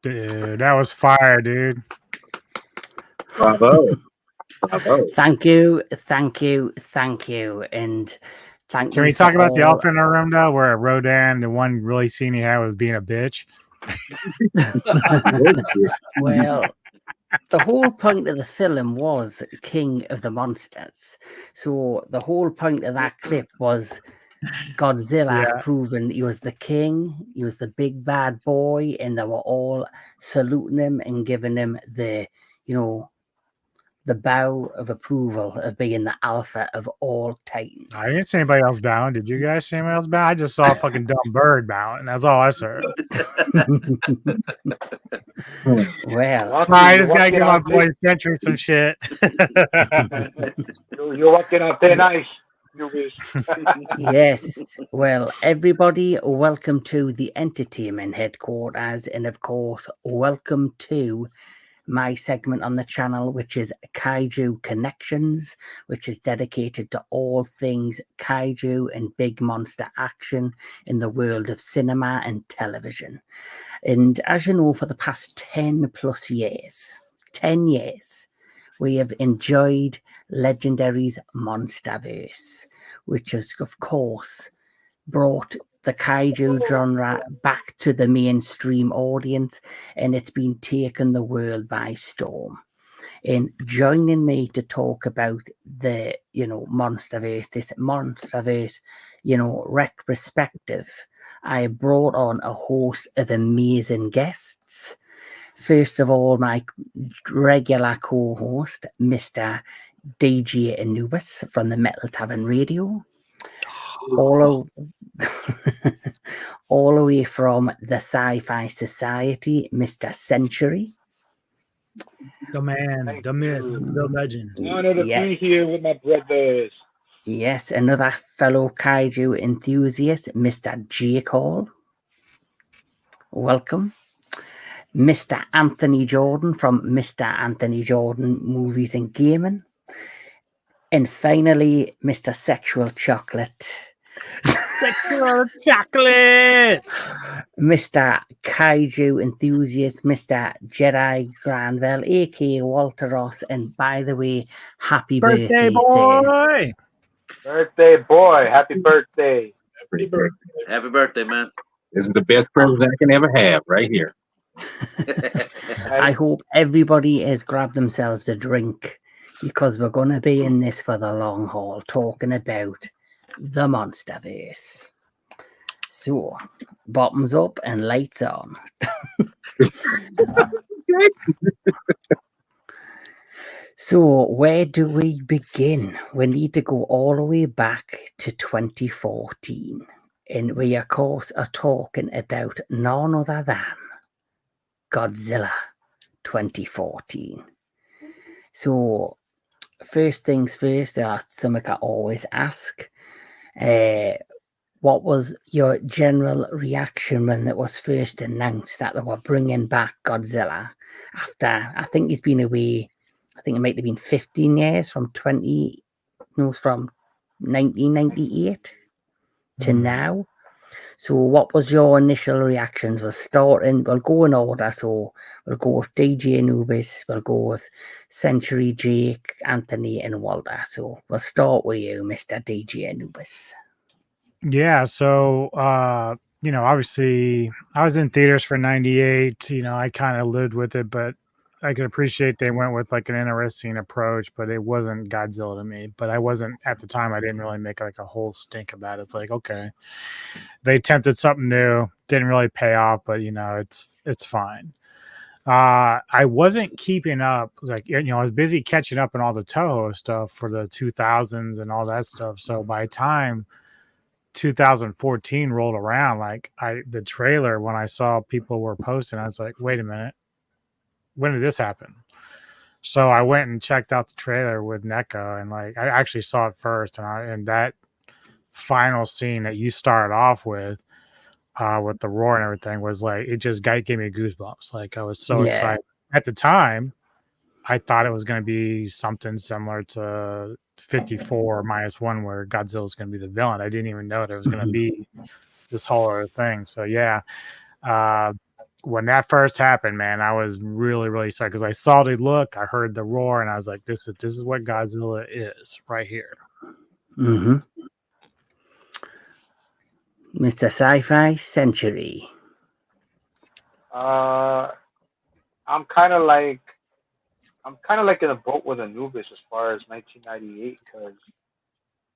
Dude, that was fire, dude. Bravo. Bravo. Thank you. And thank Can we talk about the elephant in the room though, where Rodan, the one really scene he had was being a bitch? Well, the whole point of the film was King of the Monsters. So the whole point of that clip was Godzilla proving he was the king, he was the big bad boy, and they were all saluting him and giving him the, the bow of approval of being the alpha of all titans. I didn't see anybody else bowing. Did you guys see anybody else bowing? I just saw a fucking dumb bird bowing. That's all I saw. Well, sorry, I just gotta give my boy Sentry some shit. You're walking out there nice. Anubis. Yes. Well, everybody, welcome to the entertainment headquarters, and of course, welcome to my segment on the channel, which is Kaiju Connections, which is dedicated to all things kaiju and big monster action in the world of cinema and television. And as you know, for the past 10 plus years, 10 years, we have enjoyed Legendary's Monsterverse, which has, of course, brought the kaiju genre back to the mainstream audience, and it's been taken the world by storm. And joining me to talk about the Monsterverse, this Monsterverse, retrospective, I brought on a host of amazing guests. First of all, my regular co-host, Mr. DJ Anubis from the Metal Tavern Radio. All the way from the Sci-Fi Society, Mr. Sentry. The man, Thank the myth, you. the legend. Honor to be here with my brothers. Yes, another fellow kaiju enthusiast, Mr. Jake Hall. Welcome. Mr. Anthony Jordan from Mr. Anthony Jordan Movies and Gaming. And finally, Mr. Sexual Chocolate. Sexual chocolate! Mr. Kaiju enthusiast, Mr. Jedi Granville, aka Walter Ross, and by the way, happy birthday, sir. boy! Birthday boy. Happy birthday. Happy birthday, man. This is the best present I can ever have right here. I hope everybody has grabbed themselves a drink, because we're going to be in this for the long haul, talking about the Monsterverse. So, bottoms up and lights on. So, where do we begin? We need to go all the way back to 2014. And we, of course, are talking about none other than Godzilla 2014. So, first things first, something I always ask. What was your general reaction when it was first announced that they were bringing back Godzilla after, I think he's been away, I think it might have been 15 years from 1998 to now. So what was your initial reactions? We'll go in order. So we'll go with DJ Anubis, we'll go with Century, Jake, Anthony, and Walter. So we'll start with you, Mr. DJ Anubis. Yeah, so obviously I was in theaters for 98. I kind of lived with it, but I could appreciate they went with like an interesting approach, but it wasn't Godzilla to me. But I wasn't at the time, I didn't really make like a whole stink about it. It's like, okay, they attempted something new, didn't really pay off, but it's fine. I wasn't keeping up, like, I was busy catching up on all the Toho stuff for the 2000s and all that stuff. So by the time 2014 rolled around, like the trailer, when I saw people were posting, I was like, wait a minute, when did this happen? So I went and checked out the trailer with Neko, and like I actually saw it first, and that final scene that you started off with the roar and everything was like, it just gave me goosebumps. Like I was so excited at the time. I thought it was going to be something similar to 54 -1, where Godzilla is going to be the villain. I didn't even know that it was going to be this whole other thing. So yeah, when that first happened, man, I was really, really excited because I saw the look, I heard the roar, and I was like, this is what Godzilla is right here. Mm-hmm. Mr. Sci-Fi Sentry. I'm kind of like in a boat with Anubis as far as 1998, because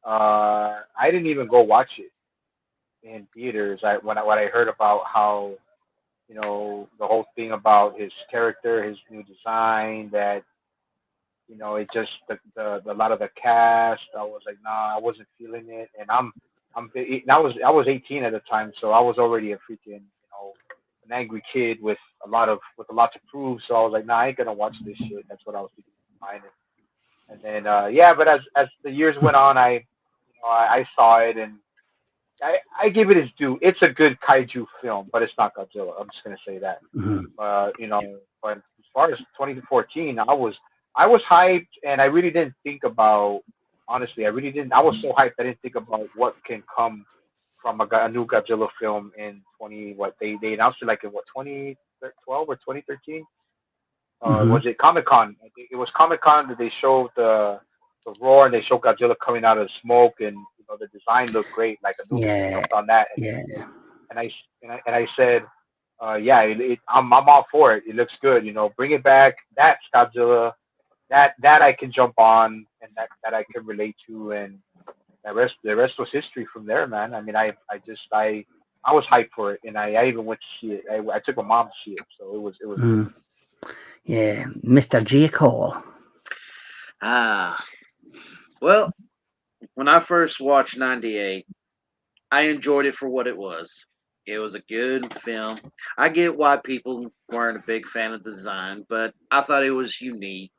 I didn't even go watch it in theaters. When I heard about how, the whole thing about his character, his new design, that it just the a lot of the cast, I was like, nah, I wasn't feeling it. And I was 18 at the time, so I was already a freaking an angry kid with a lot to prove. So I was like, nah, I ain't gonna watch this shit. That's what I was thinking in my mind. And then but as the years went on, I I saw it and I give it its due. It's a good kaiju film, but it's not Godzilla. I'm just gonna say that. Mhm. But as far as 2014, I was hyped, and I really didn't think about. Honestly, I really didn't. I was so hyped, I didn't think about what can come from a new Godzilla film in 20. What they announced it like in what 2012 or 2013. Mhm. Was it Comic Con? I think it was Comic Con that they showed the roar and they showed Godzilla coming out of the smoke, and the design looked great. Like Anubis Yeah. jumped on that, Yeah. and I said, yeah, I'm all for it. It looks good. Bring it back. That's Godzilla. That I can jump on, and that I can relate to, and the rest was history from there, man. I mean, I was hyped for it, and I even went to see it. I took my mom to see it, so it was good. Mm. Yeah, Mr. J. Cole. Well, when I first watched 98, I enjoyed it for what it was. It was a good film. I get why people weren't a big fan of the design, but I thought it was unique.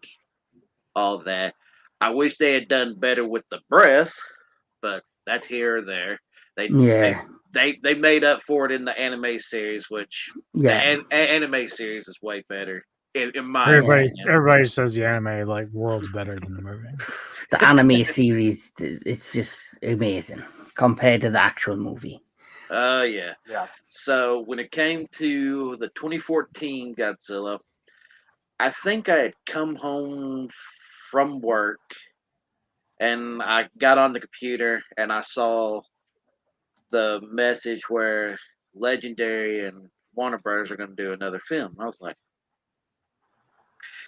All that. I wish they had done better with the breath, but that's here or there. They Yeah. they made up for it in the anime series, which the Yeah. anime series is way better in my Everybody, opinion. everybody says the anime like world's better than the movie. The anime series, it's just amazing compared to the actual movie. Yeah. Yeah. So when it came to the 2014 Godzilla, I think I had come home from work and I got on the computer and I saw the message where Legendary and Warner Bros. Are going to do another film. I was like,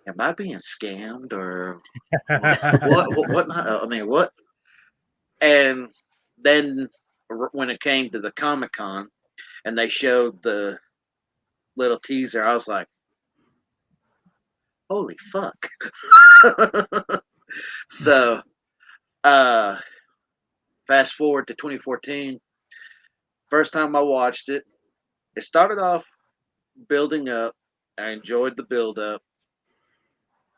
am I being scammed or what not? I mean, what? And then when it came to the Comic Con and they showed the little teaser, I was like, holy fuck. So, fast forward to 2014. First time I watched it, it started off building up. I enjoyed the build up.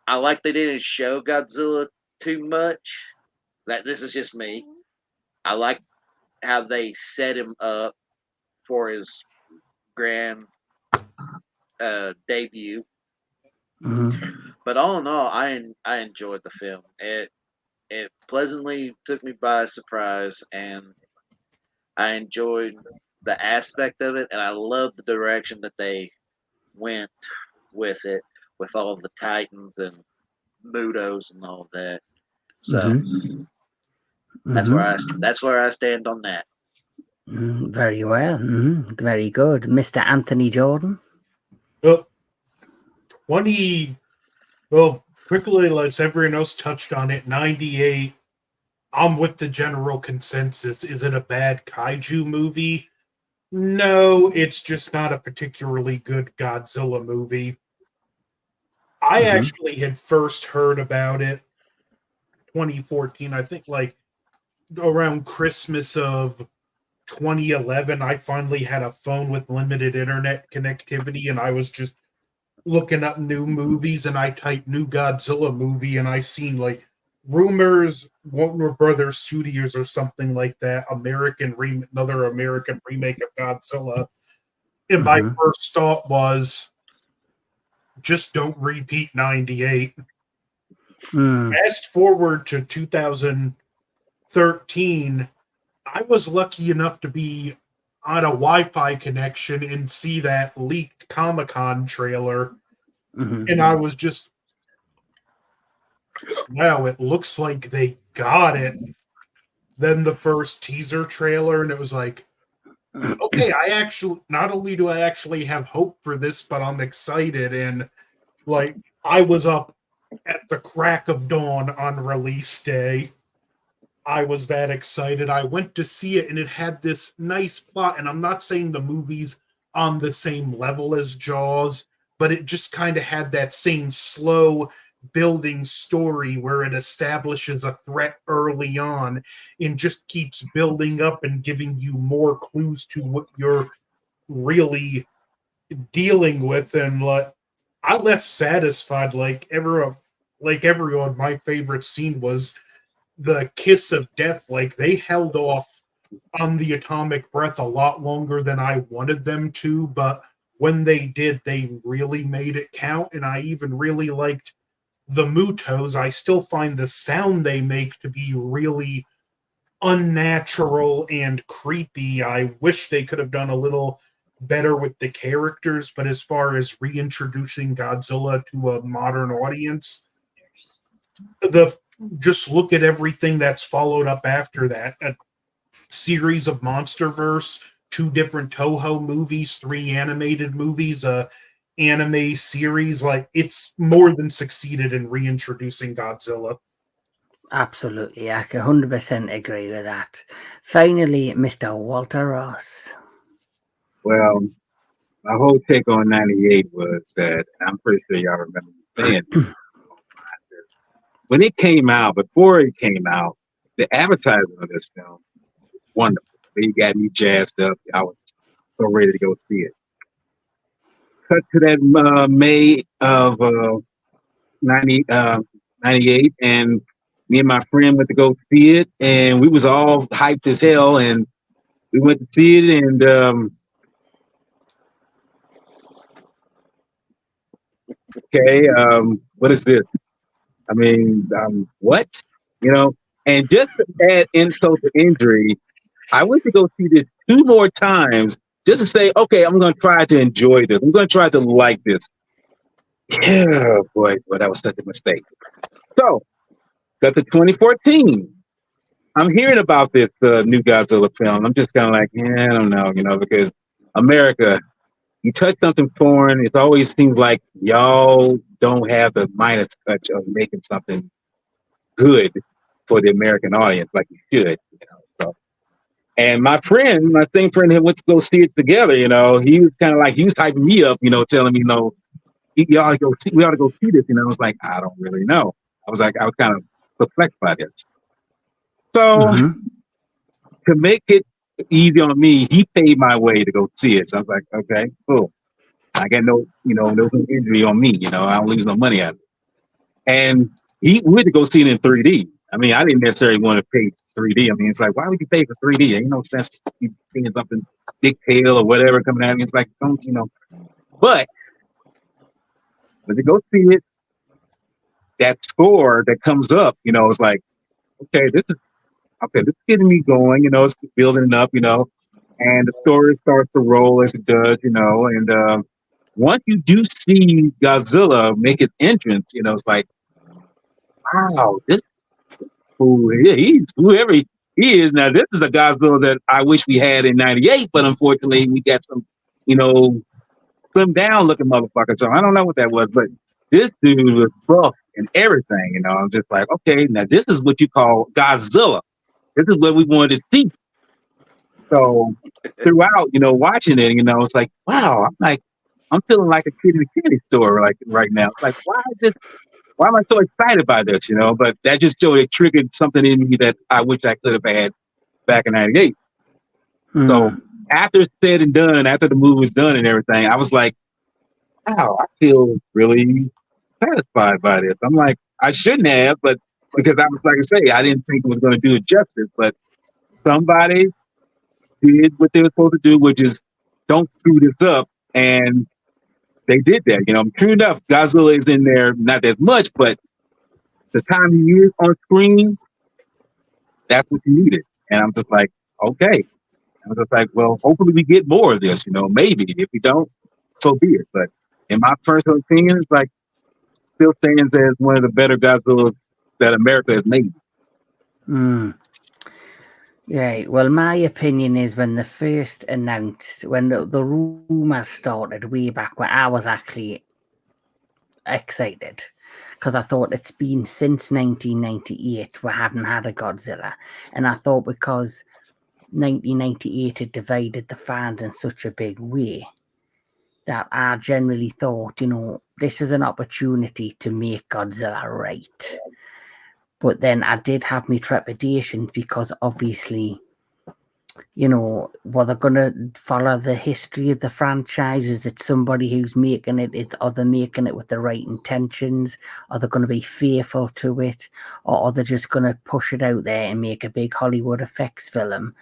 I like they didn't show Godzilla too much. That this is just me. I like how they set him up for his grand debut. Mm-hmm. But all in all, I enjoyed the film. It pleasantly took me by surprise, and I enjoyed the aspect of it, and I love the direction that they went with it, with all the Titans and Mudos and all that. So that's where I stand on that. Very well. Very good. Mr. Anthony Jordan. Well, quickly, like everyone else touched on it, 98, I'm with the general consensus. Is it a bad kaiju movie? No, it's just not a particularly good Godzilla movie. I actually had first heard about it 2014, I think like around Christmas of 2011. I finally had a phone with limited internet connectivity, and I was just looking up new movies, and I typed new Godzilla movie, and I seen like rumors, Warner Brothers Studios or something like that, another American remake of Godzilla. And my first thought was, just don't repeat 98. Fast forward to 2013, I was lucky enough to be on a Wi-Fi connection and see that leaked Comic-Con trailer. And I was just, wow, it looks like they got it. Then the first teaser trailer, and it was like, okay, not only do I actually have hope for this, but I'm excited. And like, I was up at the crack of dawn on release day. I was that excited. I went to see it, and it had this nice plot. And I'm not saying the movie's on the same level as Jaws, but it just kind of had that same slow building story where it establishes a threat early on and just keeps building up and giving you more clues to what you're really dealing with. And like, I left satisfied. Like everyone, my favorite scene was the kiss of death. Like, they held off on the atomic breath a lot longer than I wanted them to, but when they did, they really made it count. And I even really liked the Mutos. I still find the sound they make to be really unnatural and creepy. I wish they could have done a little better with the characters, but as far as reintroducing Godzilla to a modern audience, just look at everything that's followed up after that. A series of Monsterverse, 2 different Toho movies, 3 animated movies, a anime series. Like, it's more than succeeded in reintroducing Godzilla. Absolutely, I can 100% agree with that. Finally, Mr. Walter Ross. Well, my whole take on 98 was that, I'm pretty sure y'all remember me saying this, when it came out, before it came out, the advertising of this film was wonderful. They got me jazzed up. I was so ready to go see it. Cut to that May of 98, and me and my friend went to go see it, and we was all hyped as hell, and we went to see it, and okay, what is this? I mean, what? You know, and just to add insult to injury, I went to go see this 2 more times just to say, okay, I'm going to try to enjoy this. I'm going to try to like this. Yeah, boy, that was such a mistake. So, got to 2014. I'm hearing about this new Godzilla film. I'm just kind of like, yeah, I don't know, because America, you touch something foreign, it always seems like y'all don't have the minus touch of making something good for the American audience like you should, So, and my same friend who went to go see it together, he was kind of like, he was hyping me up, telling me, we ought to go see this. I was like, I don't really know. I was kind of perplexed by this. So to make it easy on me, he paid my way to go see it. So I was like, okay, cool. I got no injury on me. I don't lose no money out of it. And we went to go see it in 3D. I mean, I didn't necessarily want to pay 3D. I mean, it's like, why would you pay for 3D? Ain't no sense you seeing something big tail or whatever coming at me. It's like, don't. But when you go see it, that score that comes up, it's like, okay, this is getting me going. It's building up. And the story starts to roll as it does. And once you do see Godzilla make his entrance, it's like, wow, this fool, he's whoever he is. Now, this is a Godzilla that I wish we had in 98, but unfortunately, we got some, slim down looking motherfucker. So I don't know what that was, but this dude was buff and everything. I'm just like, okay, now this is what you call Godzilla. This is what we wanted to see. So throughout, watching it, it's like, wow, I'm feeling like a kid in a candy store like right now. It's like, why am I so excited by this? But that just showed it triggered something in me that I wish I could have had back in 98. So after it's said and done, after the movie was done and everything, I was like, wow, I feel really satisfied by this. I'm like, I shouldn't have, but because I was, like I say, I didn't think it was going to do it justice, but somebody did what they were supposed to do, which is don't screw this up. And they did that. True enough, Godzilla is in there, not as much, but the time he is on screen, that's what you needed. And I'm just like, okay. I was just like, well, hopefully we get more of this, maybe. If we don't, so be it. But in my personal opinion, it's like still stands as one of the better Godzillas that America has made. Yeah, well, my opinion is when the first announced, when the rumors started way back when, I was actually excited because I thought it's been since 1998 we haven't had a Godzilla, and I thought because 1998 had divided the fans in such a big way that I generally thought, this is an opportunity to make Godzilla right. But then I did have my trepidations because obviously you know, were they going to follow the history of the franchise? Is it somebody who's making it? Are they making it with the right intentions? Are they going to be faithful to it? Or are they just going to push it out there and make a big Hollywood effects film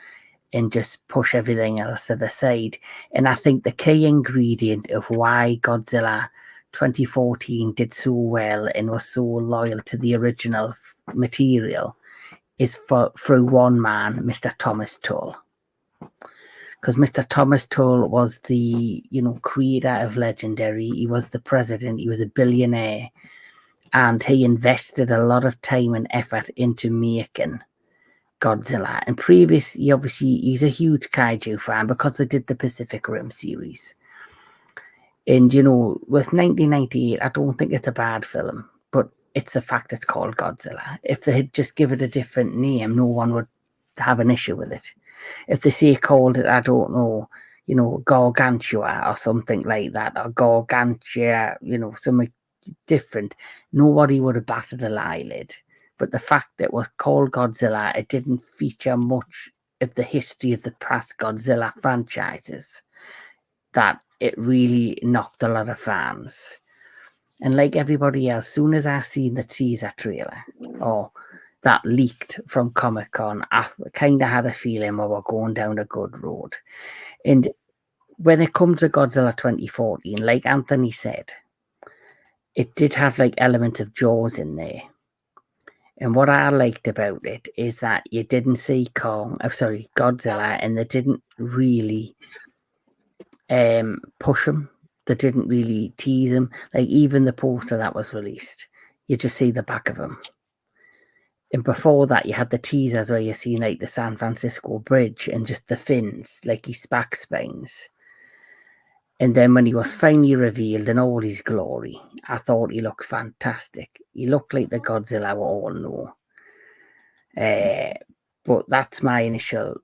and just push everything else to the side? And I think the key ingredient of why Godzilla 2014 did so well and was so loyal to the original material is through one man, Mr. Thomas Tull. Because Mr. Thomas Tull was the, you know, creator of Legendary. He was the president. He was a billionaire, and he invested a lot of time and effort into making Godzilla. And previously, obviously, he's a huge kaiju fan because they did the Pacific Rim series. And you know, with 1998, I don't think it's a bad film, but it's the fact it's called Godzilla. If they had just given it a different name, no one would have an issue with it. If they called it, I don't know, you know, Gargantua or something like that, or Gargantia, you know, something different, nobody would have batted an eyelid. But the fact that it was called Godzilla, it didn't feature much of the history of the past Godzilla franchises, that it really knocked a lot of fans. And like everybody else, soon as I seen the teaser trailer, or that leaked from Comic-Con, I kind of had a feeling we were going down a good road. And when it comes to Godzilla 2014, like Anthony said, it did have like element of Jaws in there. And what I liked about it is that you didn't see Godzilla, and they didn't really push him. They didn't really tease him. Like even the poster that was released, you just see the back of him. And before that, you had the teasers where you see like the San Francisco Bridge and just the fins, like his back spines. And then when he was finally revealed in all his glory, I thought he looked fantastic. He looked like the Godzilla we all know. But that's my initial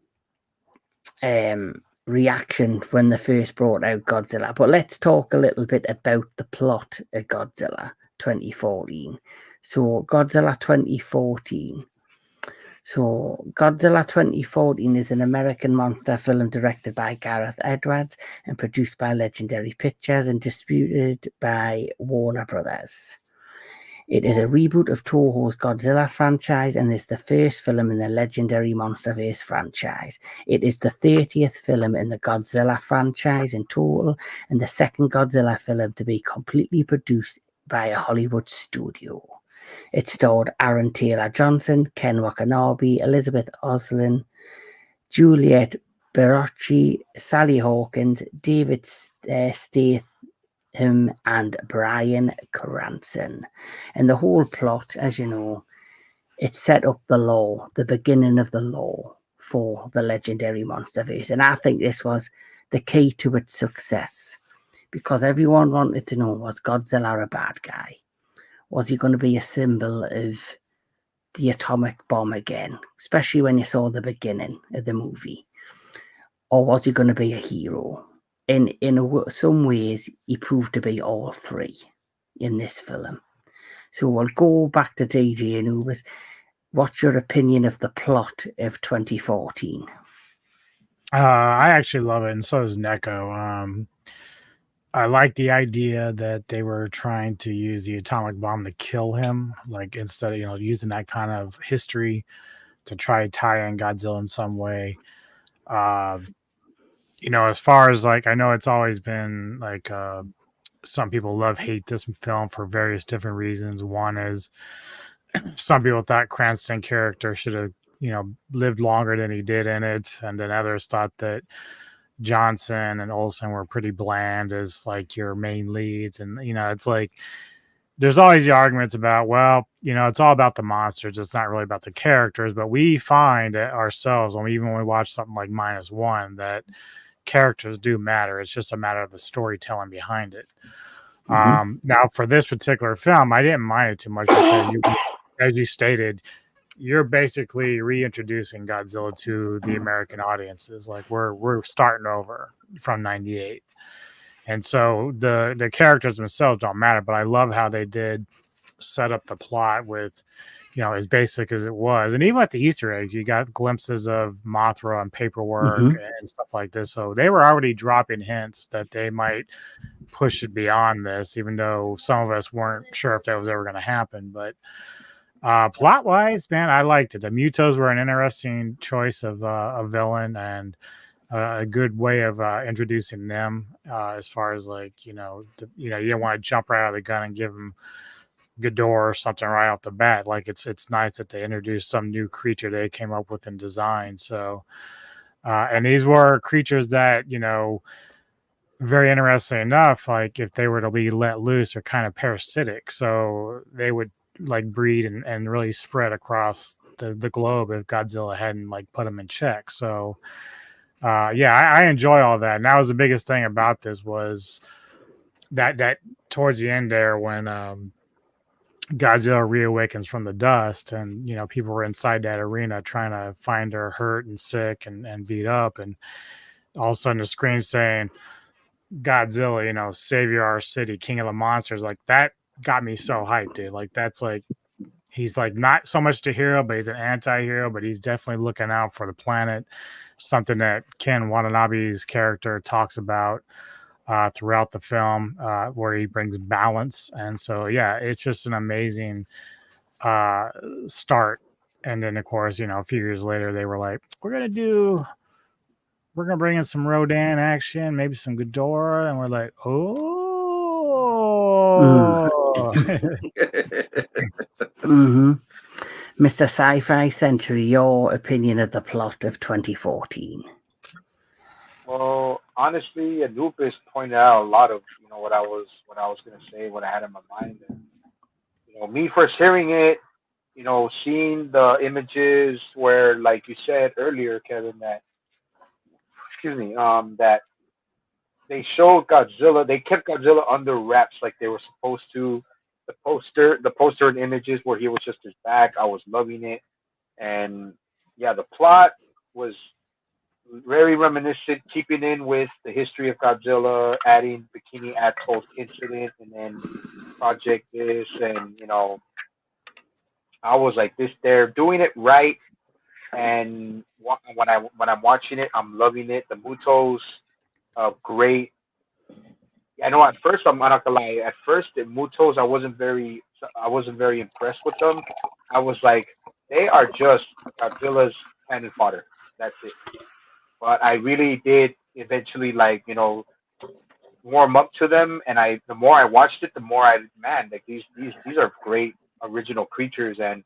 reaction when they first brought out Godzilla. But let's talk a little bit about the plot of Godzilla 2014. So Godzilla 2014. So Godzilla 2014 is an American monster film directed by Gareth Edwards and produced by Legendary Pictures and distributed by Warner Brothers. It is a reboot of Toho's Godzilla franchise and is the first film in the Legendary Monsterverse franchise. It is the 30th film in the Godzilla franchise in total and the second Godzilla film to be completely produced by a Hollywood studio. It starred Aaron Taylor Johnson, Ken Watanabe, Elizabeth Oslin, Juliette Bierocchi, Sally Hawkins, David Statham, and Bryan Cranston. And the whole plot, as you know, it set up the beginning of the lore for the Legendary Monsterverse. And I think this was the key to its success, because everyone wanted to know, was Godzilla a bad guy? Was he going to be a symbol of the atomic bomb again, especially when you saw the beginning of the movie? Or was he going to be a hero? In some ways, he proved to be all three in this film. So we'll go back to DJ Anubis. What's your opinion of the plot of 2014? I actually love it, and so does Neko. I like the idea that they were trying to use the atomic bomb to kill him, like instead of using that kind of history to try to tie in Godzilla in some way. As far as like, I know it's always been like some people hate this film for various different reasons. One is some people thought Cranston character should have lived longer than he did in it, and then others thought that Johnson and Olsen were pretty bland as like your main leads. And it's like there's always the arguments about, well, it's all about the monsters, it's not really about the characters. But we find ourselves when we watch something like -1 that characters do matter. It's just a matter of the storytelling behind it. Now for this particular film, I didn't mind it too much because as you stated, you're basically reintroducing Godzilla to the American audiences. Like we're starting over from 98. And so the characters themselves don't matter, but I love how they did set up the plot with, as basic as it was. And even at the Easter eggs, you got glimpses of Mothra and paperwork Mhm. and stuff like this. So they were already dropping hints that they might push it beyond this, even though some of us weren't sure if that was ever going to happen. But plot wise, man, I liked it. The Mutos were an interesting choice of a villain, and a good way of introducing them, as far as like, you don't want to jump right out of the gun and give them Ghidorah or something right off the bat. Like it's nice that they introduced some new creature they came up with in design. So and these were creatures that, very interesting enough, like if they were to be let loose, are kind of parasitic. So they would like breed and really spread across the globe if Godzilla hadn't like put them in check. So yeah, I enjoy all that. And that was the biggest thing about this, was that towards the end there, when Godzilla reawakens from the dust, and people were inside that arena trying to find her hurt and sick and beat up, and all of a sudden the screen saying Godzilla, savior our city, king of the monsters. Like that got me so hyped, dude. Like that's like, he's like not so much the hero, but he's an anti-hero, but he's definitely looking out for the planet. Something that Ken Watanabe's character talks about throughout the film, where he brings balance. And so, yeah, it's just an amazing start. And then, of course, a few years later, they were like, we're going to bring in some Rodan action, maybe some Ghidorah. And we're like, oh. Mm-hmm. Mr. Sci-Fi Sentry, your opinion of the plot of 2014. Well, honestly, Anubis pointed out a lot of what I was going to say, what I had in my mind, and me first hearing it, seeing the images where, like you said earlier, Kevin, that that they showed Godzilla, they kept Godzilla under wraps like they were supposed to. The poster and images where he was just his back, I was loving it, and yeah, the plot was very reminiscent, keeping in with the history of Godzilla, adding Bikini Atoll's incident, and then Project this, and I was like, this, they're doing it right, and when I'm watching it, I'm loving it. The Mutos, great. I know at first, I'm not gonna lie. At first, the Mutos, I wasn't very impressed with them. I was like, they are just Godzilla's cannon fodder. That's it. But I really did eventually, like, warm up to them, and the more I watched it, the more like these are great original creatures, and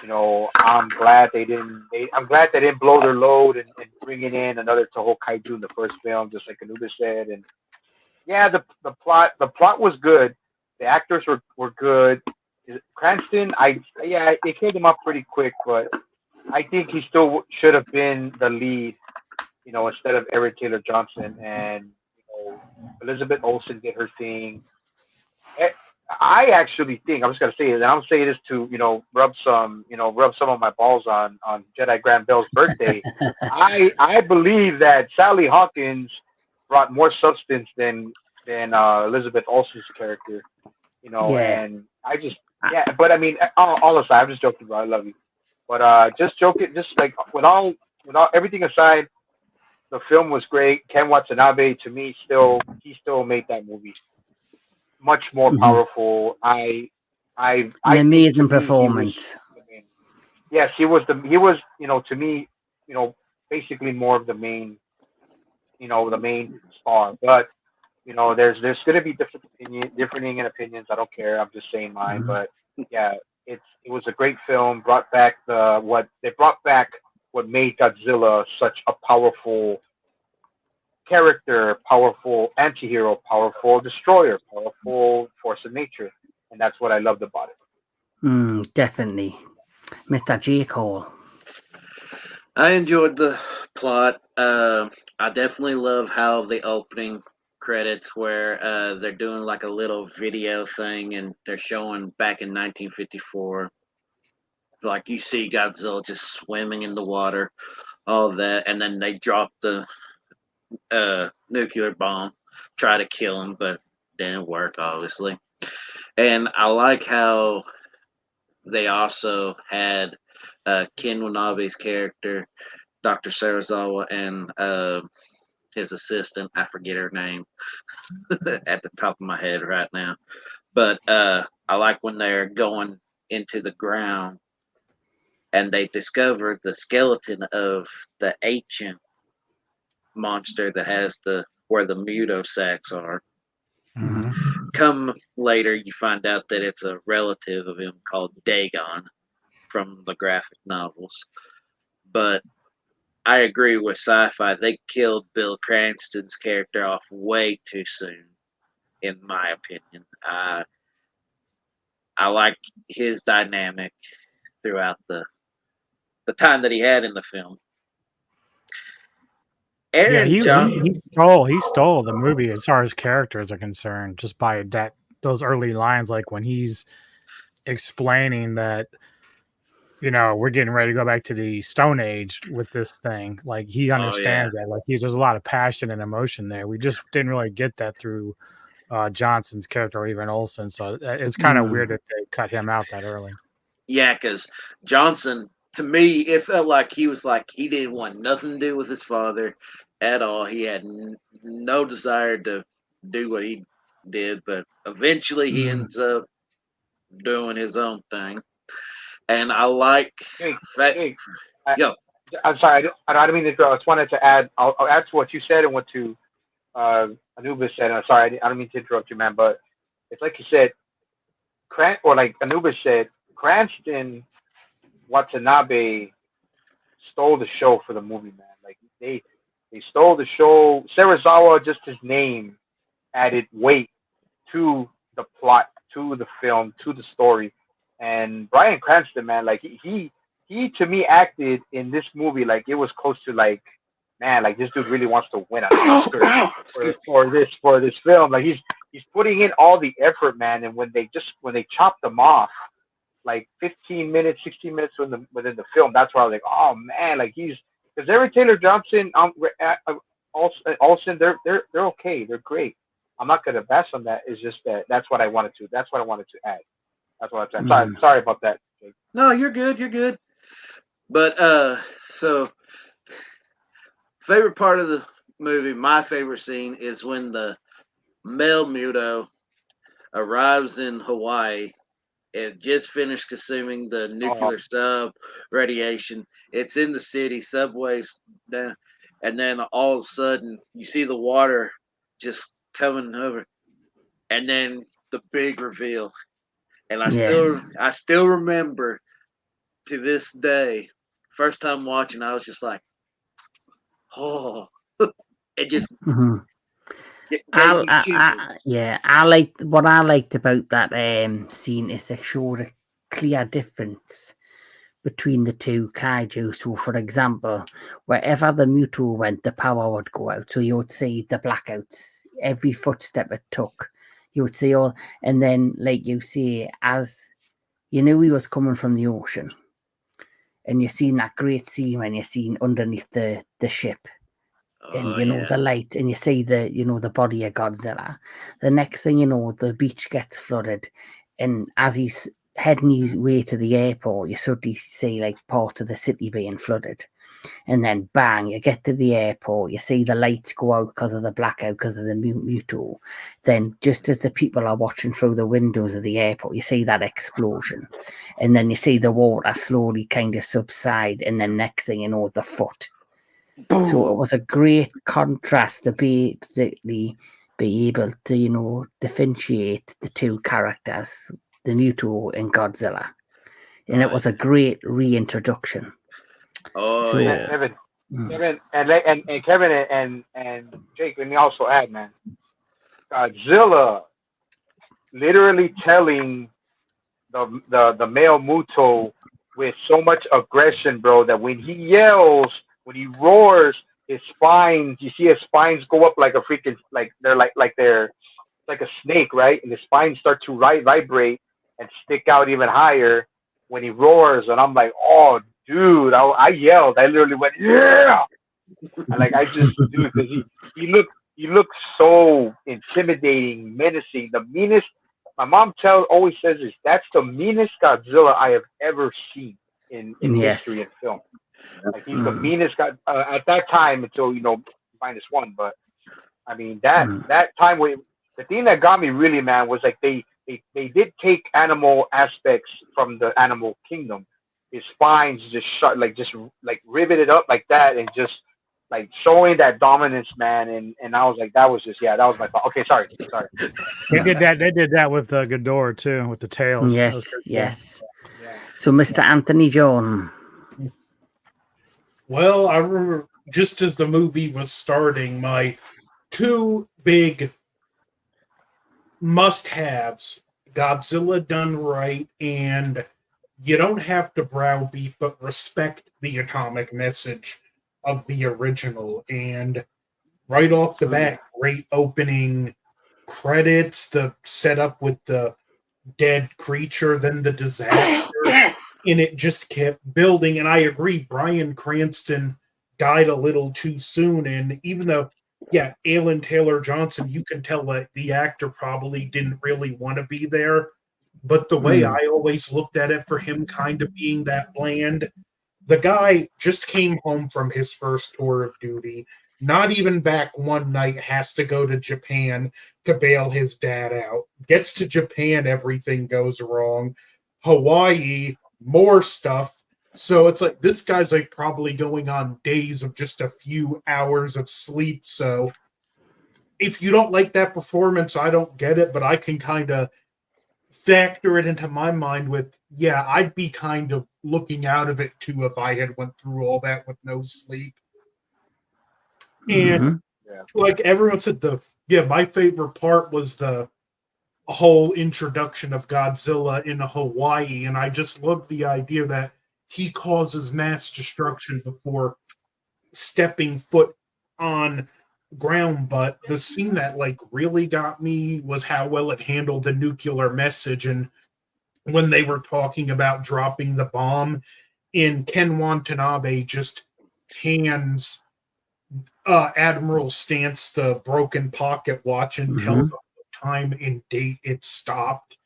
I'm glad I'm glad they didn't blow their load and bringing in another Toho Kaiju in the first film, just like Anubis said. And yeah, the plot was good. The actors were good. Cranston, they killed him off pretty quick, but I think he still should have been the lead, instead of Eric Taylor Johnson, and Elizabeth Olsen did her thing. I actually think, I'm just gonna say it, and I'm saying this to rub some of my balls on Jedi Grand Bell's birthday. I believe that Sally Hawkins brought more substance than Elizabeth Olsen's character, Yeah. and I just, yeah, but I mean, all aside, I'm just joking, bro. I love you, but just joking, just like with all everything aside, the film was great. Ken Watanabe, to me, he still made that movie much more Mhm. powerful. I An think, to amazing me, performance. yes, he was to me, basically more of the main, the main star. But there's going to be differing in opinions. I don't care. I'm just saying mine. Mhm. But yeah, it was a great film. Brought back what made Godzilla such a powerful character, powerful anti-hero, powerful destroyer, powerful force of nature, and that's what I loved about it. Definitely. Mr. J. Cole. I enjoyed the plot. I definitely love how the opening credits where they're doing like a little video thing and they're showing back in 1954. Like you see Godzilla just swimming in the water, all that, and then they drop the nuclear bomb, try to kill him, but didn't work, obviously. And I like how they also had Ken Wanabe's character, Dr. Sarazawa, and his assistant. I forget her name at the top of my head right now. But I like when they're going into the ground and they discover the skeleton of the ancient monster that has where the Muto sacks are. Mhm. Come later, you find out that it's a relative of him called Dagon from the graphic novels. But I agree with Sci-Fi. They killed Bill Cranston's character off way too soon, in my opinion. I like his dynamic throughout the time that he had in the film. Yeah, Aaron he stole the movie as far as characters are concerned, just by those early lines, like when he's explaining that, we're getting ready to go back to the Stone Age with this thing. Like he understands that. Like there's a lot of passion and emotion there. We just didn't really get that through Johnson's character or even Olsen. So it's kind of weird that they cut him out that early. Yeah, because Johnson, to me, it felt like he didn't want nothing to do with his father at all. He had no desire to do what he did, but eventually he ends up doing his own thing. And I like Jake, I'm sorry. I don't mean to interrupt. I just wanted to add. I'll add to what you said and what to Anubis said. I'm sorry. I don't mean to interrupt you, man. But it's like you said, or like Anubis said, Cranston Watanabe stole the show for the movie, man. Like they stole the show. Sarazawa, just his name, added weight to the plot, to the film, to the story. And Bryan Cranston, man, like he to me acted in this movie like it was close to like, man, like this dude really wants to win an Oscar for this film. Like he's putting in all the effort, man. And when they chopped him off, like 15 minutes, 16 minutes within the film, that's where I was like, oh man, like because Aaron Taylor Johnson, Olsen, they're okay, they're great. I'm not gonna bash on that. It's just that's what I wanted to add. That's what I'm saying. Sorry about that. Jake. No, you're good. You're good. But so favorite part of the movie, my favorite scene is when the male Muto arrives in Hawaii and just finished consuming the nuclear sub radiation. It's in the city, subways, and then all of a sudden you see the water just coming over, and then the big reveal. And I still remember to this day, first time watching, I was just like, oh, it just. I liked what I liked about that scene is they showed a clear difference between the two kaiju. So, for example, wherever the Muto went, the power would go out. So you would see the blackouts. Every footstep it took, you would see all. And then, like you say, as you knew he was coming from the ocean, and you seen that great scene when you seen underneath the ship. And the light, and you see the body of Godzilla. The next thing you know, the beach gets flooded, and as he's heading his way to the airport, you suddenly see like part of the city being flooded, and then bang, you get to the airport, you see the lights go out because of the blackout, because of the Muto. Then just as the people are watching through the windows of the airport, you see that explosion, and then you see the water slowly kind of subside, and then next thing you know, the foot. Boom. So it was a great contrast to basically be able to, differentiate the two characters, the Muto and Godzilla. And it was a great reintroduction. Oh, so, yeah. Kevin, and Kevin and Jake, let me also add, man, Godzilla literally telling the male Muto with so much aggression, bro, that when he yells, when he roars, his spines, you see his spines go up like a freaking, like they're like a snake, right? And the spines start to vibrate and stick out even higher when he roars. And I'm like, oh, dude, I yelled. I literally went, yeah. And like, I just, dude, because he looked so intimidating, menacing, the meanest mom always says this. That's the meanest Godzilla I have ever seen in history and film. Like he's the meanest guy at that time until -1. But I mean that time where the thing that got me really, man, was like they did take animal aspects from the animal kingdom. His spines just shut, just riveted up like that, and just like showing that dominance, man. And I was like, that was my thought. Okay, sorry. They did that. They did that with Ghidorah too, with the tails. Yes. Yeah. So, Mr. Anthony John. Well, I remember just as the movie was starting, my two big must-haves: Godzilla done right, and you don't have to browbeat, but respect the atomic message of the original. And right off the bat, great opening credits, the setup with the dead creature, then the disaster, and it just kept building. And I agree, Bryan Cranston died a little too soon. And even though, Alan Taylor Johnson, you can tell that the actor probably didn't really want to be there. But the way I always looked at it, for him kind of being that bland, the guy just came home from his first tour of duty, not even back one night, has to go to Japan to bail his dad out. Gets to Japan, everything goes wrong. Hawaii, more stuff. So it's like this guy's like probably going on days of just a few hours of sleep. So if you don't like that performance, I don't get it, but I can kind of factor it into my mind with, I'd be kind of looking out of it too if I had went through all that with no sleep. And like everyone said, my favorite part was the whole introduction of Godzilla in Hawaii, and I just love the idea that he causes mass destruction before stepping foot on ground. But the scene that like really got me was how well it handled the nuclear message. And when they were talking about dropping the bomb, and Ken Watanabe just hands Admiral Stantz the broken pocket watch and tells him the time and date it stopped.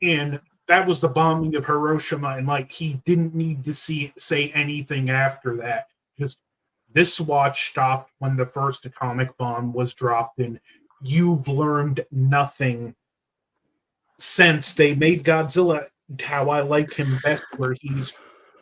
And that was the bombing of Hiroshima, and like he didn't need to say anything after that. Just this watch stopped when the first atomic bomb was dropped, and you've learned nothing since. They made Godzilla how I like him best, where he's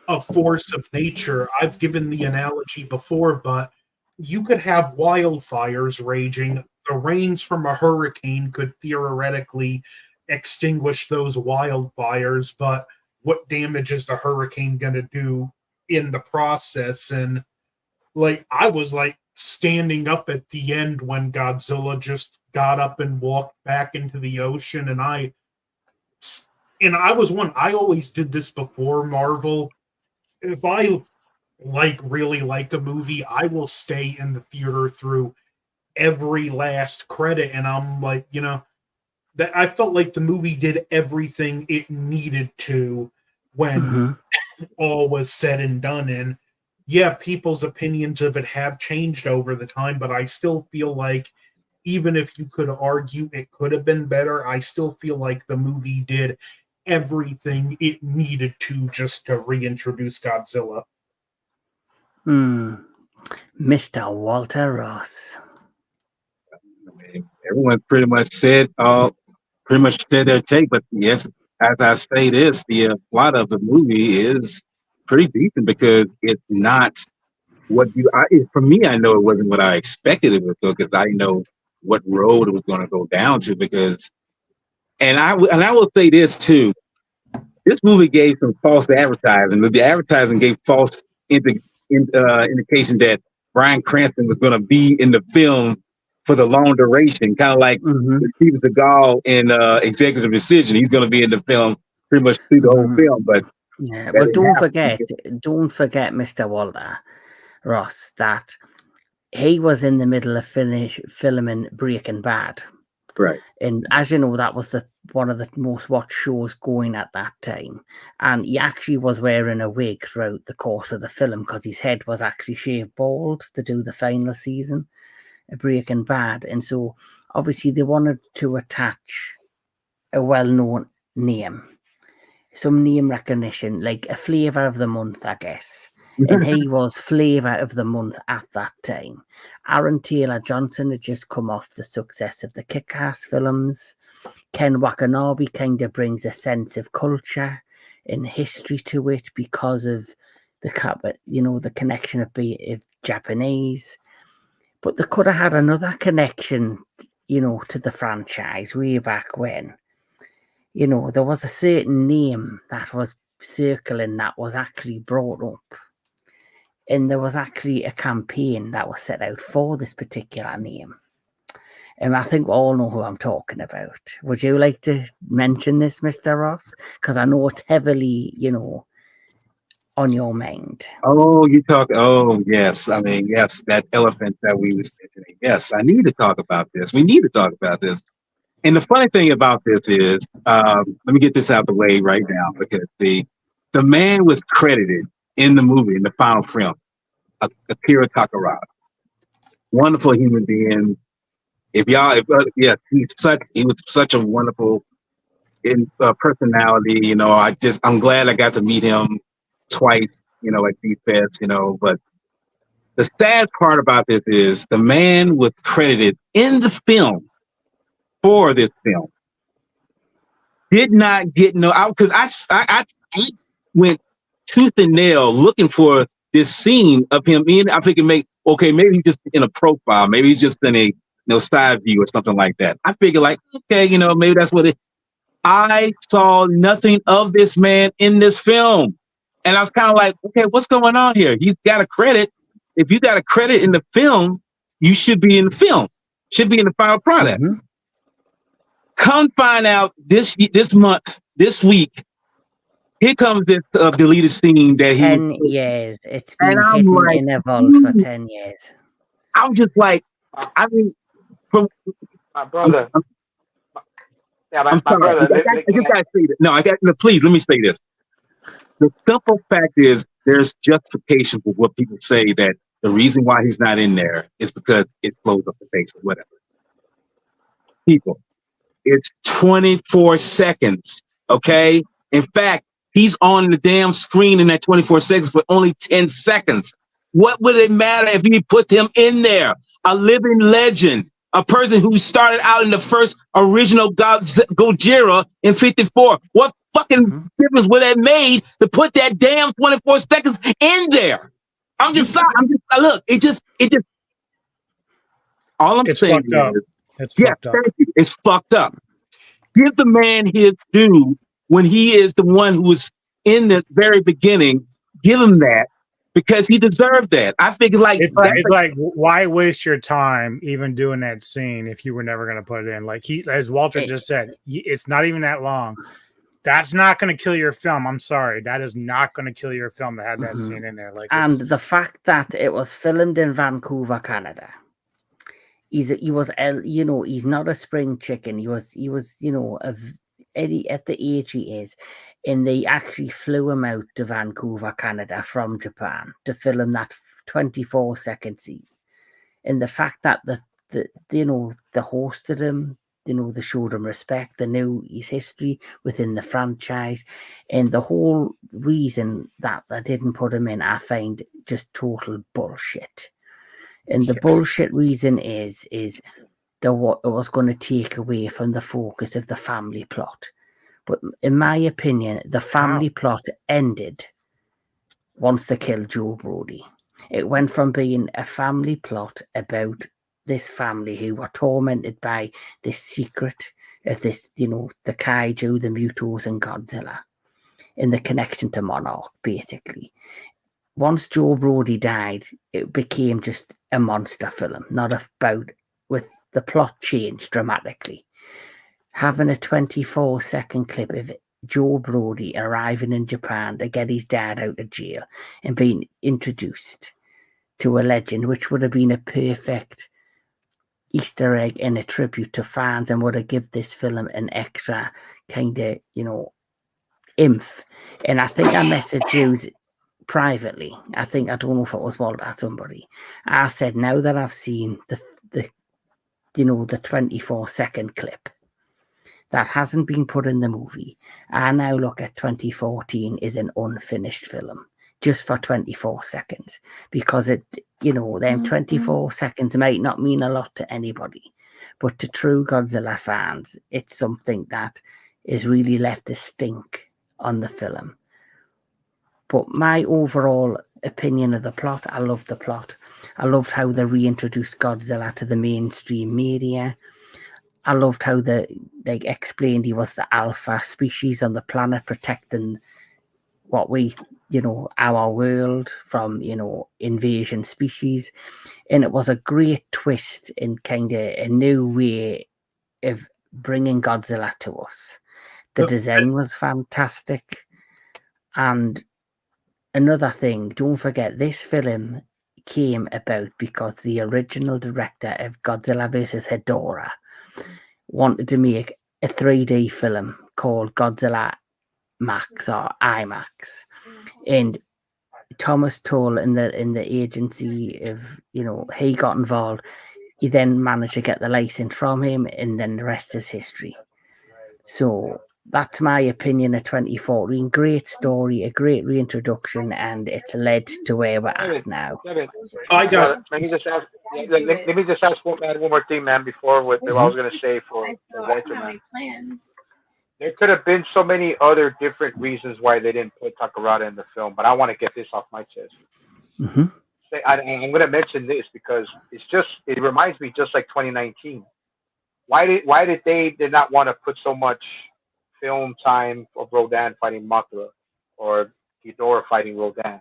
a force of nature. I've given the analogy before, but you could have wildfires raging. The rains from a hurricane could theoretically extinguish those wildfires, but what damage is the hurricane going to do in the process? And like I was like standing up at the end when Godzilla just got up and walked back into the ocean, and I always did this before Marvel. If I really like a movie, I will stay in the theater through every last credit, and I'm like, that I felt like the movie did everything it needed to when all was said and done. And people's opinions of it have changed over the time, but I still feel like even if you could argue it could have been better, I still feel like the movie did everything it needed to just to reintroduce Godzilla. Mr. Walter Ross. Everyone pretty much said their take, but yes, as I say this, the plot of the movie is pretty decent because it's not what for me, I know it wasn't what I expected it would go, because I know what road it was going to go down to. And I will say this too, this movie gave some false advertising. The advertising gave false indication that Bryan Cranston was going to be in the film for the long duration, kind of like Steven Seagal in Executive Decision. He's going to be in the film pretty much through the whole film. But well, don't forget, Mr. Walter Ross, that he was in the middle of filming Breaking Bad. Right. And as you know, that was one of the most watched shows going at that time. And he actually was wearing a wig throughout the course of the film because his head was actually shaved bald to do the final season of Breaking Bad. And so obviously they wanted to attach a well-known name, some name recognition, like a flavour of the month, I guess. And he was flavour of the month at that time. Aaron Taylor Johnson had just come off the success of the Kick-Ass films. Ken Watanabe kind of brings a sense of culture and history to it because of the connection of being Japanese. But they could have had another connection, to the franchise way back when. There was a certain name that was circling that was actually brought up. And there was actually a campaign that was set out for this particular name. And I think we all know who I'm talking about. Would you like to mention this, Mr. Ross? Because I know it's heavily, on your mind. Oh, you talk. Oh, yes. I mean, yes, that elephant that we was mentioning. Yes, I need to talk about this. We need to talk about this. And the funny thing about this is, let me get this out the way right now, because the man was credited in the movie, in the final film, Akira Takarada. Wonderful human being. He was such a wonderful personality. I'm glad I got to meet him twice, at D-Fest, but the sad part about this is the man was credited in the film for this film. Did not get because I went tooth and nail looking for this scene of him in. I figured maybe he's just in a profile, maybe he's just in a side view or something like that. I figured maybe that's what it. I saw nothing of this man in this film, and I was kind of like, okay, what's going on here? He's got a credit. If you got a credit in the film, you should be in the film. Should be in the final product. Mm-hmm. Come find out this month, this week, here comes this deleted scene that 10 years. It's been hidden in a vault for 10 years. I'm just like, I mean, from my brother. My brother. I just gotta say that. No, please let me say this. The simple fact is, there's justification for what people say that the reason why he's not in there is because it flows up the face or whatever. People. It's 24 seconds, okay? In fact, he's on the damn screen in that 24 seconds for only 10 seconds. What would it matter if he put him in there? A living legend, a person who started out in the first original Gojira in 54. What fucking difference would that made to put that damn 24 seconds in there? I'm just sorry. Look, it just, all I'm saying is, thank you. It's fucked up. Give the man his due when he is the one who was in the very beginning. Give him that because he deserved that. I figure it's like why waste your time even doing that scene if you were never going to put it in? Like as Walter just said, it's not even that long. That's not going to kill your film. I'm sorry. That is not going to kill your film to have that scene in there. And the fact that it was filmed in Vancouver, Canada. He's not a spring chicken. He was at the age he is, and they actually flew him out to Vancouver, Canada from Japan to film that 24-second scene. And the fact that they hosted him, they showed him respect, they knew his history within the franchise, and the whole reason that they didn't put him in, I find just total bullshit. And the bullshit reason is that what it was going to take away from the focus of the family plot. But in my opinion, the family plot ended once they killed Joe Brody. It went from being a family plot about this family who were tormented by this secret of this, the kaiju, the Mutos, and Godzilla, and the connection to Monarch, basically. Once Joe Brody died, it became just a monster film, not about, with the plot changed dramatically. Having a 24-second clip of Joe Brody arriving in Japan to get his dad out of jail and being introduced to a legend, which would have been a perfect Easter egg and a tribute to fans and would have given this film an extra kind of, oomph. And I think I messaged you privately. I don't know if it was Walter or somebody. I said, now that I've seen the 24-second clip, that hasn't been put in the movie. I now look at 2014 as an unfinished film just for 24 seconds because them 24 seconds might not mean a lot to anybody, but to true Godzilla fans, it's something that has really left a stink on the film. But my overall opinion of the plot, I love the plot. I loved how they reintroduced Godzilla to the mainstream media. I loved how they explained he was the alpha species on the planet, protecting what our world from, invasion species. And it was a great twist in kind of a new way of bringing Godzilla to us. The design was fantastic. And another thing, don't forget, this film came about because the original director of Godzilla vs. Hedorah wanted to make a 3D film called Godzilla Max or IMAX, and Thomas Tull in the agency of he got involved. He then managed to get the license from him, and then the rest is history. So that's my opinion of 2014. Great story, a great reintroduction, and it's led to where we're at now. I got. Let me just ask. Let me just ask one more thing, man. Before what I was going to say for Walter, man. There could have been so many other different reasons why they didn't put Takarada in the film, but I want to get this off my chest. Mm-hmm. I'm going to mention this because it reminds me just like 2019. Why did they not want to put so much film time of Rodan fighting Mothra or Ghidorah fighting Rodan?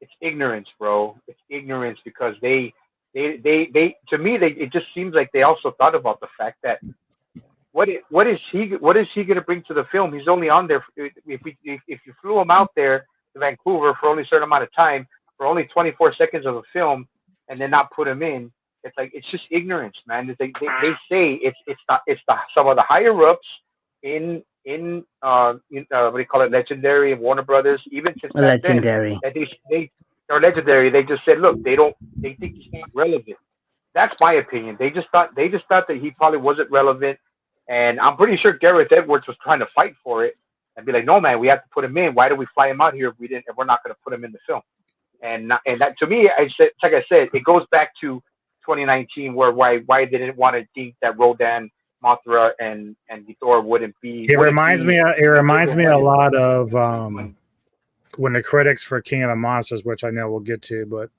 It's ignorance, bro. It's ignorance because they to me it just seems like they also thought about the fact that what is he going to bring to the film? He's only on there if you flew him out there to Vancouver for only a certain amount of time for only 24 seconds of a film and then not put him in. It's just ignorance, man. They say it's some of the higher ups in what do you call it, Legendary and Warner Brothers, even since Legendary. Then, that they are Legendary. They just said, look, they think he's not relevant. That's my opinion. They just thought that he probably wasn't relevant, and I'm pretty sure Gareth Edwards was trying to fight for it and be like, no, man, we have to put him in. Why do we fly him out here if we're not going to put him in the film? And that to me, like I said, it goes back to 2019 where why they didn't want to think that Rodan, Mothra, and Ghidorah wouldn't be. It reminds me a lot of when the critics for King of the Monsters, which I know we'll get to, but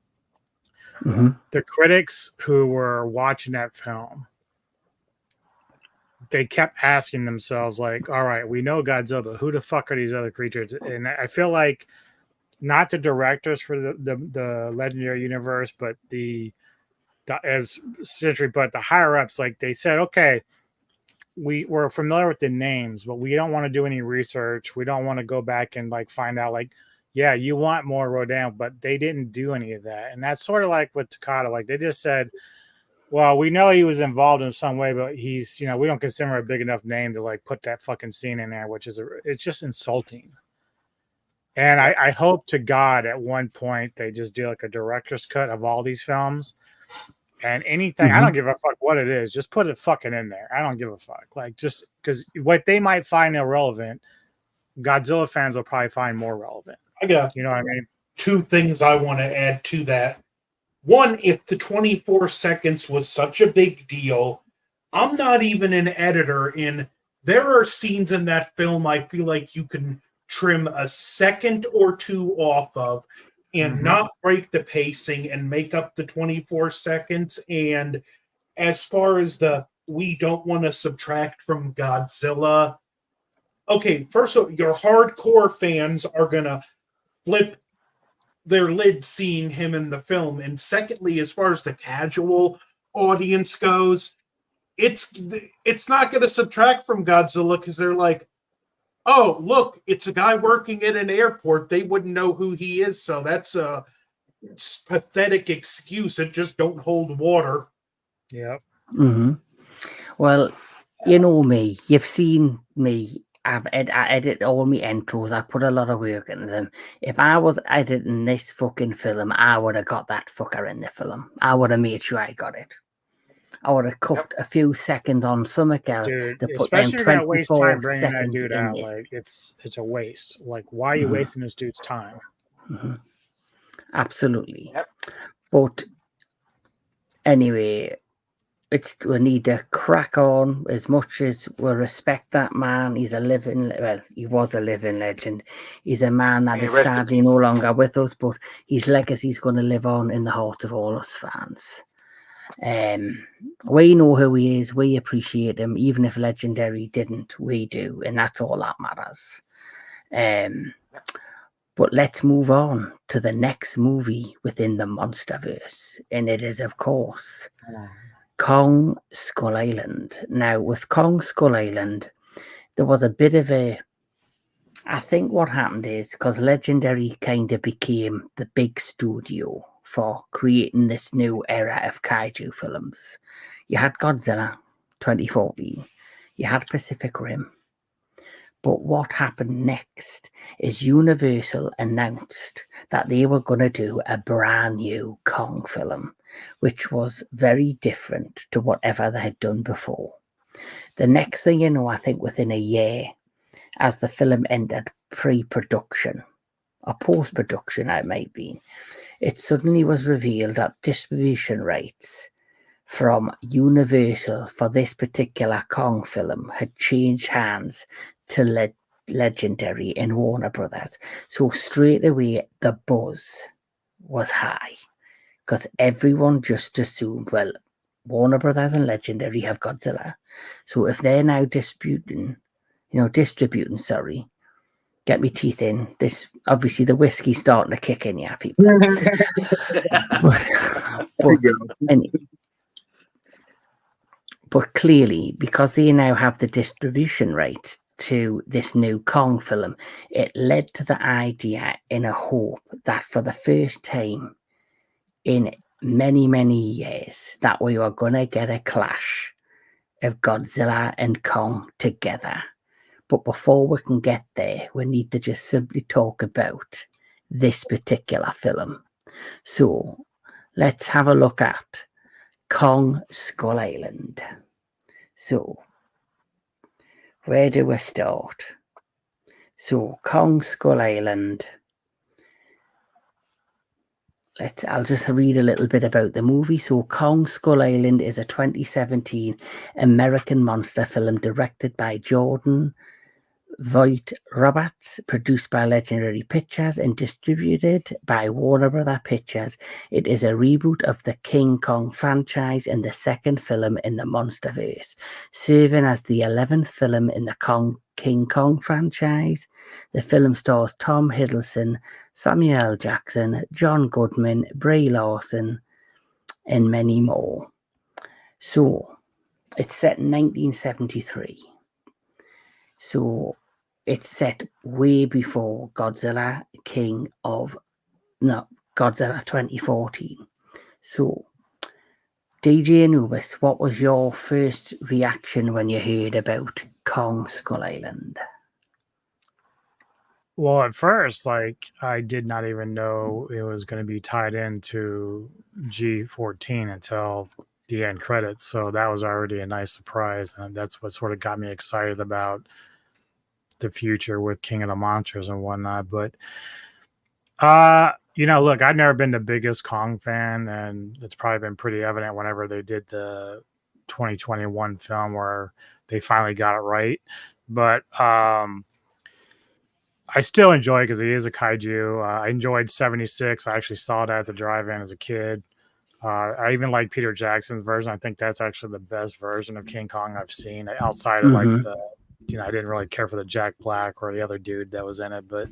the critics who were watching that film, they kept asking themselves, like, all right, we know Godzilla, but who the fuck are these other creatures? And I feel like not the directors for the Legendary universe, but as Sentry, but the higher ups, like they said, okay, we're familiar with the names, but we don't want to do any research. We don't want to go back and like find out, like, yeah, you want more Rodan, but they didn't do any of that. And that's sort of like with Takada, like they just said, well, we know he was involved in some way, but he's, we don't consider him a big enough name to like put that fucking scene in there, which is it's just insulting. And I hope to God at one point they just do like a director's cut of all these films and anything. I don't give a fuck what it is. Just put it fucking in there. I don't give a fuck. Like, just because what they might find irrelevant, Godzilla fans will probably find more relevant. I got, you know what I mean? Two things I want to add to that. One, if the 24 seconds was such a big deal, I'm not even an editor, and there are scenes in that film I feel like you can trim a second or two off of and not break the pacing and make up the 24 seconds. And as far as we don't want to subtract from Godzilla, okay, first of all, your hardcore fans are going to flip their lid seeing him in the film. And secondly, as far as the casual audience goes, it's not going to subtract from Godzilla because they're like, oh, look, it's a guy working at an airport. They wouldn't know who he is, so that's a pathetic excuse. It just don't hold water. Yep. Well, you know me. You've seen me. I edit all my intros. I put a lot of work into them. If I was editing this fucking film, I would have got that fucker in the film. I would have made sure I got it. I would have cut a few seconds on something else Dude, to put them especially if you're gonna waste 24 time bringing that seconds dude in out, this. like it's a waste. Like, why are you wasting this dude's time? Absolutely. Yep. But anyway, we need to crack on. As much as we respect that man, he was a living legend. He's a man that May is rest in sadly no longer with us, but his legacy is going to live on in the heart of all us fans. We know who he is. We appreciate him, even if Legendary didn't. We do, and that's all that matters. But let's move on to the next movie within the Monsterverse, and it is, of course, Kong Skull Island. Now, with Kong Skull Island, there was a bit of I think what happened is because Legendary kind of became the big studio for creating this new era of kaiju films. You had Godzilla 2014, you had Pacific Rim. But what happened next is Universal announced that they were going to do a brand new Kong film, which was very different to whatever they had done before. The next thing you know, I think within a year, as the film entered pre-production, or post-production it might be, it suddenly was revealed that distribution rights from Universal for this particular Kong film had changed hands to Legendary and Warner Brothers. So straight away, the buzz was high because everyone just assumed, well, Warner Brothers and Legendary have Godzilla. So if they're now distributing, get me teeth in. This, obviously, the whiskey's starting to kick in, yeah, people. But clearly, because they now have the distribution rights to this new Kong film, it led to the idea in a hope that for the first time in many, many years, that we were going to get a clash of Godzilla and Kong together. But before we can get there, we need to just simply talk about this particular film. So let's have a look at Kong Skull Island. So where do we start? So Kong Skull Island. I'll just read a little bit about the movie. So Kong Skull Island is a 2017 American monster film directed by Jordan Voight Roberts, produced by Legendary Pictures and distributed by Warner Bros. Pictures. It is a reboot of the King Kong franchise and the second film in the Monsterverse, serving as the 11th film in the King Kong franchise. The film stars Tom Hiddleston, Samuel L. Jackson, John Goodman, Brie Larson, and many more. So, it's set in 1973. So, it's set way before Godzilla 2014. So, DJ Anubis, what was your first reaction when you heard about Kong Skull Island? Well, at first, I did not even know it was going to be tied into G14 until the end credits. So that was already a nice surprise. And that's what sort of got me excited about the future with King of the Monsters and whatnot. But, look, I've never been the biggest Kong fan, and it's probably been pretty evident whenever they did the 2021 film where they finally got it right. But, I still enjoy it because he is a kaiju. I enjoyed 76. I actually saw that at the drive-in as a kid. I even like Peter Jackson's version. I think that's actually the best version of King Kong I've seen outside of I didn't really care for the Jack Black or the other dude that was in it, but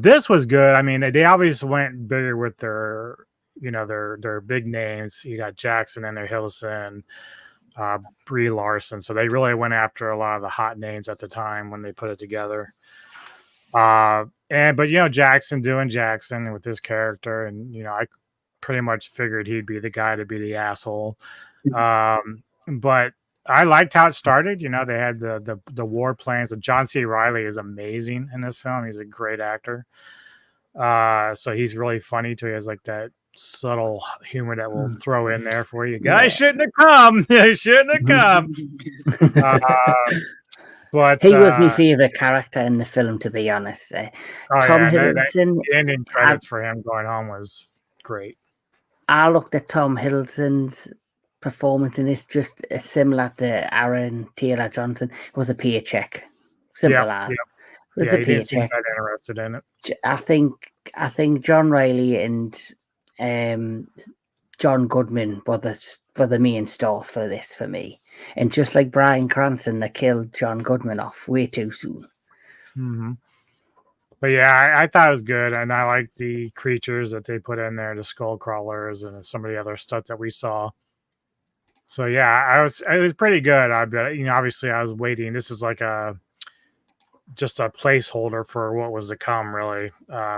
this was good. I mean, they obviously went bigger with their big names. You got Jackson and their Hiddleston, Brie Larson. So they really went after a lot of the hot names at the time when they put it together. But Jackson doing Jackson with his character, and I pretty much figured he'd be the guy to be the asshole. But I liked how it started. They had the warplanes. John C. Reilly is amazing in this film. He's a great actor. So he's really funny too. He has like that subtle humor that we'll Mm. throw in there for you Yeah. guys. Shouldn't have come. They shouldn't have come. But He was my favorite character in the film, to be honest. Tom Hiddleston. the ending credits for him going home was great. I looked at Tom Hiddleston's performance in this just similar to Aaron Taylor Johnson. It was a paycheck. Simple as. Yep. It was Yeah, a he didn't seem paycheck. that interested in it. I think John Riley and John Goodman were the main stars for this for me. And just like Bryan Cranston, they killed John Goodman off way too soon. Mm-hmm. But yeah, I thought it was good, and I like the creatures that they put in there, the skull crawlers, and some of the other stuff that we saw. So yeah, it was pretty good. I bet, obviously I was waiting. This is like just a placeholder for what was to come, really,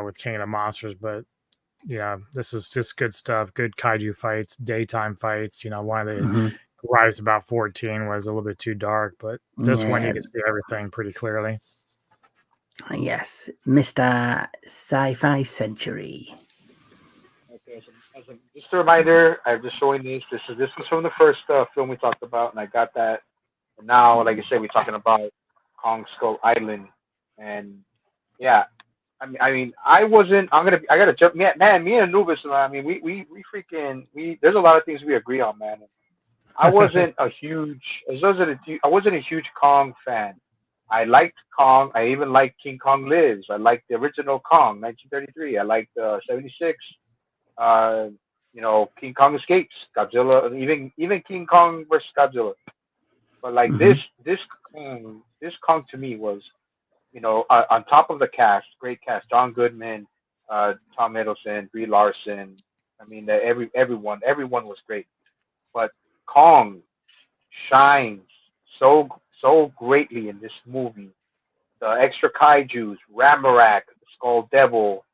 with King of the Monsters. But this is just good stuff. Good kaiju fights, daytime fights. One of the Rise about 14 was a little bit too dark, but this one you can see everything pretty clearly. Yes, Mr. Sci-Fi Sentry. Okay, so just a reminder, I'm just showing this. This was from the first film we talked about, and I got that. And now, like I said, we're talking about Kong Skull Island, and yeah, I mean, I gotta jump, man. Me and Anubis, I mean, we freaking There's a lot of things we agree on, man. I wasn't a huge Kong fan. I liked Kong. I even liked King Kong Lives. I liked the original Kong, 1933. I liked 76. King Kong Escapes, Godzilla, even King Kong versus Godzilla. But like this Kong to me was, on top of the cast, great cast, John Goodman, Tom Hiddleston, Brie Larson. I mean, everyone was great. But Kong shines so greatly in this movie. The extra kaijus, Ramarak, the Skull Devil,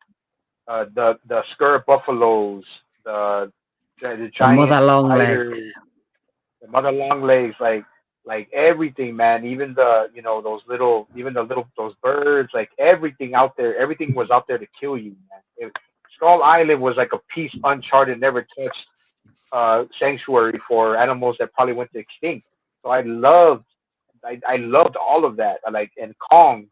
the Skur Buffaloes, the giant Mother Long spiders, Legs, the Mother Long Legs, like everything, man. Even those birds, like everything out there, everything was out there to kill you, man. Skull Island was like a piece uncharted, never touched sanctuary for animals that probably went extinct. So I loved all of that. And Kong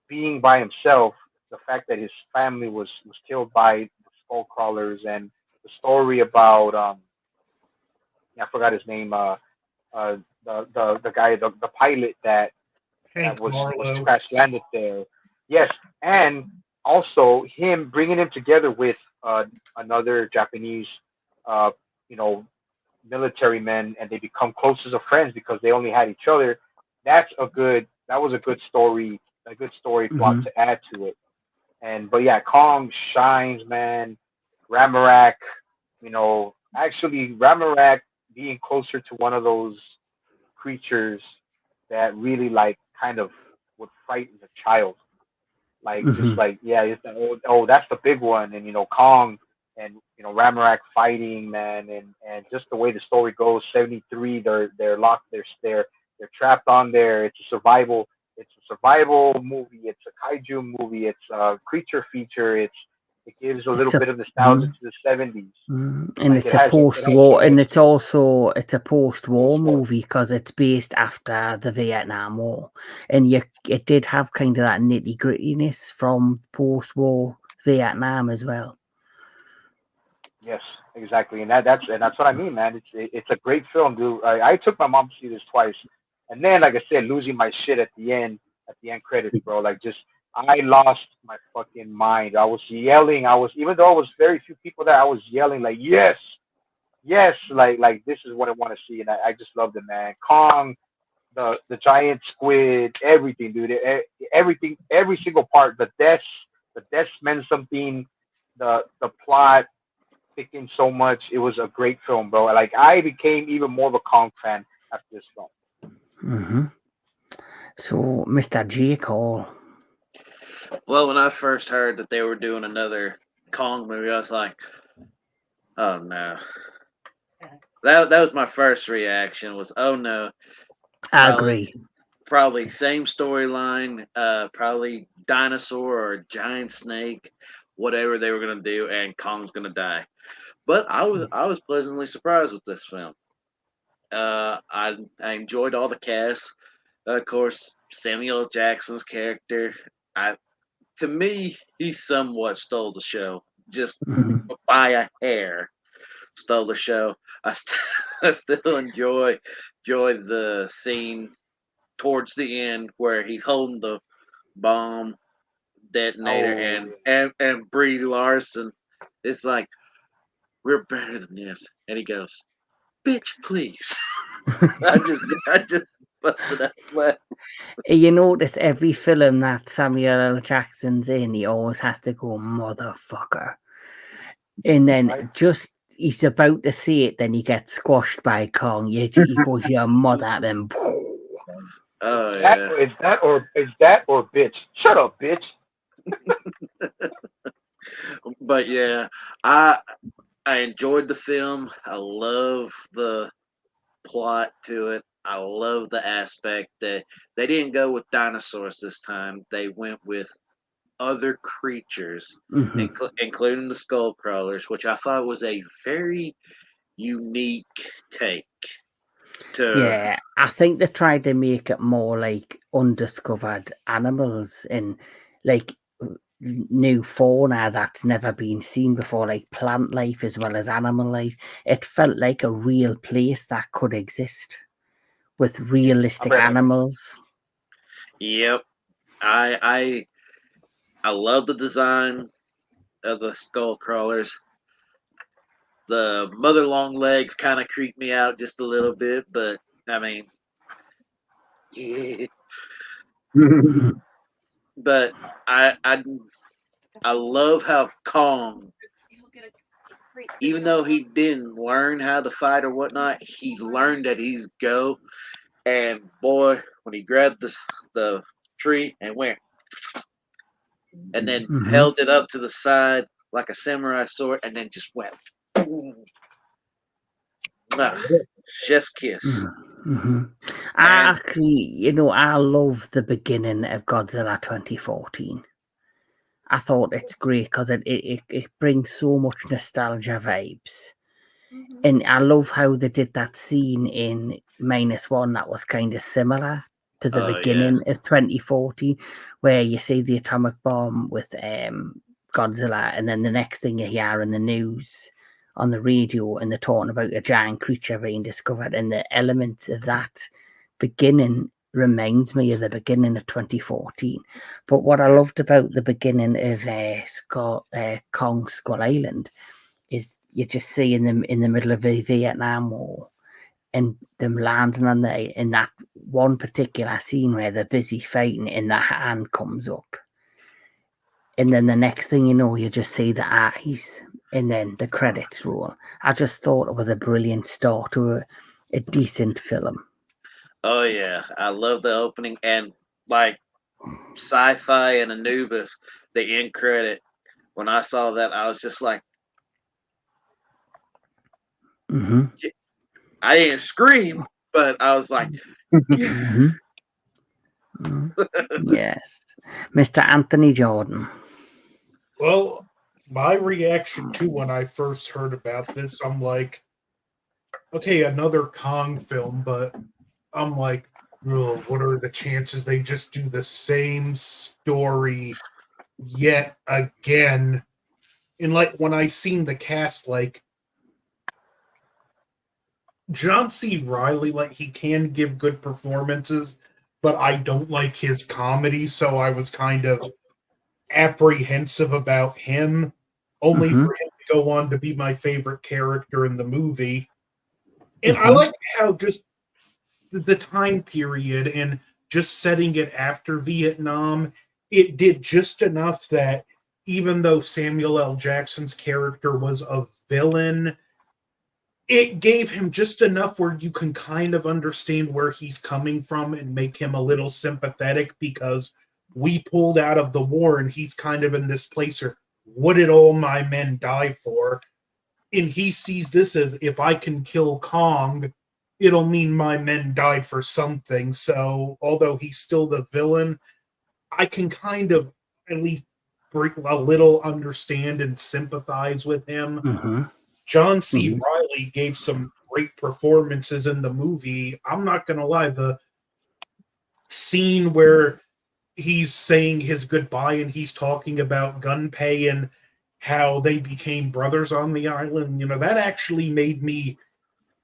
being by himself, the fact that his family was killed by the skull crawlers, and the story about I forgot his name, the guy, the pilot that was crash landed there. Yes, and also him bringing him together with another Japanese, military men, and they become close as friends because they only had each other. That was a good story, plot to add to it. But yeah, Kong shines, man. Ramarak, actually Ramarak being closer to one of those creatures that really kind of would frighten a child. Just it's that's the big one. And Kong and Ramarak fighting, man, and just the way the story goes. 73, they're locked, they're trapped on there. It's a survival movie. It's a kaiju movie. It's a creature feature. It gives a little bit of nostalgia to the 70s. And it's a post-war, and it's a post-war movie because it's based after the Vietnam War, and it did have kind of that nitty-grittiness from post-war Vietnam as well. Yes, exactly, and that's what I mean, man. It's a great film, dude. I took my mom to see this twice, and then, like I said, losing my shit at the end credits, bro. I lost my fucking mind. I was yelling. Even though I was very few people there, I was yelling like, yes, like this is what I want to see, and I just loved it, man. Kong, the giant squid, everything, dude. Everything, every single part. The deaths meant something. The plot thinking so much. It was a great film, bro. I became even more of a Kong fan after this film. So, Mr. J. Cole. Well, when I first heard that they were doing another Kong movie, I was like, "Oh no!" That was my first reaction. Was, "Oh no!" I agree. Probably same storyline. Probably dinosaur or giant snake. whatever they were going to do, and Kong's going to die. But I was pleasantly surprised with this film. I enjoyed all the cast. Of course, Samuel L. Jackson's character. To me, he somewhat stole the show, just by a hair. Stole the show. I still enjoy the scene towards the end where he's holding the bomb detonator and Brie Larson. It's like, we're better than this, and he goes, "Bitch, please." I just busted out laughing. You notice every film that Samuel L. Jackson's in, he always has to go, "motherfucker." And then just he's about to say it, then he gets squashed by Kong. He goes, "Your mother," then Oh yeah. Is that or bitch? Shut up, bitch. But yeah, I enjoyed the film. I love the plot to it. I love the aspect that they didn't go with dinosaurs this time. They went with other creatures, including the skull crawlers, which I thought was a very unique take. Yeah, I think they tried to make it more like undiscovered animals and like new fauna that's never been seen before, like plant life as well as animal life. It felt like a real place that could exist with realistic animals. Yep, I love the design of the skull crawlers. The mother long legs kind of creep me out just a little bit, but I mean, yeah. But I love how Kong, even though he didn't learn how to fight or whatnot, he learned that he's go. And boy, when he grabbed the tree and went, and then held it up to the side like a samurai sword, and then just went, boom. Chef's kiss. I actually, I love the beginning of Godzilla 2014. I thought it's great because it brings so much nostalgia vibes. And I love how they did that scene in -1 that was kind of similar to the beginning of 2014, where you see the atomic bomb with Godzilla, and then the next thing you hear in the news on the radio, and they're talking about a giant creature being discovered, and the element of that beginning reminds me of the beginning of 2014. But what I loved about the beginning of Kong Skull Island is you just see in the middle of the Vietnam War and them landing on in that one particular scene where they're busy fighting and the hand comes up. And then the next thing you know, you just see the eyes and then the credits roll. I just thought it was a brilliant start to a decent film. Oh yeah, I love the opening, and like Sci-Fi and Anubis, the end credit. When I saw that, I was just like, I didn't scream, but I was like, yes, Mr. Anthony Jordan. Well, my reaction to when I first heard about this, I'm like, okay, another Kong film, but I'm like, oh, what are the chances they just do the same story yet again? And like when I seen the cast, like John C. Reilly, like he can give good performances, but I don't like his comedy, so I was kind of apprehensive about him, only for him to go on to be my favorite character in the movie. And I like how just the time period and just setting it after Vietnam, it did just enough that even though Samuel L. Jackson's character was a villain, it gave him just enough where you can kind of understand where he's coming from and make him a little sympathetic, because we pulled out of the war and he's kind of in this place where, what did all my men die for? And he sees this as, if I can kill Kong, it'll mean my men died for something. So although he's still the villain, I can kind of at least a little understand and sympathize with him. Mm-hmm. John C. Reilly gave some great performances in the movie. I'm not gonna lie, the scene where he's saying his goodbye and he's talking about Gunpei and how they became brothers on the island, that actually made me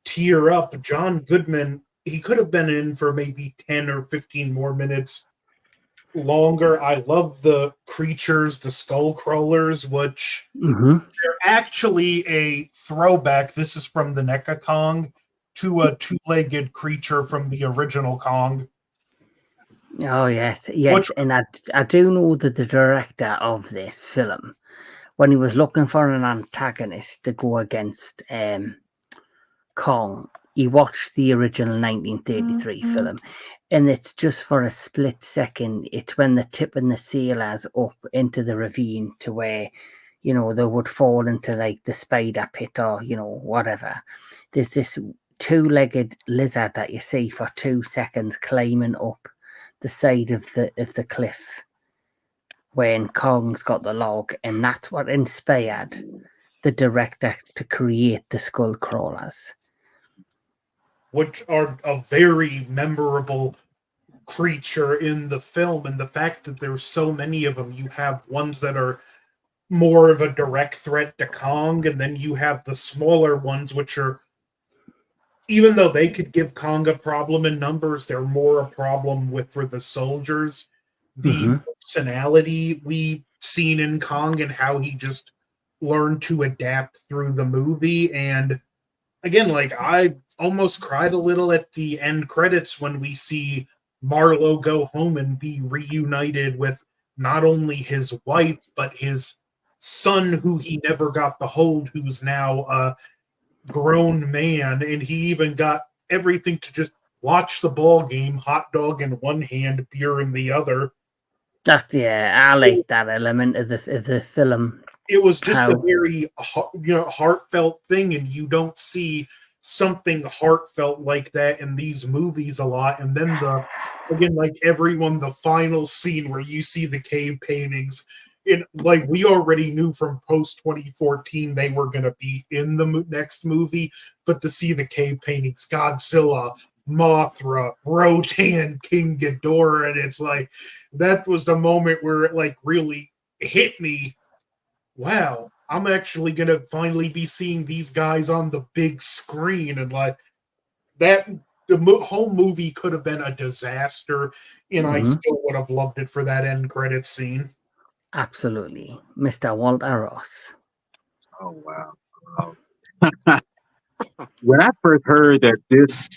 tear up. John Goodman, he could have been in for maybe 10 or 15 more minutes longer. I love the creatures, the skull crawlers, which they're actually a throwback. This is from the NECA Kong to a two-legged creature from the original Kong. Oh yes, and I do know that the director of this film, when he was looking for an antagonist to go against Kong, he watched the original 1933 film, and it's just for a split second. It's when they're tipping the sailors up into the ravine to where, they would fall into like the spider pit or whatever. There's this two-legged lizard that you see for 2 seconds climbing up the side of the cliff when Kong's got the log, and that's what inspired the director to create the skull crawlers, which are a very memorable creature in the film. And the fact that there's so many of them, you have ones that are more of a direct threat to Kong, and then you have the smaller ones, which are, even though they could give Kong a problem in numbers, they're more a problem for the soldiers. The personality we've seen in Kong and how he just learned to adapt through the movie. And again, I almost cried a little at the end credits when we see Marlowe go home and be reunited with not only his wife, but his son, who he never got to hold, who's now a grown man. And he even got everything to just watch the ball game, hot dog in one hand, beer in the other. I like that element of the film. It was just a very heartfelt thing, and you don't see something heartfelt like that in these movies a lot. And then the final scene where you see the cave paintings, we already knew from post 2014 they were going to be in the next movie, but to see the cave paintings, Godzilla, Mothra, Rodan, King Ghidorah, and it's that was the moment where it really hit me. Wow, I'm actually going to finally be seeing these guys on the big screen. And that, the whole movie could have been a disaster, and I still would have loved it for that end credits scene. Absolutely. Mr. Walter Ross. Oh, wow. When I first heard that this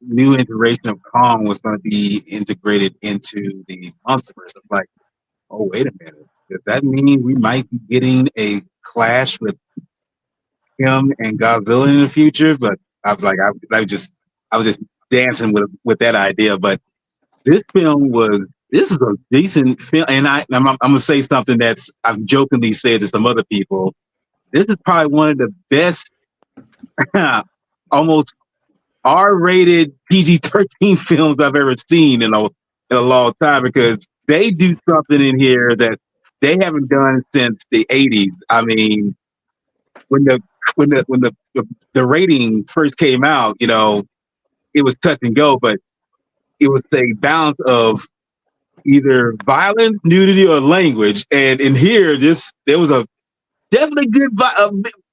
new iteration of Kong was going to be integrated into the Monsterverse, I'm like, oh, wait a minute. Does that mean we might be getting a clash with him and Godzilla in the future? But I was like, I was just dancing with that idea. But this is a decent film, and I'm gonna say something that's I've jokingly said to some other people. This is probably one of the best, almost R-rated PG-13 films I've ever seen in a long time, because they do something in here that they haven't done since the 80s. I mean, when the rating first came out, it was touch and go, but it was a balance of either violence, nudity, or language. And in here, there was a definitely good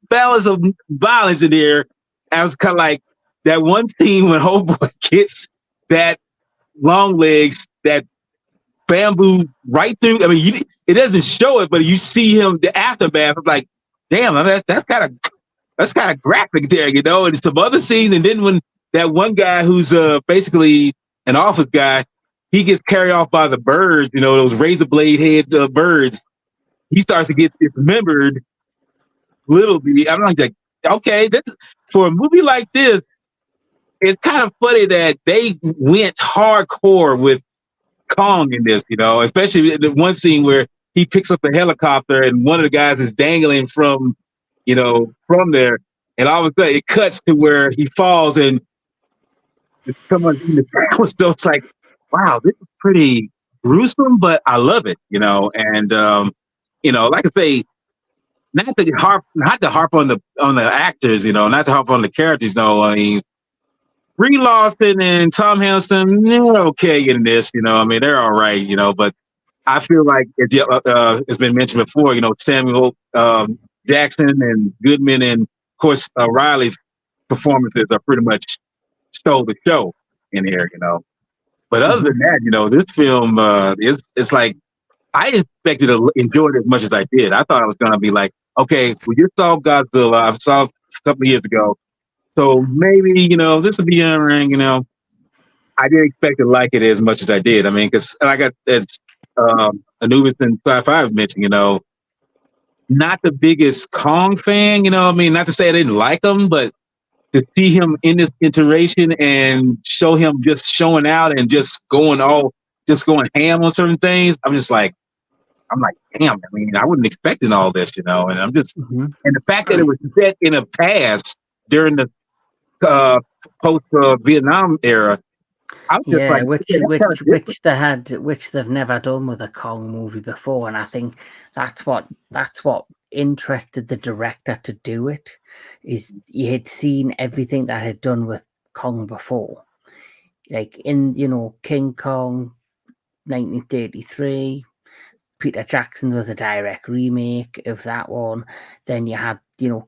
balance of violence in here. I was kind of like that one scene when Homeboy gets that long legs, that bamboo right through. I mean, it doesn't show it, but you see him, the aftermath. I'm like, damn, that's kind of graphic there, And some other scenes, and then when that one guy who's basically an office guy, he gets carried off by the birds, those razor blade head birds. He starts to get dismembered. Little bit. I'm like, okay, that's for a movie like this. It's kind of funny that they went hardcore with Kong in this, especially the one scene where he picks up the helicopter and one of the guys is dangling from there, and all of a sudden it cuts to where he falls and someone's in the sandwich. So it's like, wow, this is pretty gruesome, but I love it, and like I say, not to harp on the actors, not to harp on the characters. No, I mean, Brie Larson and Tom Hiddleston, they're okay in this. I mean, they're all right. But I feel like it's been mentioned before. Samuel Jackson and Goodman and of course Riley's performances are pretty much stole the show in here. But other than that, this film it's like I expected to enjoy it as much as I did. I thought I was going to be like, okay, we just saw Godzilla. I saw it a couple of years ago. So maybe, this will be all right, I didn't expect to like it as much as I did. I mean, because as Anubis and Sci-Fi mentioned, not the biggest Kong fan, I mean, not to say I didn't like him, but to see him in this iteration and show him just showing out and just going ham on certain things, I'm like, damn, I mean, I wasn't expecting all this, and I'm just, and the fact that it was set in a past during the post Vietnam era, I was just like, which they've never done with a Kong movie before, and I think that's what interested the director to do it. Is he had seen everything that had done with Kong before, like in King Kong, 1933. Peter Jackson was a direct remake of that one. Then you had,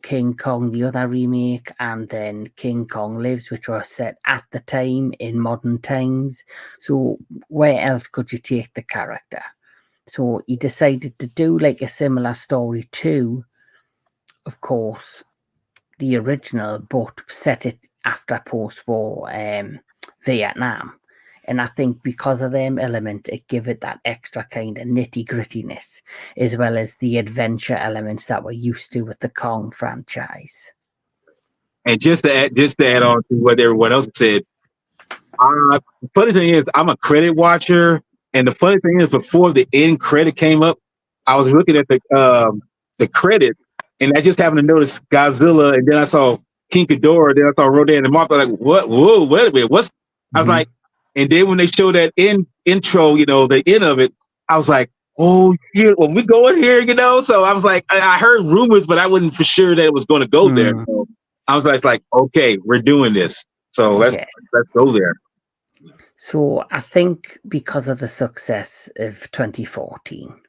King Kong, the other remake, and then King Kong Lives, which was set at the time in modern times. So where else could you take the character? So he decided to do like a similar story to, of course, the original, but set it after post-war Vietnam. And I think because of them elements, it give it that extra kind of nitty-grittiness, as well as the adventure elements that we're used to with the Kong franchise. And just to add on to what everyone else said, the funny thing is, I'm a credit watcher, and the funny thing is, before the end credit came up, I was looking at the credit, and I just happened to notice Godzilla, and then I saw King Ghidorah, then I saw Rodan and Martha. Like, what? Whoa, wait a minute, what's? I was like. And then when they showed that intro, the end of it, I was like, oh shit, when we going here, So I was like, I heard rumors, but I wasn't for sure that it was going to go there. So I was like, okay, we're doing this. So let's go there. So I think because of the success of 2014,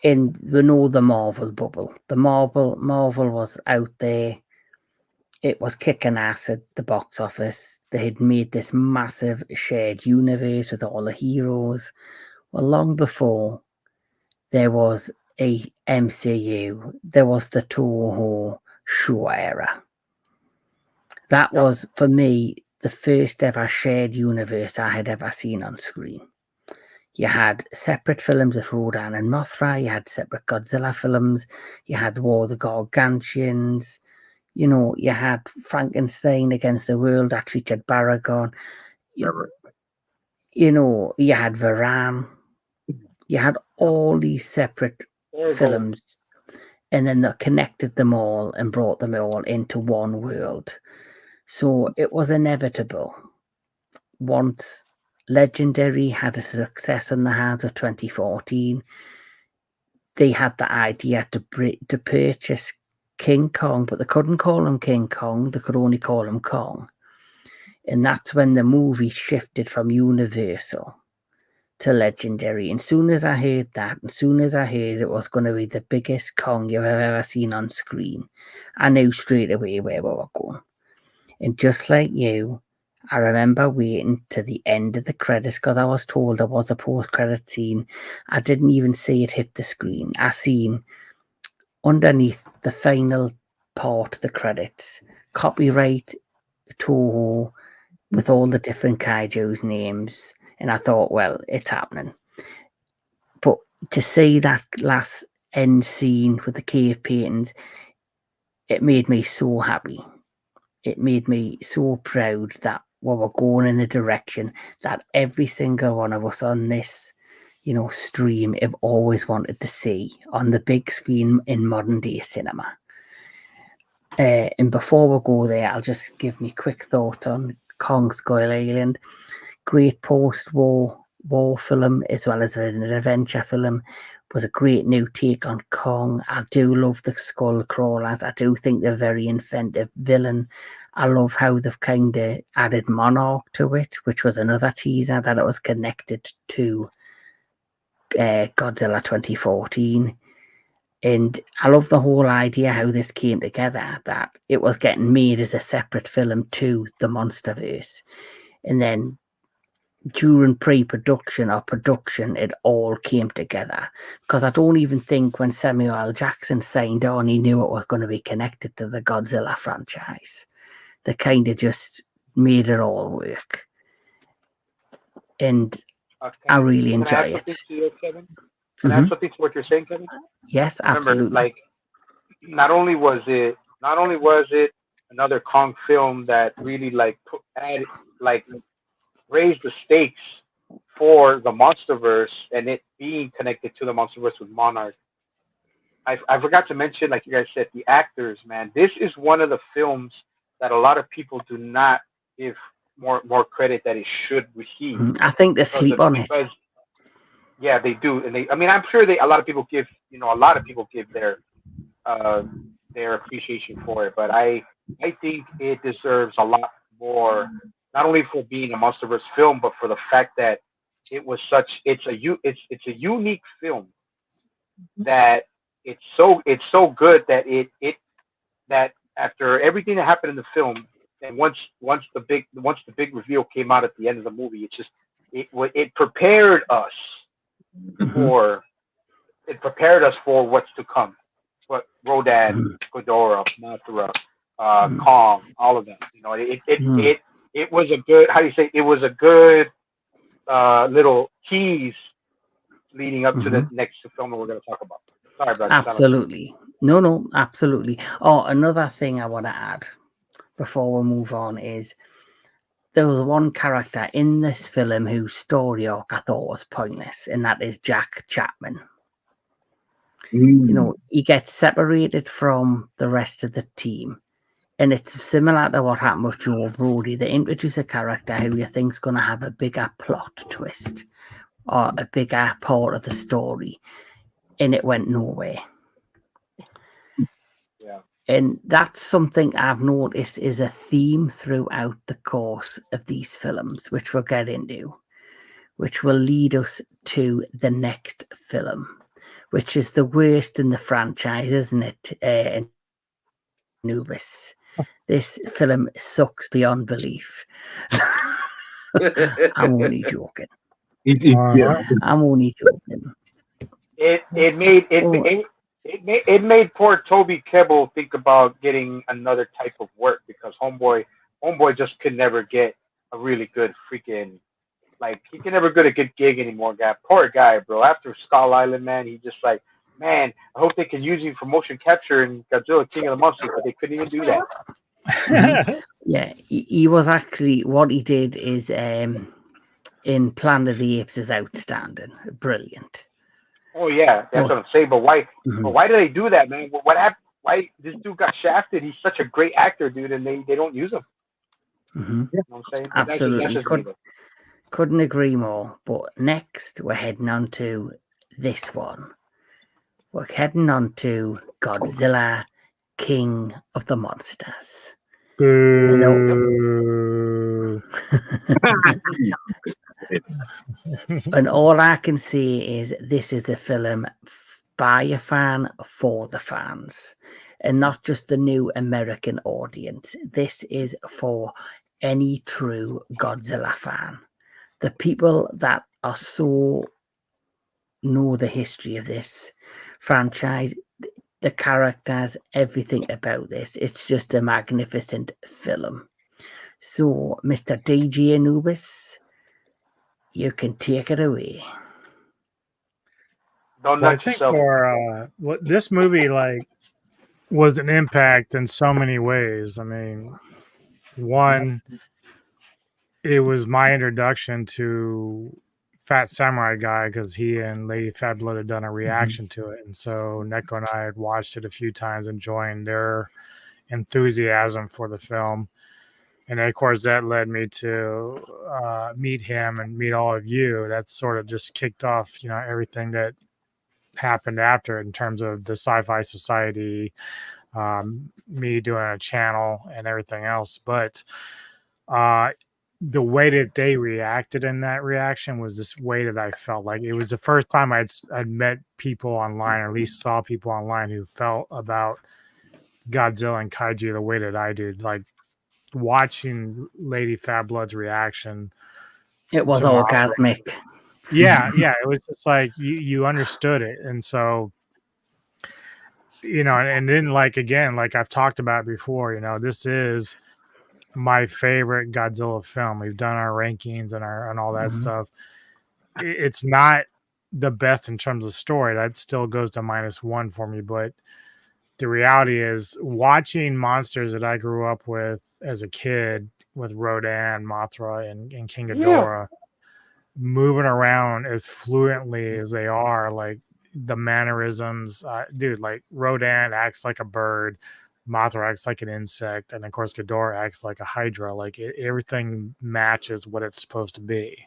and we know the Marvel bubble, the Marvel was out there. It was kicking ass at the box office. They had made this massive shared universe with all the heroes. Well, long before there was a MCU, there was the Toho Showa era. That was, for me, the first ever shared universe I had ever seen on screen. You had separate films of Rodan and Mothra. You had separate Godzilla films. You had War of the Gargantuans. You had Frankenstein Against the World that featured Baragon. You had Varan. You had all these separate films, and then they connected them all and brought them all into one world. So it was inevitable. Once Legendary had a success in the hands of 2014, they had the idea to purchase King Kong, but they couldn't call him King Kong. They could only call him Kong. And that's when the movie shifted from Universal to Legendary. And soon as I heard that, as soon as I heard it was going to be the biggest Kong you've ever seen on screen, I knew straight away where we were going. And just like you, I remember waiting to the end of the credits because I was told there was a post-credit scene. I didn't even see it hit the screen. I seen underneath the final part of the credits, copyright Toho with all the different kaiju's names, and I thought, well, it's happening. But to see that last end scene with the cave paintings, it made me so happy. It made me so proud that we were going in a direction that every single one of us on this stream have always wanted to see on the big screen in modern day cinema. And before we go there, I'll just give me quick thought on Kong Skull Island. Great post-war film as well as an adventure film was a great new take on Kong. I do love the skull crawlers. I do think they're very inventive villain. I love how they've kind of added Monarch to it, which was another teaser that it was connected to Godzilla 2014. And I love the whole idea how this came together, that it was getting made as a separate film to the Monsterverse. And then during pre-production or production, it all came together. Because I don't even think when Samuel L. Jackson signed on, he knew it was going to be connected to the Godzilla franchise. They kind of just made it all work. And I really enjoy it. Kevin? Can I add something to what you're saying, Kevin? Yes, Remember, absolutely. like, not only was it another Kong film that really raised the stakes for the MonsterVerse and it being connected to the MonsterVerse with Monarch. I forgot to mention, like you guys said, the actors, man. This is one of the films that a lot of people do not give more credit that it should receive. I think they sleep on it. Yeah, they do, and I'm sure a lot of people give their appreciation for it, but I think it deserves a lot more, not only for being a MonsterVerse film, but for the fact that it's a unique film that it's so good that that after everything that happened in the film, and once the big reveal came out at the end of the movie, it prepared us for what's to come. What Rodan, Ghidorah, Mothra, Kong, all of them. It was a good, how do you say? It was a good little tease leading up to the next film that we're going to talk about. Sorry, brother. Absolutely. No, absolutely. Oh, another thing I want to add before we move on is there was one character in this film whose story arc I thought was pointless, and that is Jack Chapman. He gets separated from the rest of the team, and it's similar to what happened with Joe Brody. They introduce a character who you think's going to have a bigger plot twist or a bigger part of the story, and it went nowhere. Yeah. And that's something I've noticed is a theme throughout the course of these films, which we'll get into, which will lead us to the next film, which is the worst in the franchise, isn't it? Anubis. This film sucks beyond belief. I'm only joking. I'm only joking. It made poor Toby Kebbell think about getting another type of work because homeboy just could never get a really good freaking, like, he can never get a good gig anymore. Poor guy, bro. After Skull Island, man, he just like, man, I hope they can use him for motion capture in Godzilla King of the Monsters, but they couldn't even do that. Yeah, he was actually, what he did is in Planet of the Apes is outstanding, brilliant. Oh yeah, that's what I'm saying. But why? But why do they do that, man? What happened? Why this dude got shafted? He's such a great actor, dude, and they don't use him. You know what I'm saying? Absolutely, couldn't agree more. But next, we're heading on to this one. We're heading on to Godzilla, King of the Monsters. And all I can say is this is a film by a fan for the fans, and not just the new American audience. This is for any true Godzilla fan. The people that are so know the history of this franchise, the characters, everything about this. It's just a magnificent film. So, Mr. DJ Anubis, you can take it away. I think this movie was an impact in so many ways. I mean, one, it was my introduction to Fat Samurai Guy because he and Lady Fat Blood had done a reaction to it, and so Neko and I had watched it a few times, enjoying their enthusiasm for the film. And of course, that led me to meet him and meet all of you. That sort of just kicked off, everything that happened after in terms of the Sci-Fi Society, me doing a channel and everything else. But the way that they reacted in that reaction was this way that I felt like it was the first time I'd met people online, or at least saw people online who felt about Godzilla and Kaiju the way that I did. Like watching Lady Fat Blood's reaction It was to Mothra. orgasmic. Yeah, it was just like you understood it, and so and then like again, like I've talked about before, this is my favorite Godzilla film. We've done our rankings and all that stuff. It's not the best in terms of story. That still goes to -1 for me. But the reality is, watching monsters that I grew up with as a kid, with Rodan, Mothra, and King Ghidorah, moving around as fluently as they are, like the mannerisms, dude, like Rodan acts like a bird, Mothra acts like an insect, and of course Ghidorah acts like a hydra. Like everything matches what it's supposed to be.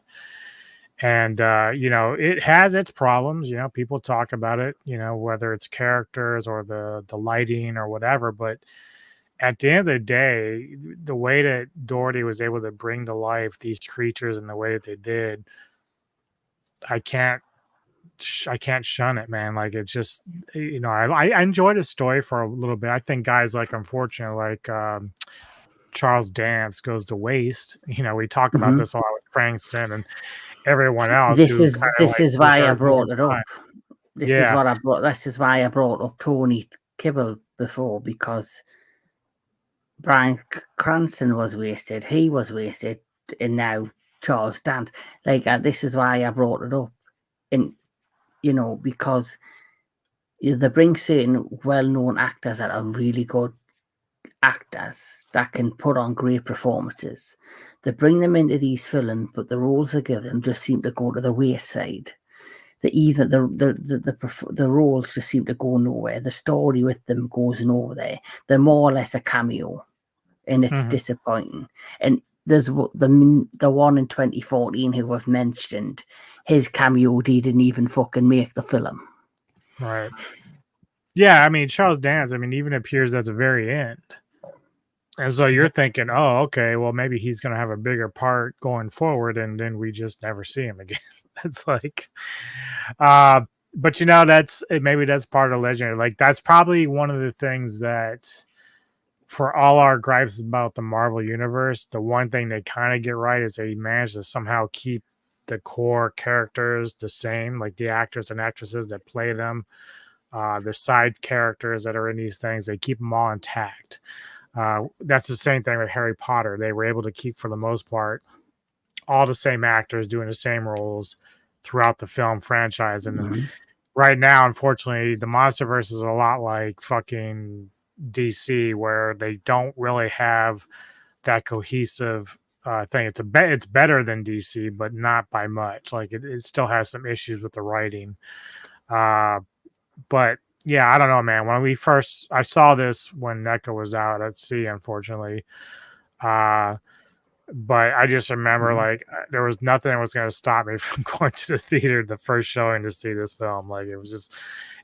And it has its problems. People talk about it, whether it's characters or the lighting or whatever. But at the end of the day, the way that Doherty was able to bring to life these creatures in the way that they did, I can't shun it, man. Like it's just, I enjoyed his story for a little bit. I think guys like, unfortunately, like Charles Dance goes to waste. We talk about this a lot with Cranston and everyone else. This is why I brought it up. This is why I brought up Tony Kibble before, because Bryan Cranston was wasted. He was wasted, and now Charles Dance. Like this is why I brought it up, and because they bring certain well-known actors that are really good actors that can put on great performances. They bring them into these films, but the roles they give them just seem to go to the wayside. The roles just seem to go nowhere. The story with them goes nowhere. They're more or less a cameo, and it's disappointing. And there's the one in 2014 who I've mentioned. His cameo didn't even fucking make the film. Right. Yeah, I mean, Charles Dance, even appears at the very end. And so you're thinking, oh, okay, well, maybe he's going to have a bigger part going forward, and then we just never see him again. That's like, but maybe that's part of Legendary. Like, that's probably one of the things that, for all our gripes about the Marvel Universe, the one thing they kind of get right is they manage to somehow keep the core characters the same, like the actors and actresses that play them, the side characters that are in these things, they keep them all intact. That's the same thing with Harry Potter. They were able to keep, for the most part, all the same actors doing the same roles throughout the film franchise. And right now, unfortunately, the Monsterverse is a lot like fucking DC, where they don't really have that cohesive thing. It's better than DC, but not by much. Like it still has some issues with the writing. But yeah, I don't know, man. When I saw this when NECA was out at sea, unfortunately. But I just remember like there was nothing that was going to stop me from going to the theater the first showing to see this film. Like it was just,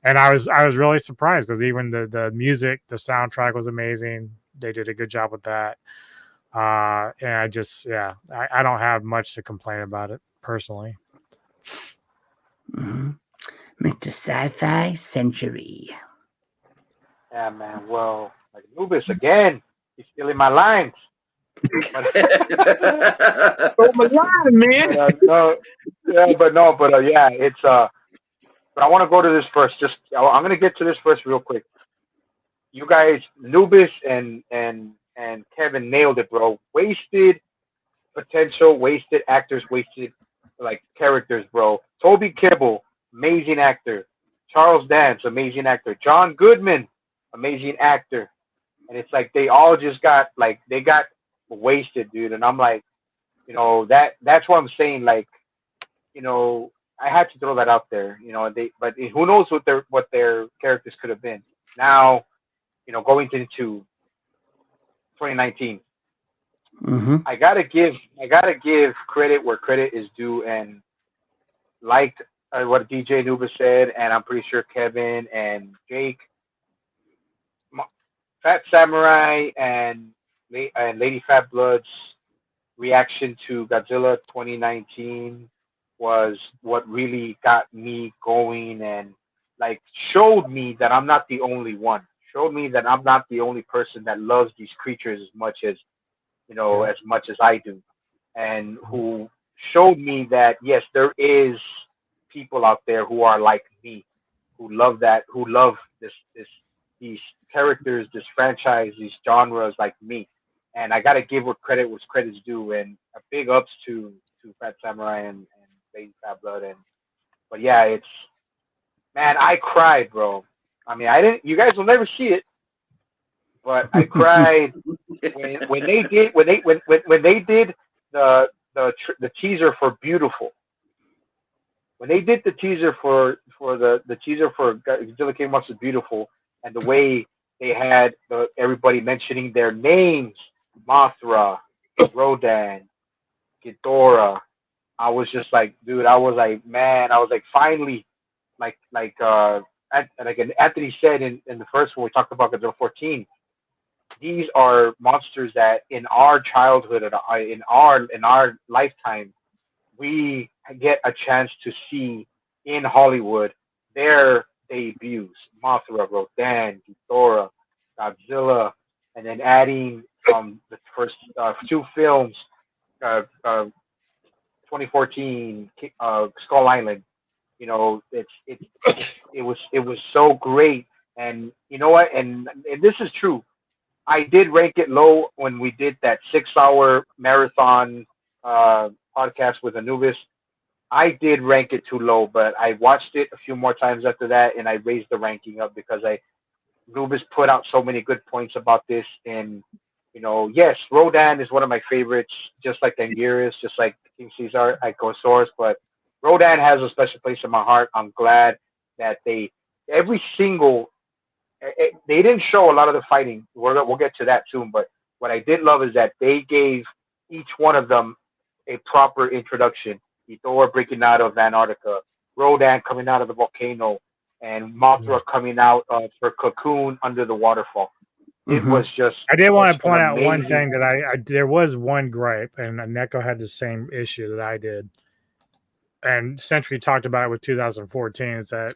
and I was really surprised because even the music, the soundtrack was amazing. They did a good job with that. And I just, I don't have much to complain about it personally. Mr. Sci-Fi Sentry. Yeah, man. Well, like Anubis again. He's stealing my lines. Oh my God, man! It's But I want to go to this first. I'm gonna get to this first real quick. You guys, Anubis and Kevin nailed it, bro. Wasted potential, wasted actors, wasted like characters, bro. Toby Kebbell, amazing actor. Charles Dance, amazing actor. John Goodman, amazing actor. And it's like they all just got wasted, dude. And I'm like, that's what I'm saying. Like, I had to throw that out there. But who knows what their characters could have been. Now, going into 2019. I gotta give credit where credit is due, and liked what DJ Anubis said, and I'm pretty sure Kevin and Jake, Fat Samurai and Lady Fat Blood's reaction to Godzilla 2019 was what really got me going and like showed me that I'm not the only one. Showed me that I'm not the only person that loves these creatures as much as as much as I do, and who showed me that yes, there is people out there who are like me, who love these characters, this franchise, these genres like me. And I gotta give what credit was credit's due, and a big ups to Fat Samurai and Lady Fat Blood. And but yeah, it's man, I cried, bro. I mean, I didn't. You guys will never see it, but I cried when they did when they did the teaser for Beautiful. When they did the teaser for the teaser for Godzilla King Monsters Beautiful, and the way they had everybody mentioning their names, Mothra, Rodan, Ghidorah, I was just like, dude, I was like, man, I was like, finally, like Anthony said in the first one we talked about Godzilla 14. These are monsters that in our childhood, in our lifetime, we get a chance to see in Hollywood their debuts: Mothra, Rodan, Ghidorah, Godzilla, and then adding the first two films, 2014, Skull Island. It was so great, and you know what? And this is true. I did rank it low when we did that 6-hour marathon podcast with Anubis. I did rank it too low, but I watched it a few more times after that, and I raised the ranking up because Anubis put out so many good points about this. And yes, Rodan is one of my favorites, just like Anguirus, just like King Caesar, Icosaurus. But Rodan has a special place in my heart. I'm glad that every single they didn't show a lot of the fighting. We'll get to that soon. But what I did love is that they gave each one of them a proper introduction. Ghidorah breaking out of Antarctica, Rodan coming out of the volcano, and Mothra coming out of her cocoon under the waterfall. It was just. I did want to point out one thing that I there was one gripe, and Neko had the same issue that I did. And Sentry talked about it with 2014. Is that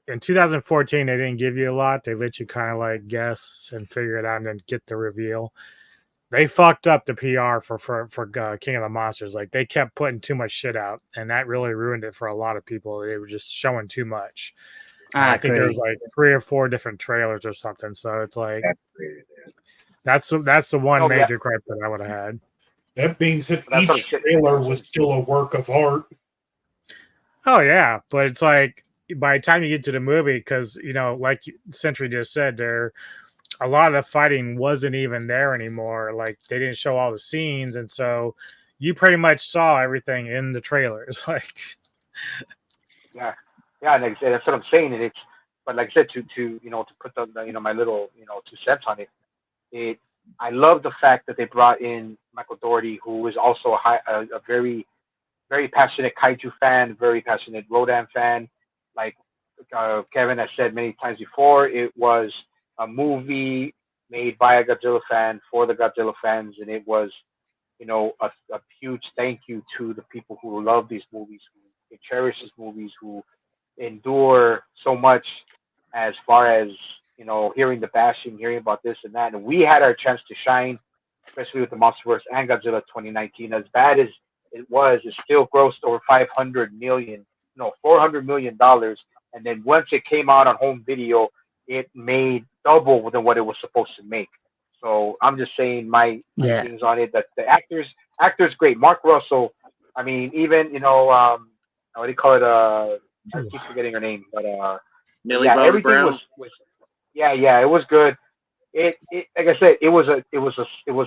in 2014 they didn't give you a lot; they let you kind of like guess and figure it out, and then get the reveal. They fucked up the PR for King of the Monsters. Like they kept putting too much shit out, and that really ruined it for a lot of people. They were just showing too much. I think there was like 3 or 4 different trailers or something. So it's like that's the one major gripe that I would have had. That being said, each trailer was still a work of art. Oh yeah, but it's like by the time you get to the movie, because like Sentry just said, a lot of the fighting wasn't even there anymore. Like they didn't show all the scenes, and so you pretty much saw everything in the trailers. Like, yeah, and like I said, that's what I'm saying. But like I said, to put the my little 2 cents on it. I love the fact that they brought in Michael Dougherty, who is also a very, very passionate Kaiju fan, very passionate Rodan fan. Like Kevin has said many times before, it was a movie made by a Godzilla fan for the Godzilla fans, and it was, a huge thank you to the people who love these movies, who cherish these movies, who endure so much as far as hearing the bashing, hearing about this and that. And we had our chance to shine, especially with the Monsterverse and Godzilla 2019. As bad as it was, it still grossed over $400 million. And then once it came out on home video, it made double than what it was supposed to make. So I'm just saying my things on it. That the actors great. Mark Russell. I mean, even what do you call it? I keep forgetting her name, but Millie Bobby Brown. Was it was good. It like I said, it was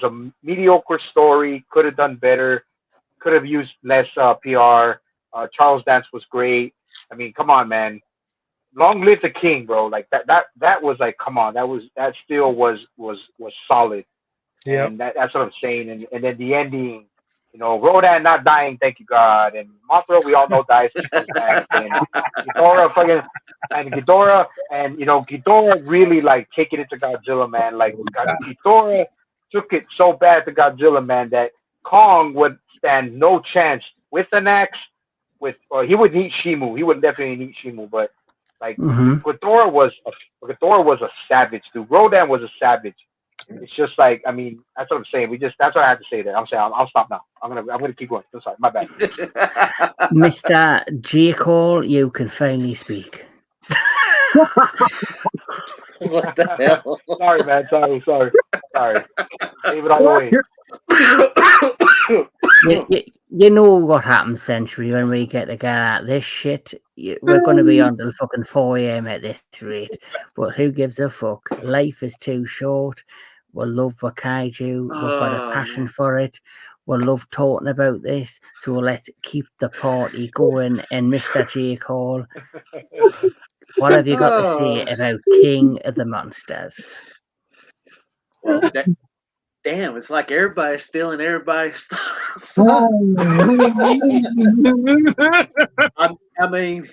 a mediocre story. Could have done better. Could have used less PR. Charles Dance was great. I mean, come on, man. Long live the king, bro. Like that was like, come on. That still was solid. Yeah. And that's what I'm saying. And then the ending, Rodan not dying, thank you God, and Mothra we all know dies, she comes back, and Ghidorah fucking, and Ghidorah really like taking it to Godzilla, man. Like Ghidorah took it so bad to Godzilla, man, that Kong would stand no chance with an axe. Or he would eat Shimu. He would definitely eat Shimu, but like Ghidorah was a savage, dude. Rodan was a savage. It's just like, I mean, that's what I'm saying. That's what I have to say there. I'm saying I'll stop now. I'm gonna keep going. I'm sorry, my bad. Mr. J. Cole, you can finally speak. What the hell? Sorry, man. Sorry. Leave it all the way. You know what happens, Sentry, when we get together at this shit. We're going to be on till fucking 4 a.m. at this rate. But who gives a fuck? Life is too short. We love Kaiju. We've got a passion for it. We love talking about this. So let's keep the party going. And Mr. J. Cole, what have you got to say about King of the Monsters? Well, damn, it's like everybody's stealing everybody's stuff. I mean,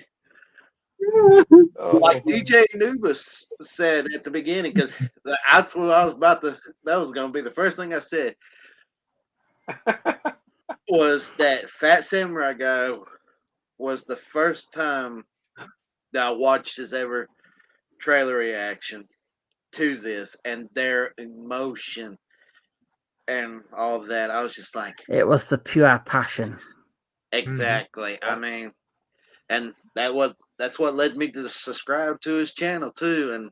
like DJ Anubis said at the beginning, because that's what I was about to. That was going to be the first thing I said. Was that Fat Samurai guy was the first time that I watched his ever trailer reaction to this, and their emotion and all that. I was just like, it was the pure passion. Exactly. I mean, and that's what led me to subscribe to his channel too, and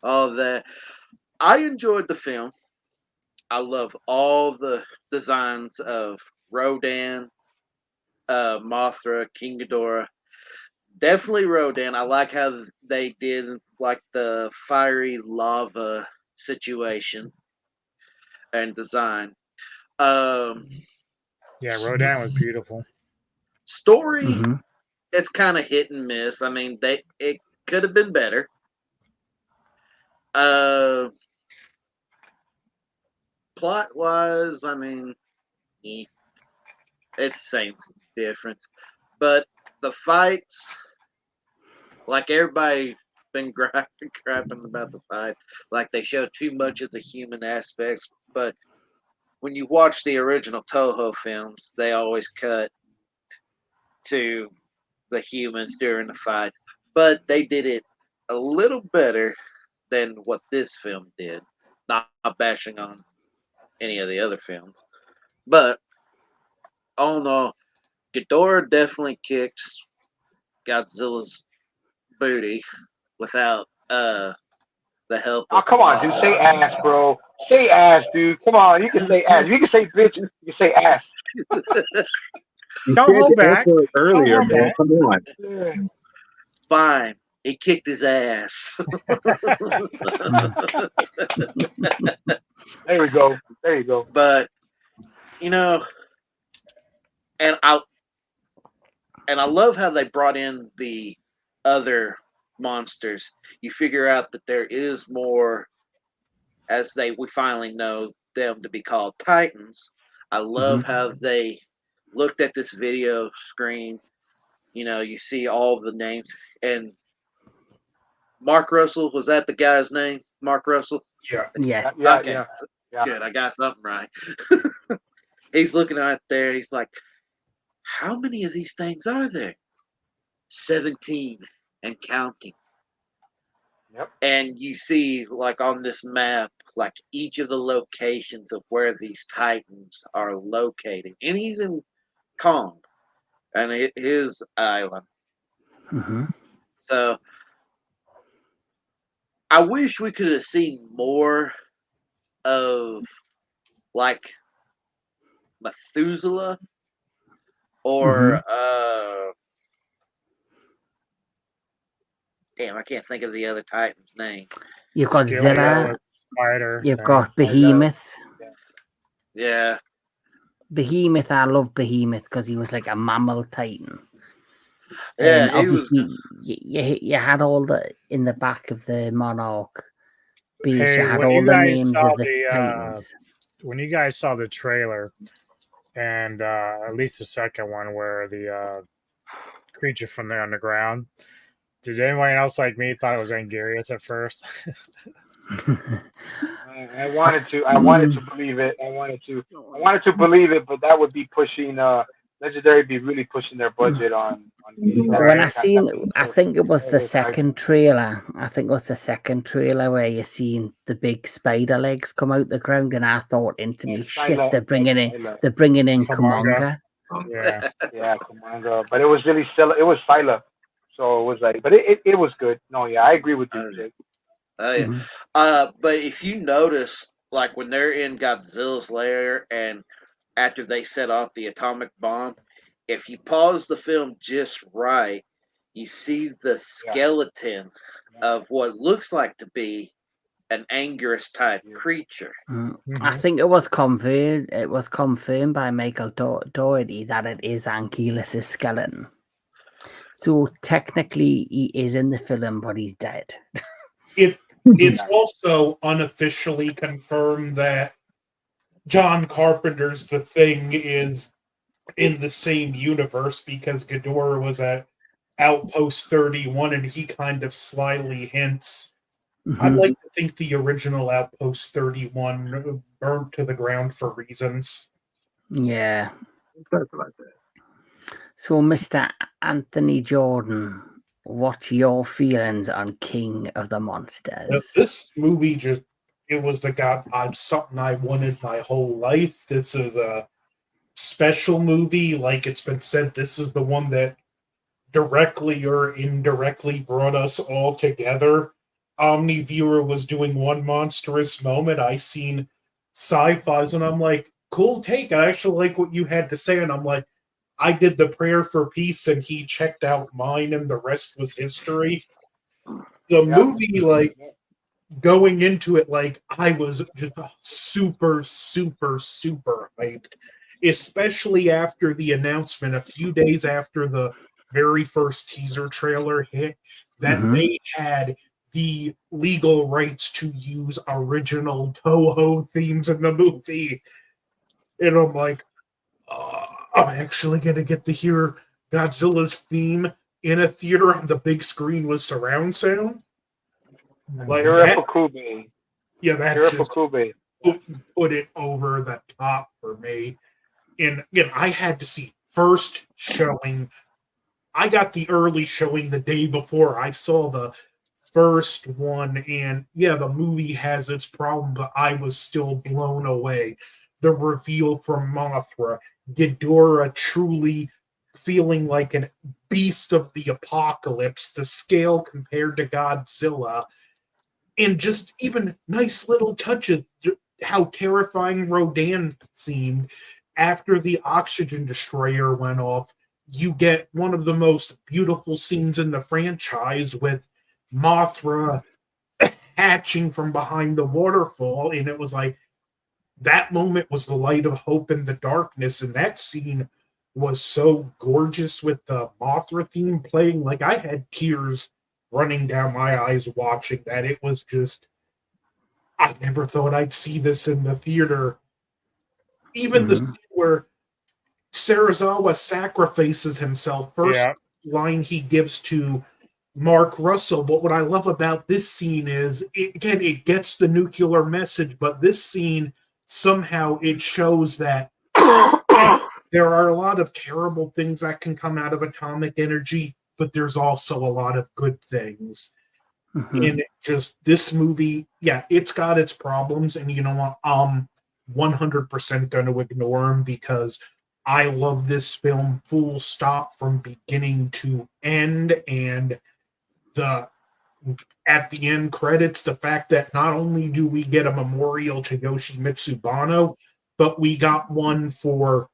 all that. I enjoyed the film. I love all the designs of Rodan, Mothra, King Ghidorah. Definitely Rodan. I like how they did like the fiery lava situation and design. Yeah, Rodan was beautiful. Story, it's kind of hit and miss. I mean, it could have been better. Plot wise, I mean, it's the same difference. But the fights, like everybody been crapping about the fight, like they show too much of the human aspects. But when you watch the original Toho films, they always cut to the humans during the fights. But they did it a little better than what this film did. Not bashing on any of the other films. But all in all, Ghidorah definitely kicks Godzilla's booty without the help Oh, of come on, dude. Say ass, bro. Say ass, dude. Come on. You can say ass. You can say bitch. You can say ass. Don't hold back. Earlier, Don't hold man. back. Come on. Yeah. Fine. He kicked his ass. There we go. There you go. But and I love how they brought in the other monsters. You figure out that there is more, as we finally know them to be called Titans. I love how they looked at this video screen. You see all the names, and Mark Russell, was that the guy's name? Mark Russell? Yeah. Yes. Yeah, Okay. yeah. Good, I got something right. He's looking out there. He's like, how many of these things are there? 17 and counting. Yep. And you see, like on this map, like each of the locations of where these Titans are located, and even Kong and his island. So I wish we could have seen more of like Methuselah or damn, I can't think of the other Titan's name. You've got Zilla. Spider. You've got Behemoth. Yeah. Behemoth, I love Behemoth because he was like a mammal titan. Yeah, and obviously you had all the in the back of the Monarch beast. Hey, You had when all you the guys names saw of the titans. when you guys saw the trailer, and at least the second one where the creature from the underground. Did anyone else like me thought it was Angarius at first? I wanted to believe it. I wanted to believe it, but that would be pushing. Legendary be really pushing their budget on getting that. When Right. I seen, I think it was the it's like- second trailer. I think it was the second trailer where you seen the big spider legs come out the ground, and I thought instantly, shit, Scylla, they're bringing in Kumonga. Kumonga. Yeah. yeah, Commander. But it was really still. It was Scylla. So it was like, but it was good. No, yeah, I agree with you, Jake. Oh yeah. Mhm. But if you notice, like when they're in Godzilla's lair and after they set off the atomic bomb, if you pause the film just right, you see the skeleton of what looks like to be an Anguirus type creature. I think it was confirmed. It was confirmed by Michael Doherty that it is Anguirus' skeleton. So technically, he is in the film, but he's dead. It's also unofficially confirmed that John Carpenter's The Thing is in the same universe because Ghidorah was at Outpost 31 and he kind of slyly hints. I'd like to think the original Outpost 31 burned to the ground for reasons. Yeah. So, Mr. Anthony Jordan, what's your feelings on King of the Monsters? This movie it was something I wanted my whole life. This is a special movie. Like it's been said, this is the one that directly or indirectly brought us all together. Omni Viewer was doing One Monstrous Moment. I seen Sci-Fi's and I'm like, cool take. I actually like what you had to say. And I'm like, I did the prayer for peace and he checked out mine and the rest was history. The movie, like, going into it, like, I was just super, super, super hyped, especially after the announcement a few days after the very first teaser trailer hit that they had the legal rights to use original Toho themes in the movie. And I'm like, I'm actually going to get to hear Godzilla's theme in a theater on the big screen with surround sound. Like that, yeah, that just put it over the top for me. And again, I had to see first showing. I got the early showing the day before. I saw the first one, and yeah, the movie has its problem, but I was still blown away. The reveal from Mothra, Ghidorah truly feeling like a beast of the apocalypse, the scale compared to Godzilla, and just even nice little touches, how terrifying Rodan seemed after the oxygen destroyer went off. You get one of the most beautiful scenes in the franchise with Mothra hatching from behind the waterfall, and it was like that moment was the light of hope in the darkness, and that scene was so gorgeous with the Mothra theme playing. Like I had tears running down my eyes watching that. It was just, I never thought I'd see this in the theater. Even the scene where Sarazawa sacrifices himself, first line he gives to Mark Russell. But what I love about this scene is, it gets the nuclear message, but this scene, somehow it shows that there are a lot of terrible things that can come out of atomic energy, but there's also a lot of good things. And just this movie, yeah, it's got its problems, and you know what? I'm 100% going to ignore them because I love this film full stop from beginning to end. And at the end credits, the fact that not only do we get a memorial to Yoshimitsu Banno, but we got one for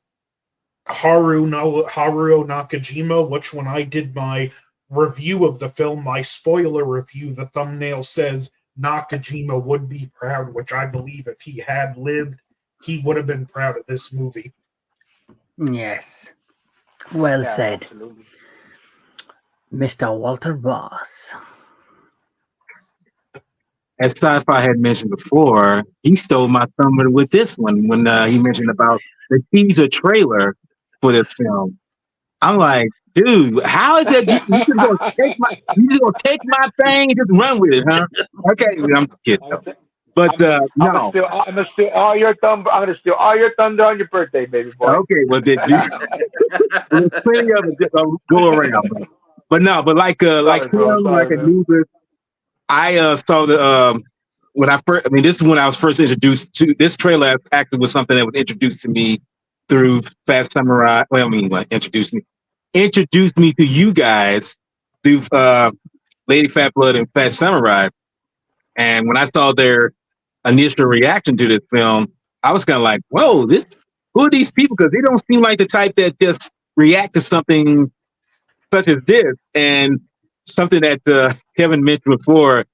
Haruo Nakajima, which when I did my review of the film, my spoiler review, the thumbnail says Nakajima would be proud, which I believe if he had lived, he would have been proud of this movie. Yes. Well said. Absolutely. Mr. Walter Boss. as Sci-Fi had mentioned before, he stole my thunder with this one when he mentioned about the teaser trailer for this film. I'm like, dude, how is that? You just gonna take my thing and just run with it, huh? Okay, I'm kidding. But no. I'm gonna steal all your thunder. I'm gonna steal all your thunder on your birthday, baby boy. Okay, well, there's plenty of it just go around. But no, but like him, like Anubis, I saw the when I first. I mean, this is when I was first introduced to this trailer. Actually, was something that was introduced to me through Fast Samurai. Well, I mean, like introduced me to you guys through Lady Fat Blood and Fast Samurai. And when I saw their initial reaction to this film, I was kind of like, "Whoa, who are these people?" Because they don't seem like the type that just react to something such as this. And something that Kevin mentioned before,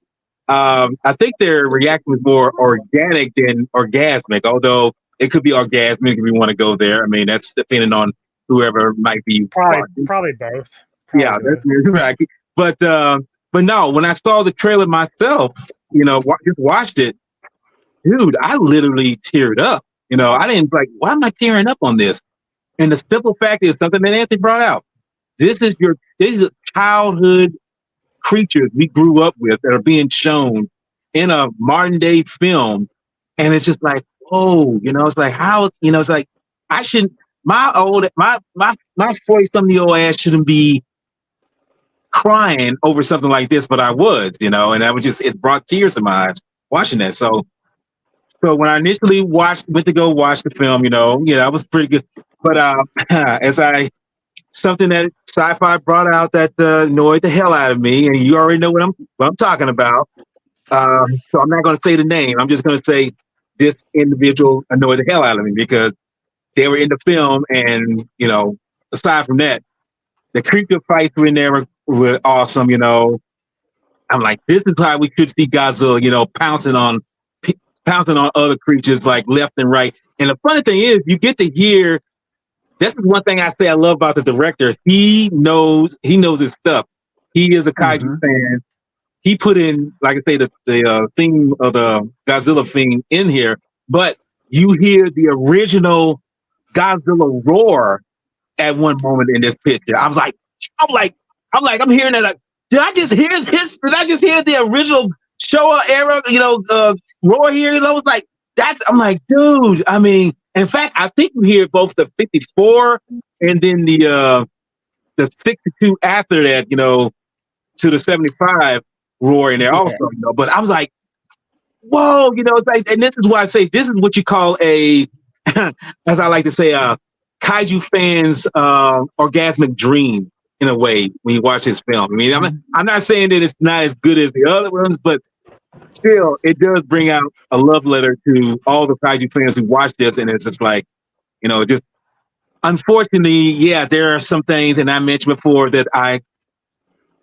I think their reaction was more organic than orgasmic. Although it could be orgasmic if we want to go there. I mean, that's depending on whoever might be probably both. Yeah, that's right. But no, when I saw the trailer myself, just watched it, dude, I literally teared up. I didn't why am I tearing up on this? And the simple fact is something that Anthony brought out. These are childhood creatures we grew up with that are being shown in a modern day film, and it's just like, oh, it's like how it's like I shouldn't my 40-something-year-old ass shouldn't be crying over something like this, but I was, and I was it brought tears to my eyes watching that. So when I initially went to go watch the film, I was pretty good. But something that Sci-Fi brought out that annoyed the hell out of me, and you already know what I'm talking about. So I'm not going to say the name. I'm just going to say this individual annoyed the hell out of me because they were in the film, and aside from that, the creature fights were in there were awesome. I'm like, this is how we could see Godzilla, pouncing on other creatures like left and right. And the funny thing is, you get to hear. This is one thing I say I love about the director. He knows his stuff. He is a kaiju fan. He put in, like I say, the theme of the Godzilla theme in here, but you hear the original Godzilla roar at one moment in this picture. I'm hearing that. Like, did I just hear this? Did I just hear the original Showa era, roar here? I was like, I'm like, dude. I mean, in fact, I think you hear both the 54 and then the 62 after that, to the 75 roar in there also, But I was like, whoa, it's like, and this is why I say this is what you call a, as I like to say, a kaiju fans orgasmic dream in a way when you watch this film. I mean, I'm not saying that it's not as good as the other ones, but still, it does bring out a love letter to all the kaiju fans who watch this, and it's just like, just unfortunately, yeah, there are some things, and I mentioned before that I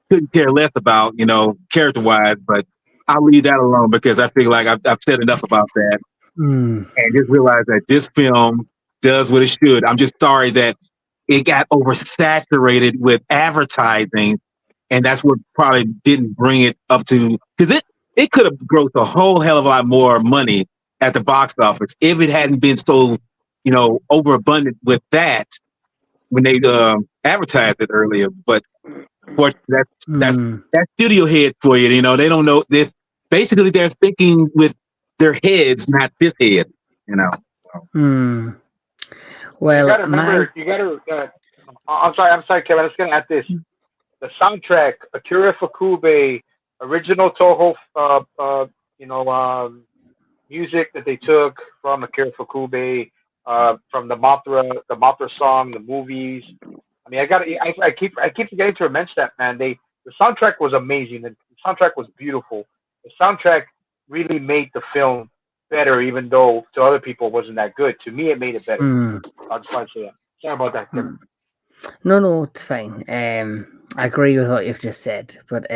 couldn't care less about, character-wise, but I'll leave that alone because I feel like I've said enough about that, and just realize that this film does what it should. I'm just sorry that it got oversaturated with advertising, and that's what probably didn't bring it up to, because it could have grossed a whole hell of a lot more money at the box office if it hadn't been so, overabundant with that when they advertised it earlier. But that's studio head for you. They don't know. They're thinking with their heads, not this head. Well, you gotta remember. I'm sorry, Kevin. I was gonna add this. The soundtrack, Akira Ifukube, original Toho, music that they took from Akira Ifukube, from the Mothra song, the movies. I mean, I keep forgetting to mention that, man. The soundtrack was amazing. The soundtrack was beautiful. The soundtrack really made the film better, even though to other people it wasn't that good. To me, it made it better. I just want to say that. Sorry about that, Kevin. No, it's fine. I agree with what you've just said, but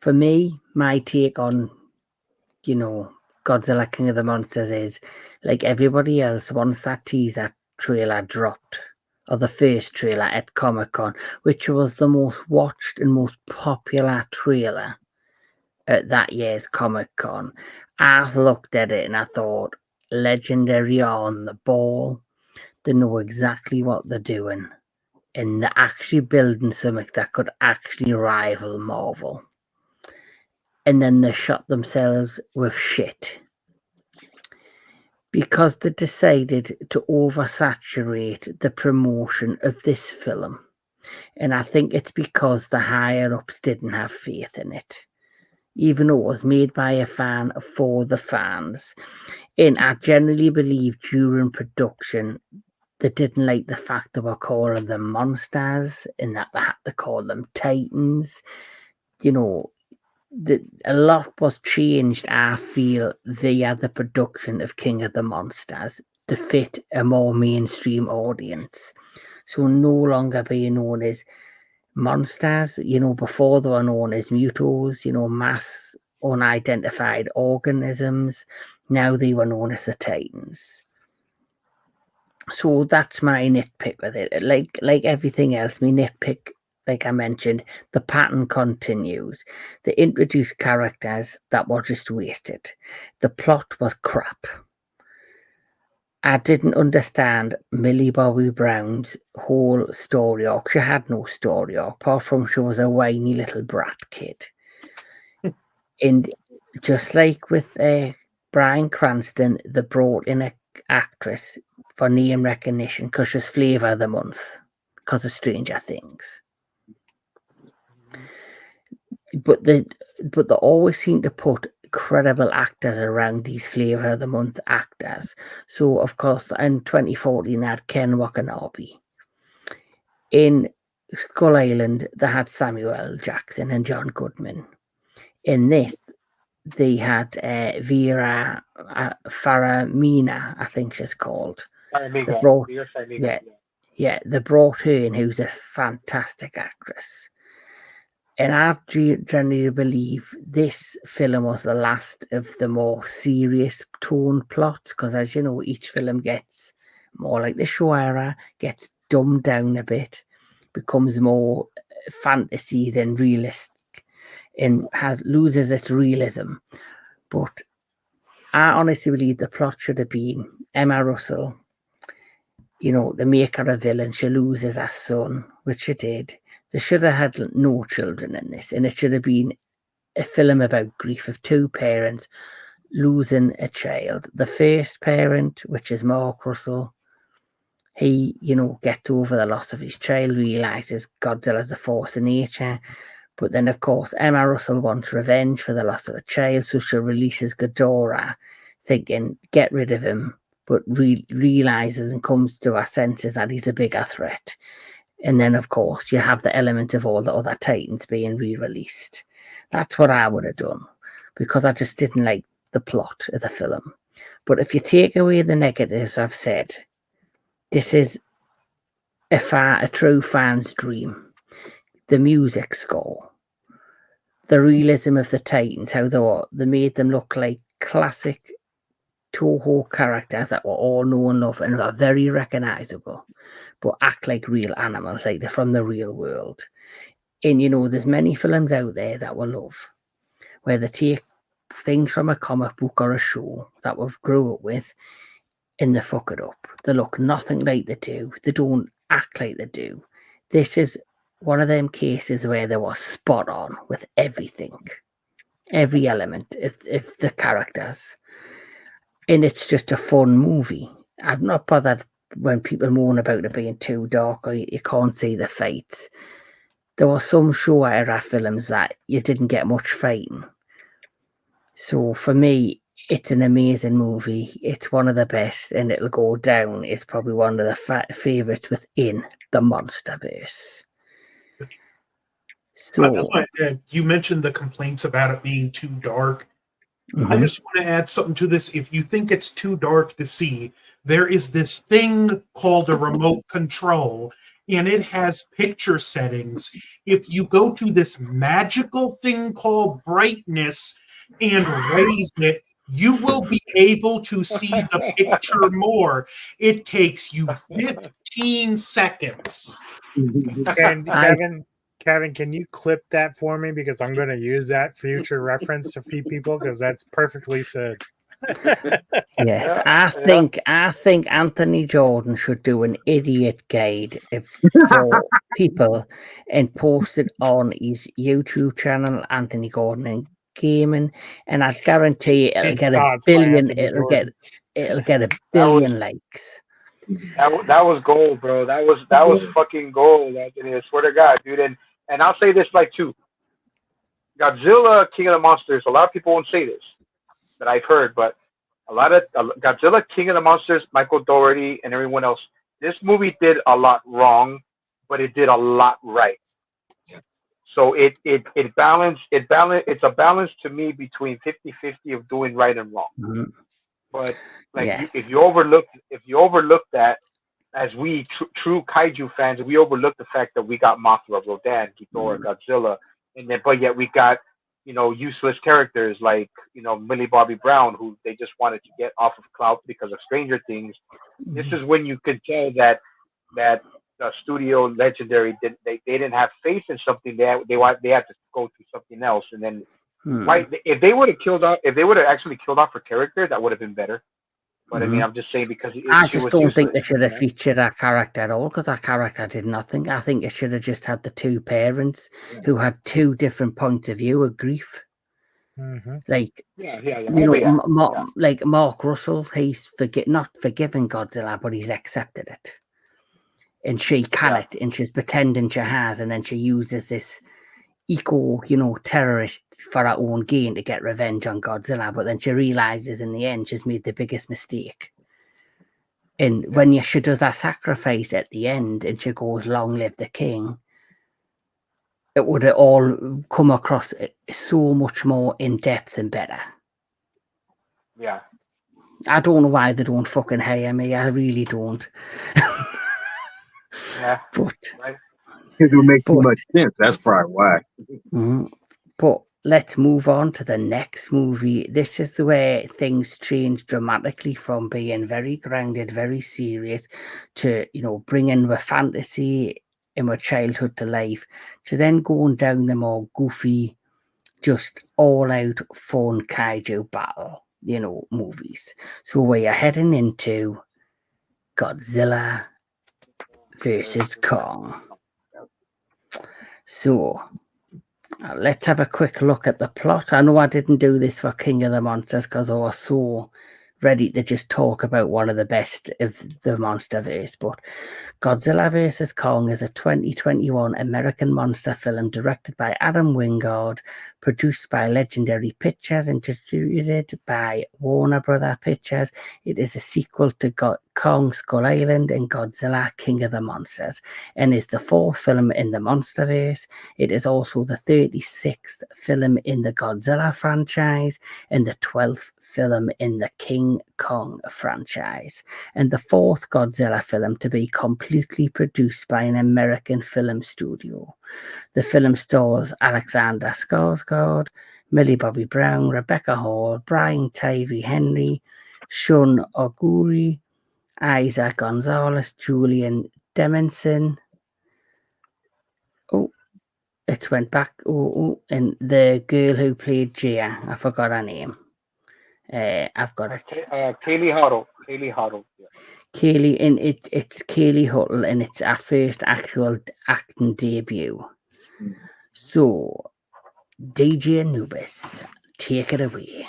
for me, my take on, Godzilla King of the Monsters is like everybody else. Once that teaser trailer dropped, or the first trailer at Comic-Con, which was the most watched and most popular trailer at that year's Comic Con, I looked at it and I thought, Legendary are on the ball. They know exactly what they're doing. And they're actually building something that could actually rival Marvel. And then they shot themselves with shit. Because they decided to oversaturate the promotion of this film. And I think it's because the higher-ups didn't have faith in it. Even though it was made by a fan for the fans. And I generally believe during production, they didn't like the fact they were calling them monsters and that they had to call them titans. You know, a lot was changed, I feel, via the production of King of the Monsters to fit a more mainstream audience. So no longer being known as monsters, before they were known as mutos, mass unidentified organisms. Now they were known as the Titans. So that's my nitpick with it. Like everything else, my nitpick, like I mentioned, the pattern continues. They introduced characters that were just wasted. The plot was crap. I didn't understand Millie Bobby Brown's whole story arc. She had no story arc, apart from she was a whiny little brat kid. And just like with Bryan Cranston, they brought in an actress for name recognition because she's flavour of the month because of Stranger Things. But they always seem to put credible actors around these flavour of the month actors. So of course in 2014 they had Ken Watanabe. In Skull Island they had Samuel L. Jackson and John Goodman. In this they had Vera Farmiga, I think she's called. They brought her in, who's a fantastic actress. And I generally believe this film was the last of the more serious tone plots, because as you know, each film gets more like the show era, gets dumbed down a bit, becomes more fantasy than realistic, and loses its realism. But I honestly believe the plot should have been Emma Russell, the maker of villain, she loses her son, which she did. They should have had no children in this, and it should have been a film about grief of two parents losing a child. The first parent, which is Mark Russell, he, gets over the loss of his child, realizes Godzilla's a force of nature. But then, of course, Emma Russell wants revenge for the loss of a child, so she releases Ghidorah, thinking, get rid of him, but realizes and comes to her senses that he's a bigger threat. And then, of course, you have the element of all the other Titans being re-released. That's what I would have done, because I just didn't like the plot of the film. But if you take away the negatives I've said, this is a true fan's dream. The music score, the realism of the Titans, how they made them look like classic Toho characters that were all known and loved and are very recognizable, but act like real animals, like they're from the real world. And there's many films out there that we love, where they take things from a comic book or a show that we've grew up with and they fuck it up. They look nothing like they do. They don't act like they do. This is one of them cases where they were spot on with everything, every element of the characters. And it's just a fun movie. I'm not bothered when people moan about it being too dark or you can't see the fights. There were some show era films that you didn't get much fighting. So for me, it's an amazing movie. It's one of the best, and it'll go down. It's probably one of the favourites within the Monsterverse. So you mentioned the complaints about it being too dark. Mm-hmm. I just want to add something to this. If you think it's too dark to see, there is this thing called a remote control, and it has picture settings. If you go to this magical thing called brightness and raise it, you will be able to see the picture more. It takes you 15 seconds. And Kevin, Kevin, can you clip that for me? Because I'm going to use that future reference to few people because that's perfectly said. Yes, Yeah, I think Anthony Jordan should do an idiot guide for people and post it on his YouTube channel, Anthony Gordon and Gaming, and I guarantee it'll get a Thoughts by billion. Anthony Jordan. It'll get a that was billion likes. that was gold, bro. That was fucking gold. Anthony. I swear to God, dude. And I'll say this like too. Godzilla, King of the Monsters. A lot of people won't say this that I've heard, but a lot of Godzilla, King of the Monsters, Michael Dougherty, and everyone else. This movie did a lot wrong, but it did a lot right. So it balanced it's a balance to me between 50-50 of doing right and wrong. Mhm. But like Yes. if you overlook that, as we true kaiju fans, we overlook the fact that we got Mothra, Rodan, Ghidorah, Godzilla, and then but yet we got useless characters like Millie Bobby Brown, who they just wanted to get off of clout because of Stranger Things. This is when you could tell that studio Legendary they didn't have faith in something. They had to go to something else, and then Hmm. why if they would have actually killed off her character, that would have been better. But I mean, I'm just saying because I she just was don't think they useless, should have you know? featured that character at all because that character did nothing. I think it should have just had the two parents who had two different points of view of grief. Mm-hmm. Like, Yeah. you know, Yeah. like Mark Russell, he's not forgiven Godzilla, but he's accepted it. And she cannot, and she's pretending she has, and then she uses this terrorist for her own gain to get revenge on Godzilla. But then she realizes in the end she's made the biggest mistake. And when she does that sacrifice at the end and she goes, "Long live the king," it would have all come across so much more in depth and better. Yeah. I don't know why they don't fucking hire me. I really don't. Yeah. But Right. It don't make too much sense. That's probably why. But let's move on to the next movie. This is the way things change dramatically from being very grounded, very serious, to bringing the fantasy in my childhood to life, to then going down the more goofy, just all out fun kaiju battle, movies. So we are heading into Godzilla versus Kong. So let's have a quick look at the plot. I know I didn't do this for King of the Monsters because I was so ready to just talk about one of the best of the Monsterverse, but Godzilla vs. Kong is a 2021 American monster film directed by Adam Wingard, produced by Legendary Pictures and distributed by Warner Brothers Pictures. It is a sequel to Kong Skull Island and Godzilla King of the Monsters, and is the fourth film in the Monsterverse. It is also the 36th film in the Godzilla franchise and the 12th film in the King Kong franchise, and the fourth Godzilla film to be completely produced by an American film studio. The film stars Alexander Skarsgård, Millie Bobby Brown, Rebecca Hall, Brian Tyree Henry, Sean O'Grady, Isaac Gonzalez, Julian Dickinson. Oh, it went back. And the girl who played Gia, I forgot her name. I've got it. Kaylee Huddle. Yeah. Kaylee, and it's Kaylee Huddle, and it's our first actual acting debut. So, DJ Anubis, take it away.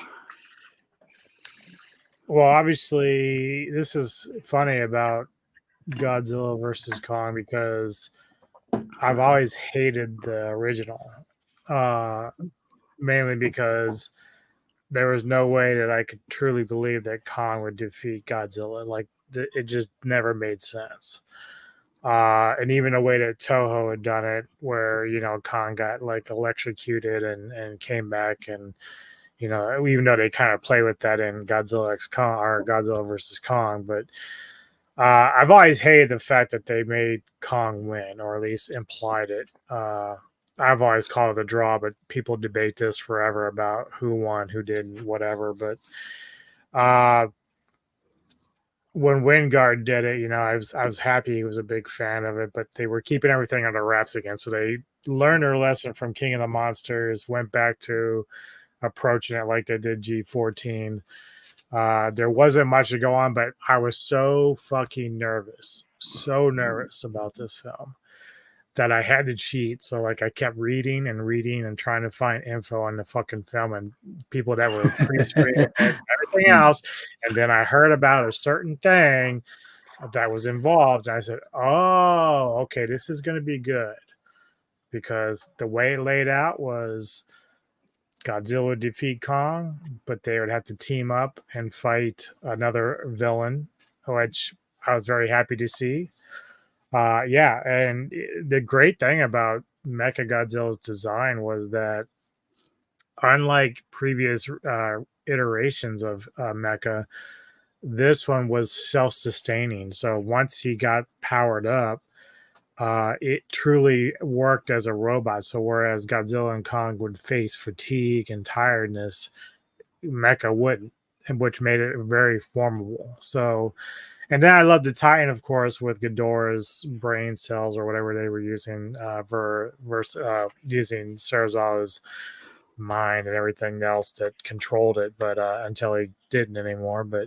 Well, obviously, this is funny about Godzilla versus Kong because I've always hated the original, mainly because there was no way that I could truly believe that Kong would defeat Godzilla. Like it just never made sense. And even the way that Toho had done it, where Kong got like electrocuted and came back, and even though they kind of play with that in Godzilla X Kong or Godzilla versus Kong, but I've always hated the fact that they made Kong win, or at least implied it. I've always called it a draw, but people debate this forever about who won, who didn't, whatever. But when Wingard did it, I was happy. He was a big fan of it, but they were keeping everything under wraps again. So they learned their lesson from King of the Monsters, went back to approaching it like they did G14. There wasn't much to go on, but I was so fucking nervous about this film that I had to cheat. So like I kept reading and trying to find info on the fucking film and people that were pre-screened and everything else. And then I heard about a certain thing that was involved. And I said, oh, okay, this is going to be good. Because the way it laid out was Godzilla would defeat Kong, but they would have to team up and fight another villain, which I was very happy to see. Yeah, and the great thing about Mechagodzilla's design was that, unlike previous iterations of Mecha, this one was self-sustaining. So once he got powered up, it truly worked as a robot. So whereas Godzilla and Kong would face fatigue and tiredness, Mecha wouldn't, which made it very formidable. So, and then I love the tie-in, of course, with Ghidorah's brain cells or whatever they were using versus using Serizawa's mind and everything else that controlled it, but until he didn't anymore. But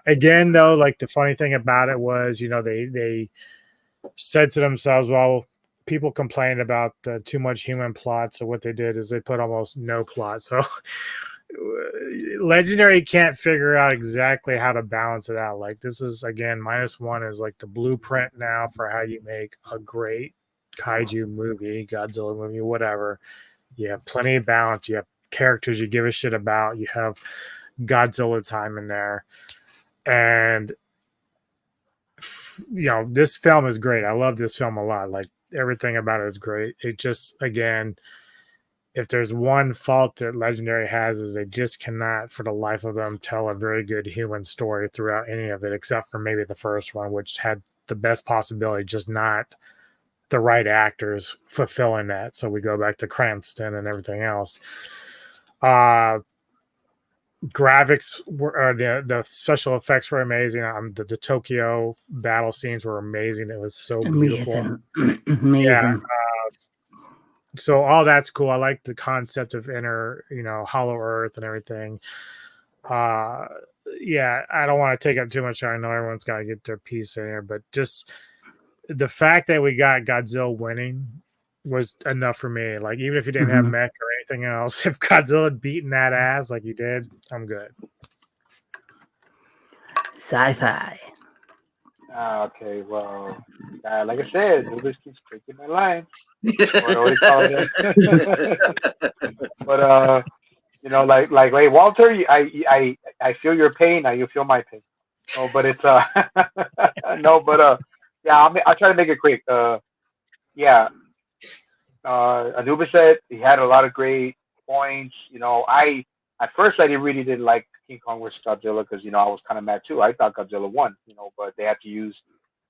again, though, like the funny thing about it was, they said to themselves, well, people complained about too much human plot, so what they did is they put almost no plot. So Legendary can't figure out exactly how to balance it out. Like, this is, again, -1 is like the blueprint now for how you make a great kaiju movie, Godzilla movie, whatever. You have plenty of balance. You have characters you give a shit about. You have Godzilla time in there. And this film is great. I love this film a lot. Like, everything about it is great. It just, again, if there's one fault that Legendary has, is they just cannot for the life of them tell a very good human story throughout any of it, except for maybe the first one, which had the best possibility, just not the right actors fulfilling that. So we go back to Cranston and everything else. Graphics were the special effects were amazing. The Tokyo battle scenes were amazing. It was so beautiful. Amazing. Yeah. So all that's cool. I like the concept of Hollow Earth and everything. Yeah, I don't want to take up too much. I know everyone's got to get their piece in here, but just the fact that we got Godzilla winning was enough for me. Like, even if you didn't have mech or anything else, if Godzilla had beaten that ass like you did, I'm good. Sci-fi. Okay, well, like I said, Anubis keeps breaking my line. What do you call it? But like, wait, Walter, I feel your pain. Now you feel my pain. Oh, but it's no, but yeah, I'll try to make it quick. Yeah, Anubis said he had a lot of great points. At first I really didn't like King Kong vs. Godzilla because I was kind of mad too. I thought Godzilla won, but they had to use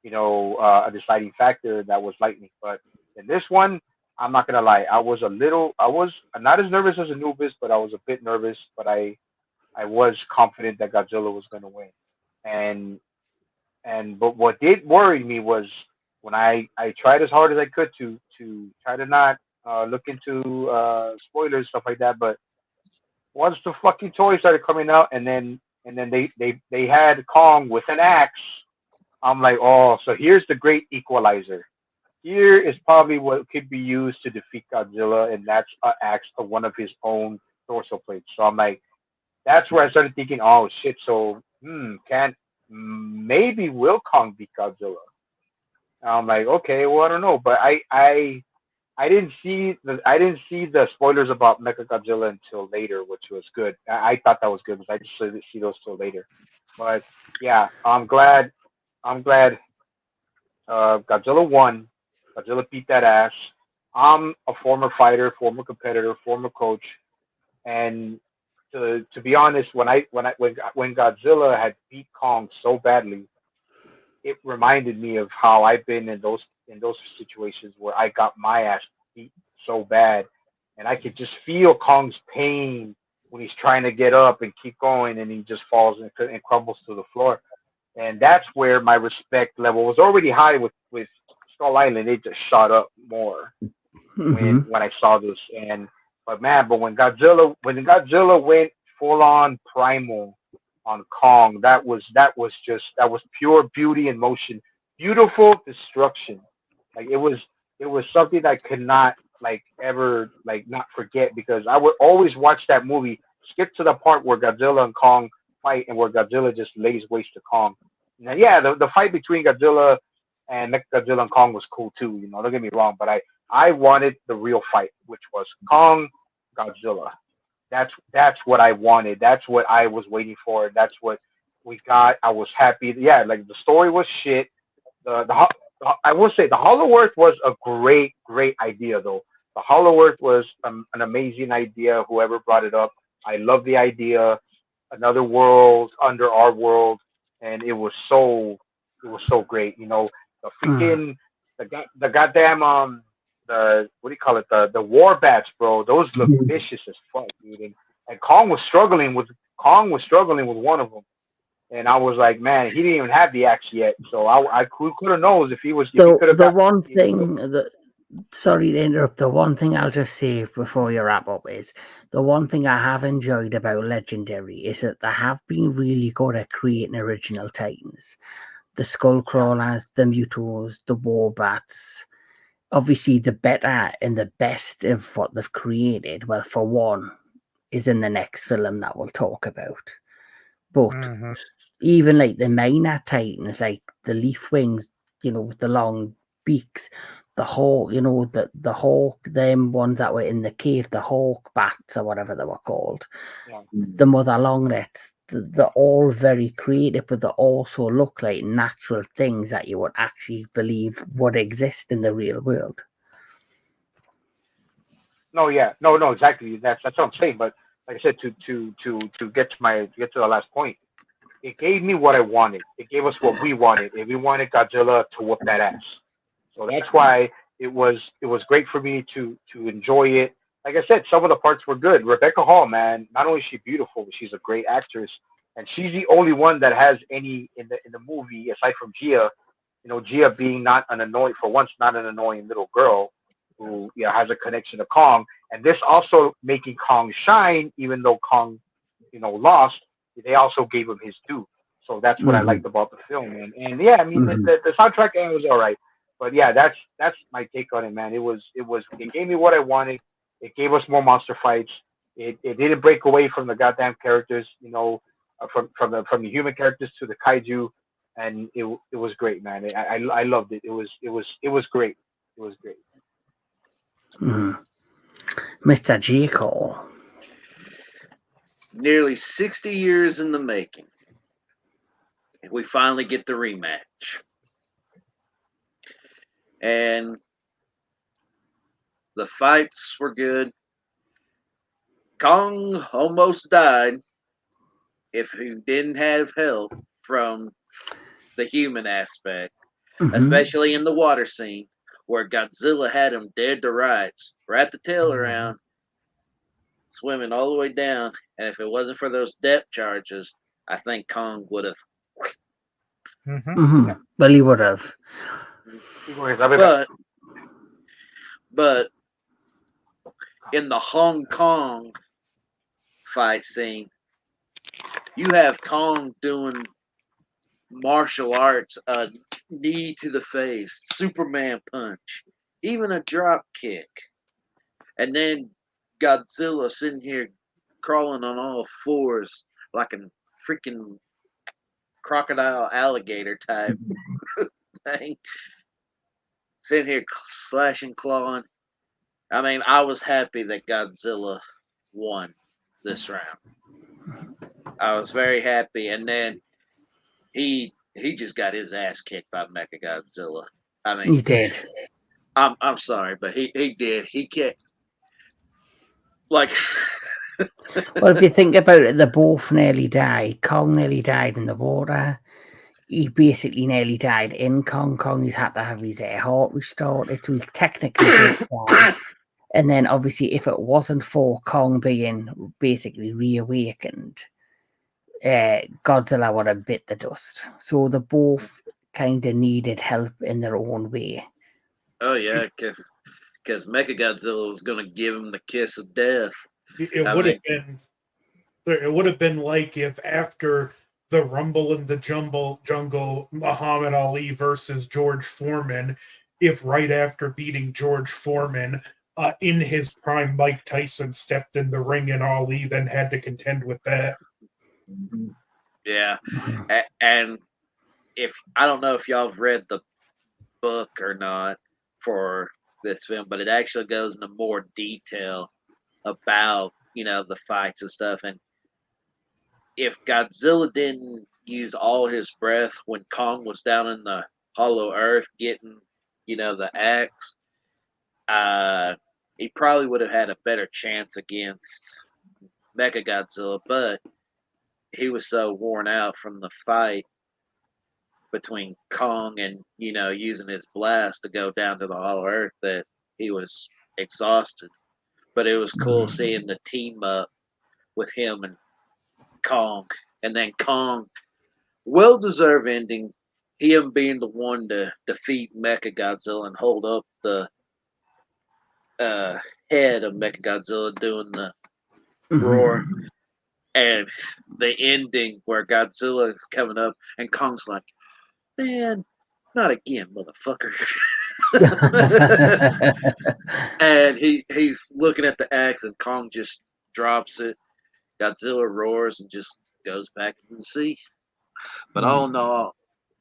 a deciding factor that was lightning. But in this one, I'm not gonna lie, I was not as nervous as Anubis, but I was a bit nervous. But I was confident that Godzilla was gonna win. But what did worry me was when I tried as hard as I could to try to not look into spoilers, stuff like that. But once the fucking toys started coming out, and then they had Kong with an axe, I'm like, oh, so here's the great equalizer. Here is probably what could be used to defeat Godzilla, and that's an axe of one of his own torso plates. So I'm like, that's where I started thinking, oh shit, so maybe will Kong beat Godzilla? I'm like, okay, well, I don't know, but I didn't see the spoilers about Mechagodzilla until later, which was good. I thought that was good because I just didn't see those till later. But yeah, I'm glad Godzilla won. Godzilla beat that ass. I'm a former fighter, former competitor, former coach, and to be honest, when Godzilla had beat Kong so badly, it reminded me of how I've been in those situations where I got my ass beat so bad, and I could just feel Kong's pain when he's trying to get up and keep going, and he just falls and crumbles to the floor. And that's where my respect level was already high with Skull Island, it just shot up more Hmm. when I saw this. And but man, but when Godzilla went full on primal on Kong, that was pure beauty in motion, beautiful destruction. Like it was something that I could not like ever like not forget because I would always watch that movie, skip to the part where Godzilla and Kong fight and where Godzilla just lays waste to Kong. Now, yeah, the fight between Godzilla and Godzilla and Kong was cool too. Don't get me wrong, but I wanted the real fight, which was Kong Godzilla. That's what I wanted. That's what I was waiting for. That's what we got. I was happy. Yeah, like the story was shit. I will say the Hollow Earth was a great idea though. The Hollow Earth was an amazing idea. Whoever brought it up, I love the idea. Another world under our world, and it was so great. The freaking the goddamn the what do you call it, the war bats, bro. Those look vicious as fuck, dude. And Kong was struggling with one of them, and I was like, man, he didn't even have the axe yet. So I could have knows if he could have The got. one thing that, sorry to interrupt, the one thing I'll just say before you wrap up is the one thing I have enjoyed about Legendary is that they have been really good at creating original Titans. The Skullcrawlers, the Mutos, the Warbats. Obviously, the better and the best of what they've created, well, for one, is in the next film that we'll talk about. But Mhm. even like the minor Titans, like the Leaf Wings, with the long beaks, the Hawk, the Hawk, them ones that were in the cave, the Hawk Bats or whatever they were called, Yeah. the Mother Longnecks, they're all very creative, but they also look like natural things that you would actually believe would exist in the real world. No, yeah, no, exactly. That's what I'm saying. But like I said, to get to the last point, it gave me what I wanted. It gave us what we wanted. And we wanted Godzilla to whoop that ass. So that's why it was great for me to enjoy it. Like I said, some of the parts were good. Rebecca Hall, man, not only is she beautiful, but she's a great actress, and she's the only one that has any in the movie aside from Gia. Gia being not an annoying for once, not an annoying little girl who has a connection to Kong, and this also making Kong shine, even though Kong lost. They also gave him his due. So that's what I Mhm. liked about the film, and yeah, I mean Mhm. the soundtrack was all right, but yeah, that's my take on it, man. It gave me what I wanted. It gave us more monster fights. It didn't break away from the goddamn characters, from the human characters to the kaiju, and it was great, man. I loved it. It was great. It was great. Mhm. Mr. J. Cole. Nearly 60 years in the making. And we finally get the rematch. And the fights were good. Kong almost died if he didn't have help from the human aspect, Mhm. especially in the water scene where Godzilla had him dead to rights, wrapped the tail around, swimming all the way down. And if it wasn't for those depth charges, I think Kong would have. Mhm. Mhm. Well, he would have. I'll be back. But in the Hong Kong fight scene, you have Kong doing martial arts, a knee to the face, Superman punch, even a drop kick. And then Godzilla sitting here crawling on all fours like a freaking crocodile alligator type thing. Sitting here slashing, clawing. I mean, I was happy that Godzilla won this round. I was very happy, and then he just got his ass kicked by Mechagodzilla. I mean, He did. I'm sorry, but he did. He kicked like Well, if you think about it, they both nearly died. Kong nearly died in the water. He basically nearly died in Kong. Kong. He's had to have his heart restored. So he technically did die. And then, obviously, if it wasn't for Kong being basically reawakened, Godzilla would have bit the dust. So they both kind of needed help in their own way. Oh yeah, because Mechagodzilla was going to give him the kiss of death. It I would have mean, been. It would have been like if after the Rumble in the Jungle, Muhammad Ali versus George Foreman, if right after beating George Foreman, in his prime, Mike Tyson stepped in the ring and Ali then had to contend with that. yeah, and if I don't know if y'all have read the book or not for this film, but it actually goes into more detail about the fights and stuff. And if Godzilla didn't use all his breath when Kong was down in the Hollow Earth getting the axe, he probably would have had a better chance against Mechagodzilla. But he was so worn out from the fight between Kong and using his blast to go down to the Hollow Earth that he was exhausted. But it was cool seeing the team up with him and Kong, and then Kong, well deserved ending. Him being the one to defeat Mechagodzilla and hold up the head of Mechagodzilla doing the roar, and the ending where Godzilla is coming up and Kong's like, "Man, not again, motherfucker." And he's looking at the axe and Kong just drops it. Godzilla roars and just goes back into the sea. But all in all,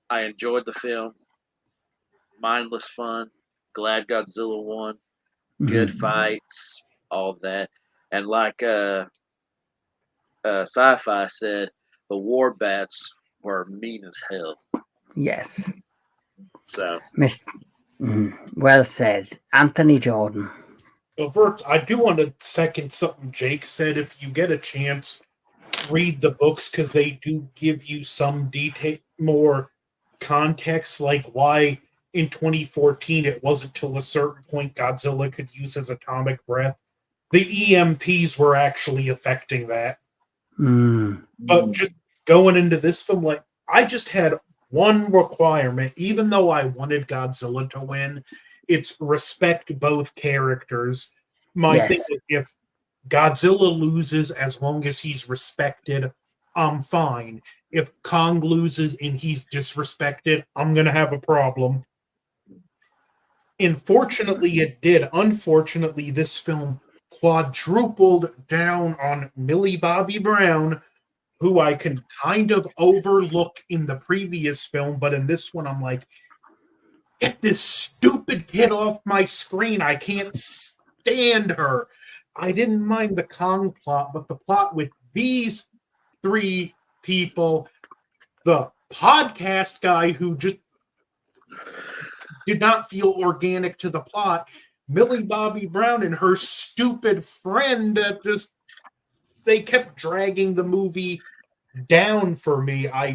I enjoyed the film. Mindless fun. Glad Godzilla won. Good fights. All of that. And like Sci-Fi said, the war bats were mean as hell. Yes. So, well said, Anthony Jordan. Well, Vert, I do want to second something Jake said. If you get a chance, read the books because they do give you some detail, more context, like why in 2014 it wasn't till a certain point Godzilla could use his atomic breath. The EMPs were actually affecting that. But just going into this film, like I just had one requirement, even though I wanted Godzilla to win, it's respect both characters. My thing is, if Godzilla loses, as long as he's respected, I'm fine. If Kong loses and he's disrespected, I'm going to have a problem. Unfortunately, it did. Unfortunately, this film quadrupled down on Millie Bobby Brown, who I can kind of overlook in the previous film, but in this one, I'm like, get this stupid kid off my screen. I can't stand her. I didn't mind the Kong plot, but the plot with these three people, the podcast guy who just did not feel organic to the plot, Millie Bobby Brown and her stupid friend, they kept dragging the movie down for me. I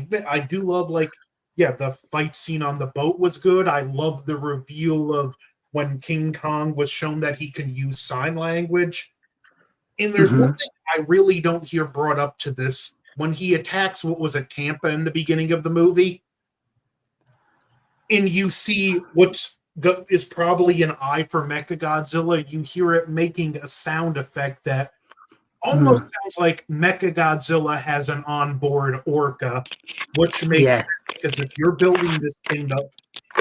do love, the fight scene on the boat was good. I love the reveal of when King Kong was shown that he can use sign language. And there's one thing I really don't hear brought up to this. When he attacks, what was it, Tampa in the beginning of the movie? And you see is probably an eye for Mechagodzilla. You hear it making a sound effect that almost sounds like Mechagodzilla has an onboard orca, which makes sense because if you're building this thing to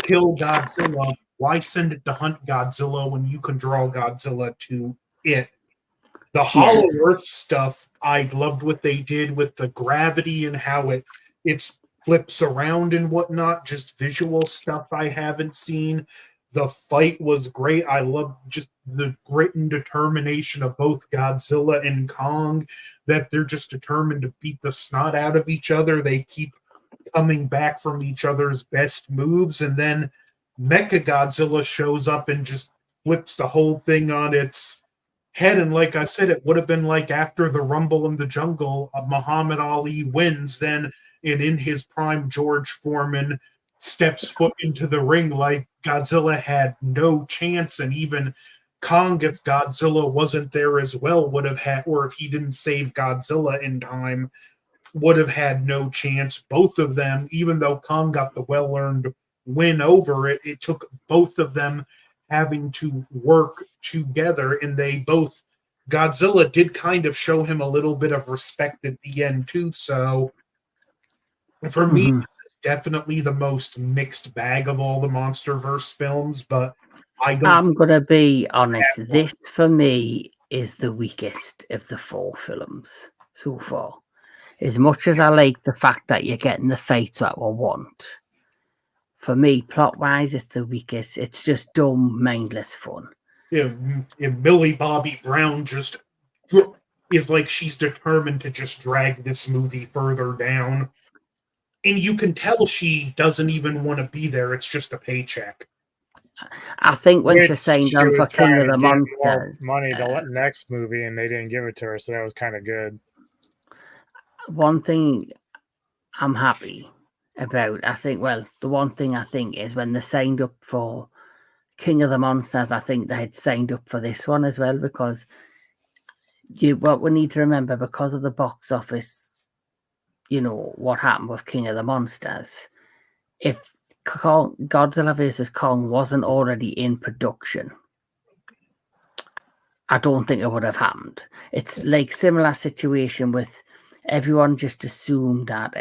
kill Godzilla, why send it to hunt Godzilla when you can draw Godzilla to it? The Hollow Earth stuff, I loved what they did with the gravity and how it flips around and whatnot. Just visual stuff I haven't seen. The fight was great. I love just the grit and determination of both Godzilla and Kong, that they're just determined to beat the snot out of each other. They keep coming back from each other's best moves, and then Mechagodzilla shows up and just flips the whole thing on its head. And like I said, it would have been like after the Rumble in the Jungle, Muhammad Ali wins, then and in his prime, George Foreman steps foot into the ring like Godzilla had no chance, and even Kong, if Godzilla wasn't there as well, would have had, or if he didn't save Godzilla in time, would have had no chance. Both of them, even though Kong got the well-earned win over it, it took both of them having to work together, and Godzilla did kind of show him a little bit of respect at the end too. So for me, this is definitely the most mixed bag of all the MonsterVerse films, but I'm gonna be honest. This for me is the weakest of the 4 films so far. As much as I like the fact that you're getting the fights that we want, for me, plot-wise, it's the weakest. It's just dumb, mindless fun. Yeah, Millie Bobby Brown just is like she's determined to just drag this movie further down. And you can tell she doesn't even want to be there. It's just a paycheck. I think when she signed on for King of the more Monsters, money the next movie, and they didn't give it to her, so that was kind of good. one thing I'm happy about, the one thing I think is when they signed up for King of the Monsters, I think they had signed up for this one as well, because what we need to remember, because of the box office, what happened with King of the Monsters, if Godzilla vs. Kong wasn't already in production, I don't think it would have happened. It's like similar situation with everyone just assumed that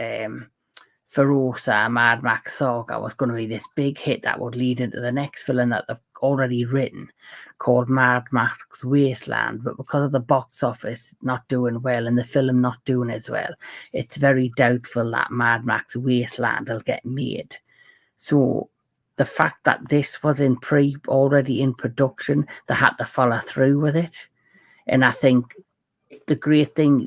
Ferosa, Mad Max Saga was going to be this big hit that would lead into the next film that they've already written called Mad Max Wasteland, but because of the box office not doing well and the film not doing as well, it's very doubtful that Mad Max Wasteland will get made. So the fact that this was already in production, they had to follow through with it. And I think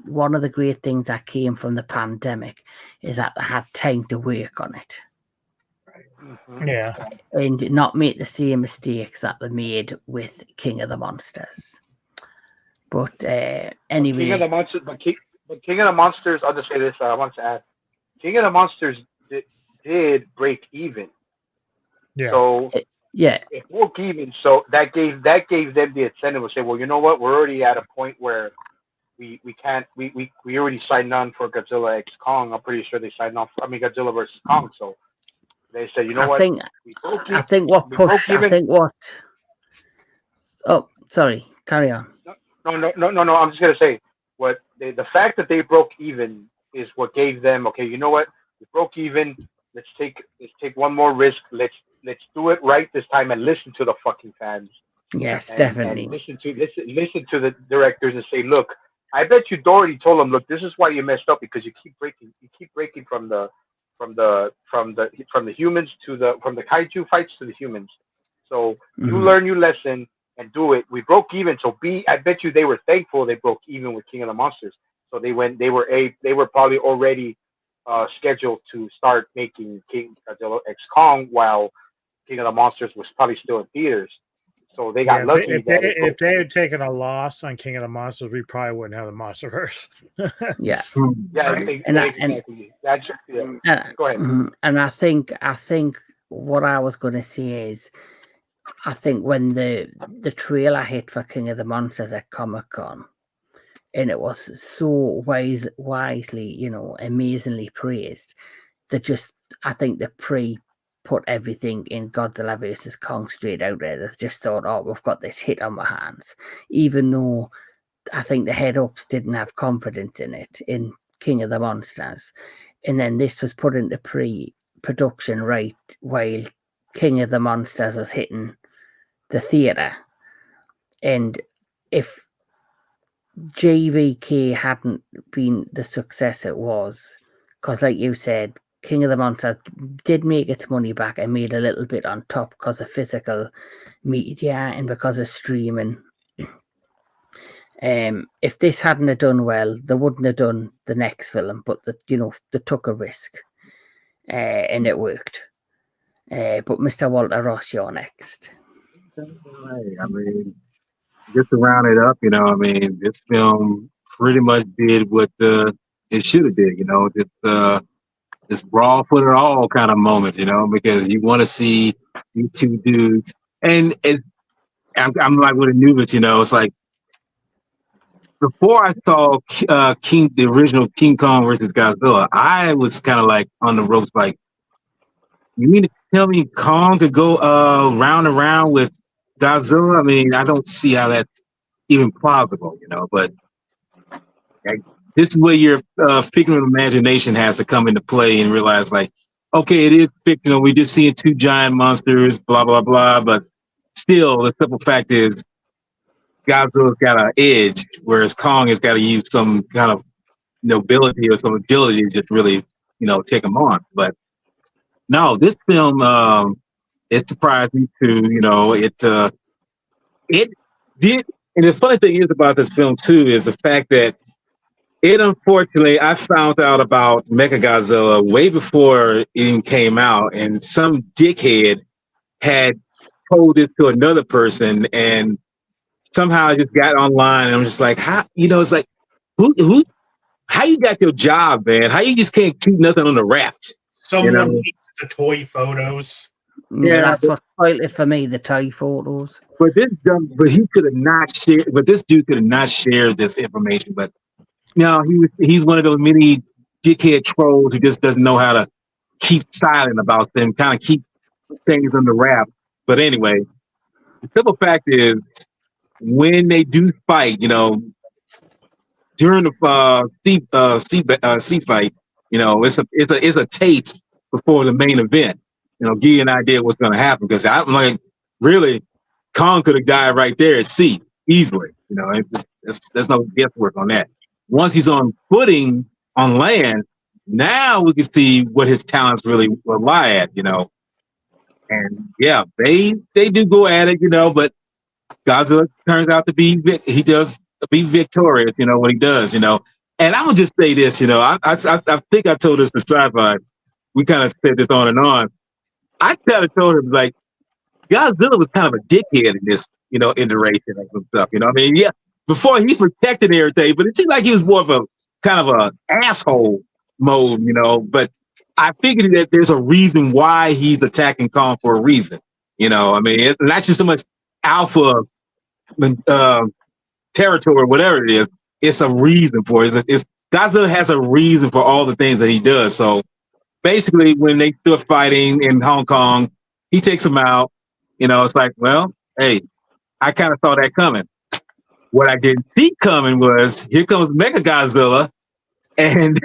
one of the great things that came from the pandemic is that they had time to work on it. Yeah. And not make the same mistakes that they made with King of the Monsters. But anyway. King of the Monsters, I'll just say this, I want to add. King of the Monsters did break even. Yeah. So it broke even. So that gave them the incentive to say, well, you know what? We're already at a point where we can't. We already signed on for Godzilla x Kong. I'm pretty sure they signed on for. Godzilla versus Kong. So they said, you know what? Oh, sorry. Carry on. No. I'm just gonna say the fact that they broke even is what gave them. Okay, you know what? We broke even. Let's take one more risk. Let's do it right this time and listen to the fucking fans. Yes, definitely. And listen to the directors and say, look, I bet you Doherty told them, look, this is why you messed up, because you keep breaking from the humans from the kaiju fights to the humans. So you learn your lesson and do it. We broke even. So I bet you they were thankful they broke even with King of the Monsters. So they were probably already scheduled to start making King Godzilla x Kong while King of the Monsters was probably still in theaters. So they got lucky. If they had taken a loss on King of the Monsters, we probably wouldn't have the MonsterVerse. Yeah. Exactly. Go ahead. And I think what I was going to say is, I think when the trailer hit for King of the Monsters at Comic-Con, and it was so wisely, amazingly praised, I think they put everything in Godzilla vs. Kong straight out there. They just thought, oh, we've got this hit on our hands. Even though I think the head-ups didn't have confidence in it, in King of the Monsters. And then this was put into pre-production right while King of the Monsters was hitting the theatre. And if JVK hadn't been the success it was, because like you said, King of the Monsters did make its money back and made a little bit on top because of physical media and because of streaming. If this hadn't have done well, they wouldn't have done the next film, but they took a risk and it worked. But Mr. Walter Ross, you're next. Just to round it up, this film pretty much did what it should have did, this brawl for it all kind of moment, because you want to see these two dudes. And I'm like with Anubis, it's like before I saw the original King Kong versus Godzilla, I was kind of like on the ropes, like, you mean to tell me Kong could go round and round with Godzilla, I mean, I don't see how that's even plausible, but like, this is where your figment of imagination has to come into play and realize, like, okay, it is fictional. We're just seeing two giant monsters, blah, blah, blah. But still, the simple fact is Godzilla's got an edge, whereas Kong has got to use some kind of nobility or some agility to just really, take him on. But no, this film, it surprised me too. It did. And the funny thing is about this film too is the fact that unfortunately, I found out about Mechagodzilla way before it even came out, and some dickhead had told this to another person, and somehow I just got online, and I'm just like, how? It's like, who? How you got your job, man? How you just can't keep nothing on the wraps? Someone leaked the toy photos. Yeah, that's what spoiled it for me. The toy photos. But he could have not shared. But this dude could have not shared this information. But no, he's one of those many dickhead trolls who just doesn't know how to keep silent about them, kind of keep things under wrap. But anyway, the simple fact is, when they do fight, during the sea fight, it's a taste before the main event. Give you an idea what's going to happen, because I'm like, really, Kong could have died right there at sea easily. There's no guesswork on that. Once he's on footing on land, now we can see what his talents really will lie at, And yeah, they do go at it, but Godzilla turns out to be victorious, what he does, And I'm gonna just say this, I think I told this to Sci-Fi. We kind of said this on and on. I kind of told him, like, Godzilla was kind of a dickhead in this, iteration of some stuff. I mean, yeah, before he protected everything, but it seemed like he was more of a kind of a asshole mode, But I figured that there's a reason why he's attacking Kong for a reason. I mean, it's not just so much alpha territory, whatever it is. It's a reason for it. Godzilla has a reason for all the things that he does. So basically, when they stood fighting in Hong Kong, he takes them out. It's like, well, hey, I kind of saw that coming. What I didn't see coming was, here comes Mechagodzilla, and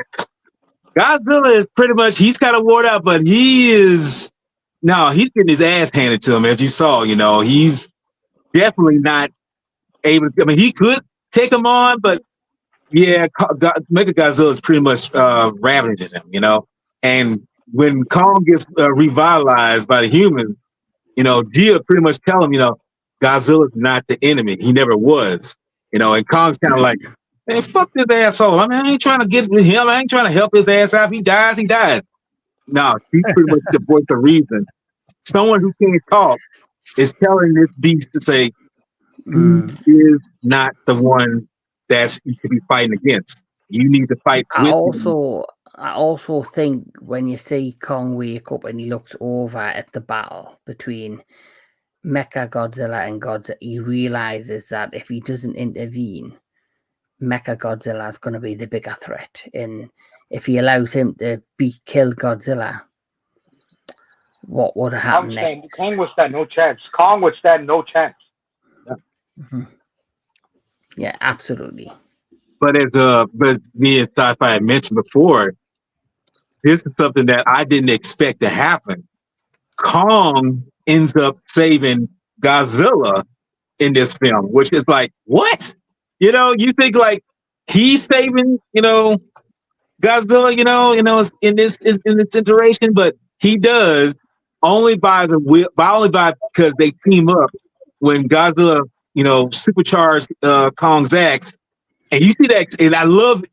Godzilla is pretty much, he's kind of worn out, but he's getting his ass handed to him, as you saw. He's definitely not able to, I mean, he could take him on, but yeah, Mechagodzilla is pretty much ravaging him, And when Kong gets revitalized by the humans, Gia pretty much tell him, Godzilla's not the enemy. He never was. And Kong's kind of like, man, fuck this asshole. I mean, I ain't trying to get with him. I ain't trying to help his ass out. If he dies, he dies. No, he's pretty much the voice of reason. Someone who can't talk is telling this beast to say, he is not the one that you should be fighting against. You need to fight with him. I also think when you see Kong wake up and he looks over at the battle between Mechagodzilla and Godzilla, he realizes that if he doesn't intervene, Mechagodzilla is going to be the bigger threat. And if he allows him to kill Godzilla, what would happen next? Kong would stand no chance. Kong would stand no chance. Mm-hmm. Yeah, absolutely. But but me and Sci-Fi had mentioned before, this is something that I didn't expect to happen. Kong ends up saving Godzilla in this film, which is like, what? You think like he's saving, Godzilla, in this iteration, but he does only because they team up when Godzilla, supercharged Kong's axe. And you see that, and I love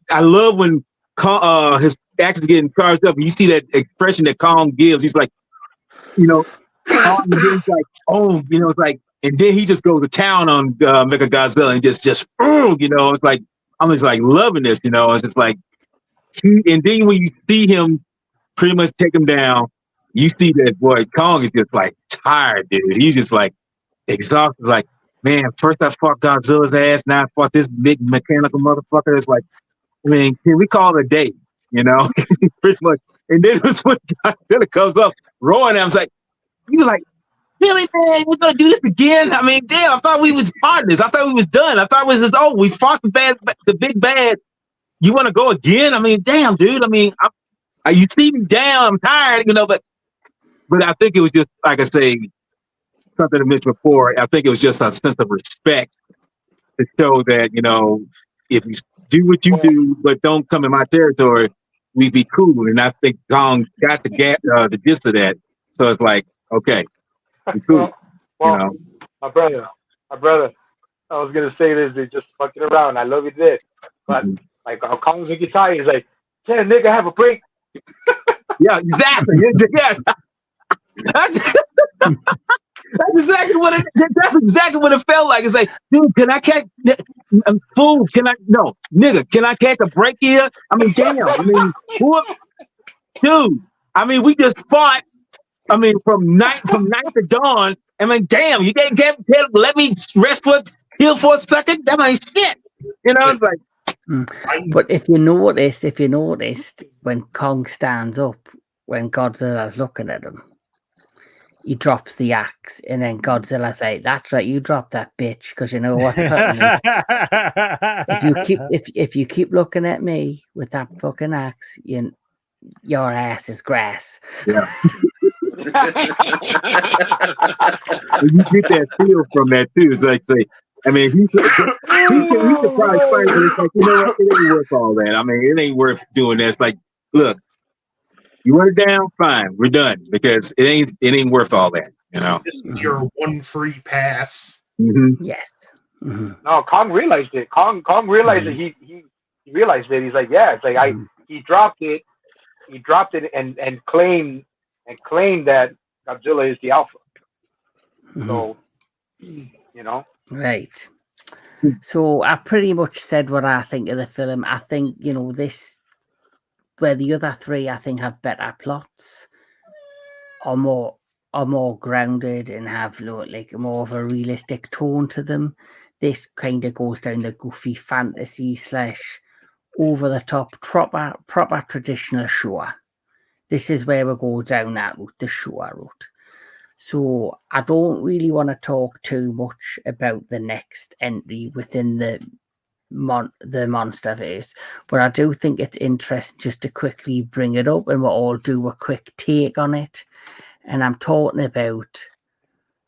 when his axe is getting charged up, and you see that expression that Kong gives. He's like, Kong is like, oh, it's like, and then he just goes to town on Mechagodzilla and just, it's like, I'm just like loving this, it's just like, and then when you see him pretty much take him down, you see that boy Kong is just like tired, dude. He's just like exhausted, like, man, first I fought Godzilla's ass, now I fought this big mechanical motherfucker. It's like, I mean, can we call it a day? Pretty much. And then it's when Godzilla comes up roaring, I was like, you're really, man, we're gonna do this again? I mean, damn, I thought we was partners. I thought we was done. I thought it was just, oh, we fought the big bad. You want to go again? I mean, damn, dude. I mean, you see me down. I'm tired, but I think it was just, like I say, something I mentioned before. I think it was just a sense of respect to show that, if you do what you do, but don't come in my territory, we be cool. And I think Gong got the gist of that. So it's like, okay, we cool. Well, my brother, I was gonna say this, they just fucking around. I love you this, but like how Kong's a guitar, he's like, "Hey, nigga, have a break." Yeah, exactly. Yeah. That's exactly what it felt like. It's like, dude, can I catch fool? No, nigga, can I catch a break here? I mean, damn. I mean, dude. I mean, we just fought. I mean, from night to dawn. I mean, damn, you can't let me heal for a second. That ain't shit. It's like. But if you noticed, when Kong stands up, when Godzilla's looking at him, he drops the axe, and then Godzilla's like, "That's right, you drop that bitch, because you know what's happening. if you keep looking at me with that fucking axe, your ass is grass." Yeah. You get that feel from that too. It's like, I mean, he could probably fight, but it's like, you know what? It ain't worth all that. I mean, it ain't worth doing that. It's like, look, you want it down, fine, we're done, because it ain't worth all that. This is your one free pass. Mm-hmm. Yes. Mm-hmm. No, Kong realized it. Kong realized that he realized it. He's like, yeah, it's like he dropped it and claimed that Godzilla is the alpha. So, Right. So I pretty much said what I think of the film. I think, this, where the other three, I think, have better plots, are more grounded and have like more of a realistic tone to them. This kind of goes down the goofy fantasy / over the top proper traditional Showa. This is where we go down that route, the Showa route. So I don't really want to talk too much about the next entry within the Monsterverse, but I do think it's interesting just to quickly bring it up, and we'll all do a quick take on it. And I'm talking about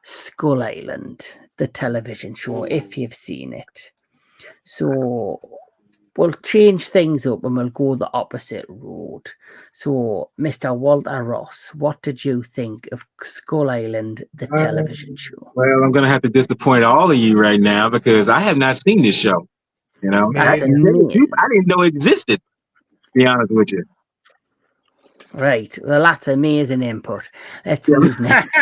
Skull Island, the television show, if you've seen it. So we'll change things up and we'll go the opposite road. So, Mr. Walter Ross, what did you think of Skull Island, the television show? Well, I'm going to have to disappoint all of you right now, because I have not seen this show. I didn't know it existed, to be honest with you. Right. Well, that's amazing input. Let's move next.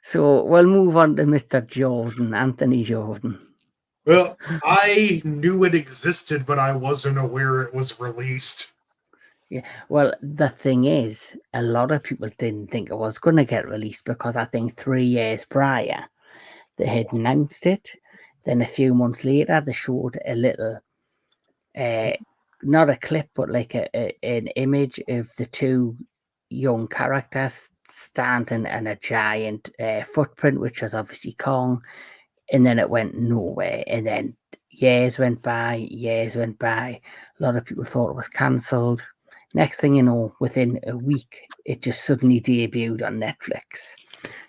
So we'll move on to Mr. Jordan, Anthony Jordan. Well, I knew it existed, but I wasn't aware it was released. Yeah. Well, the thing is, a lot of people didn't think it was going to get released, because I think 3 years prior, they had announced it. Then a few months later, they showed a little, not a clip, but like an image of the two young characters standing in a giant footprint, which was obviously Kong. And then it went nowhere. And then years went by. A lot of people thought it was cancelled. Next thing you know, within a week, it just suddenly debuted on Netflix.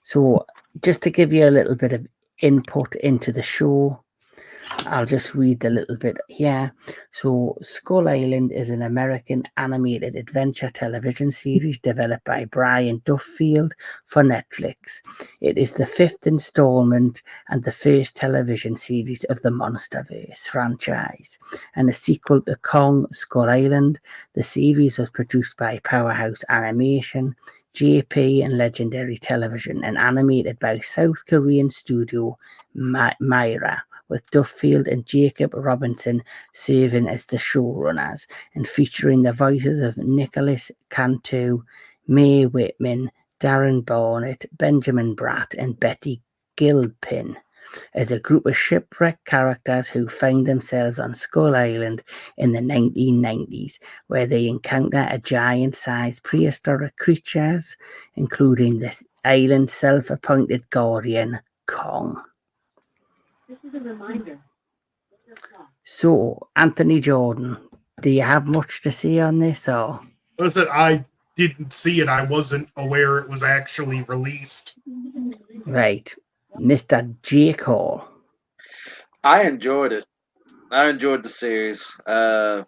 So just to give you a little bit of input into the show, I'll just read a little bit here. So, Skull Island is an American animated adventure television series developed by Brian Duffield for Netflix. It is the 5th installment and the first television series of the Monsterverse franchise, and a sequel to Kong Skull Island. The series was produced by Powerhouse Animation, JP, and Legendary Television, and animated by South Korean studio Myra, with Duffield and Jacob Robinson serving as the showrunners, and featuring the voices of Nicholas Cantu, Mae Whitman, Darren Barnett, Benjamin Bratt, and Betty Gilpin. as a group of shipwrecked characters who find themselves on Skull Island in the 1990s, where they encounter a giant-sized prehistoric creatures, including the island's self-appointed guardian, Kong. This is a reminder. So, Anthony Jordan, do you have much to say on this, or? Listen, I didn't see it. I wasn't aware it was actually released. Right. Mr. Jake Hall. I enjoyed it. I enjoyed the series. I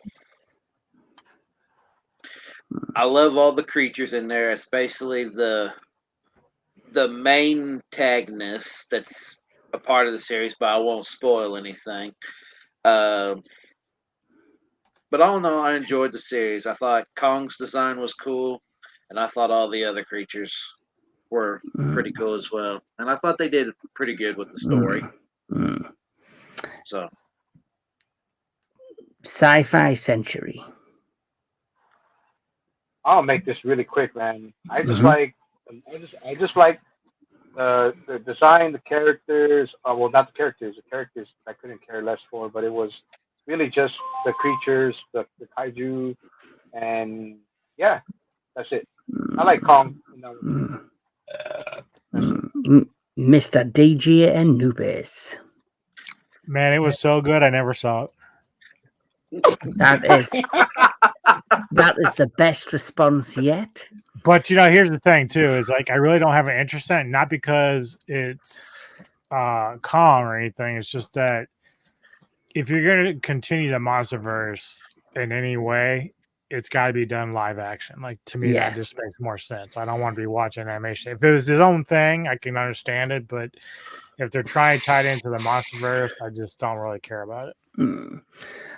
love all the creatures in there, especially the main antagonist that's a part of the series, but I won't spoil anything. But all in all, I enjoyed the series. I thought Kong's design was cool, and I thought all the other creatures were pretty cool as well. And I thought they did pretty good with the story. So, Sci-Fi Sentry. I'll make this really quick, man. I just like the design, the characters. Well, not the characters. The characters I couldn't care less for, but it was really just the creatures, the kaiju, and yeah, that's it. I like Kong. Mr. DJ Anubis. Man, it was so good. I never saw it. That is the best response yet. But here's the thing too: is like I really don't have an interest in it, not because it's Kong or anything. It's just that if you're going to continue the MonsterVerse in any way, it's got to be done live action. Like, to me, that just makes more sense. I don't want to be watching animation. If it was his own thing, I can understand it. But if they're trying to tie it into the MonsterVerse, I just don't really care about it.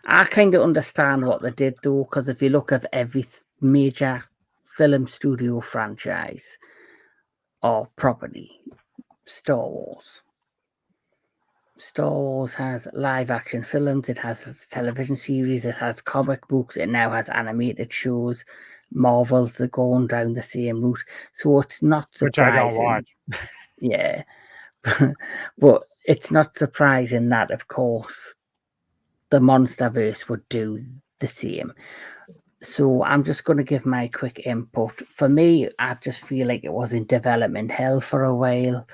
I kind of understand what they did, though, because if you look at every major film studio franchise or property, Star Wars has live action films, it has television series, it has comic books, it now has animated shows. Marvel's they're going down the same route, so it's not surprising. Which I don't watch. Yeah, but it's not surprising that, of course, the MonsterVerse would do the same. So I'm just going to give my quick input. For me, I just feel like it was in development hell for a while.